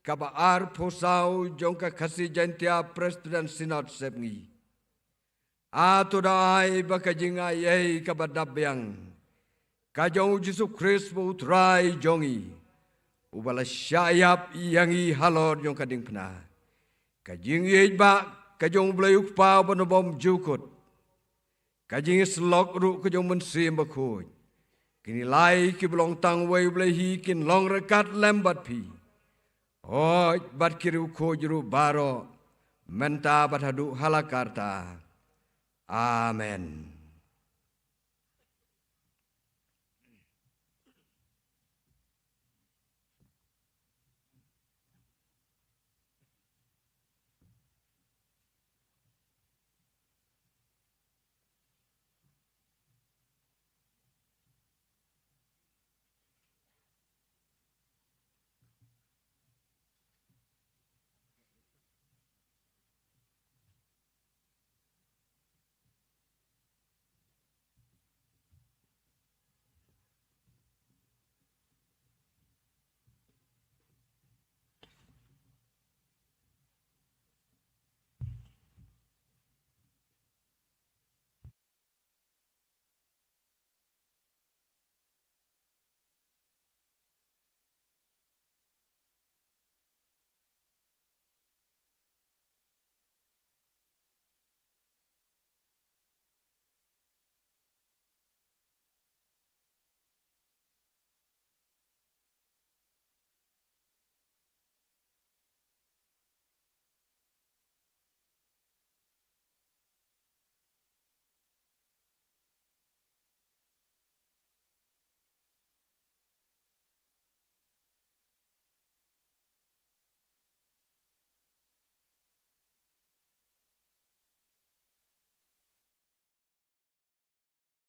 kabaar posau jong ka kasi jantia Presiden Sinod sepngi. Ato dai baka jingai ei kabadabyang. Kajong Yesus Kristus utrai jongi. Ubala syayap yangi halor jong kading pena. Kajing ei ba kajong blayuk pau banobom jukut. Kajing slok ru kajong mensim bakoj. Kini lai ki belong tang wei blehi kin long rekat lembat pi. Oj bat kiru ko juru baro menta bat hadu halakarta. Amen.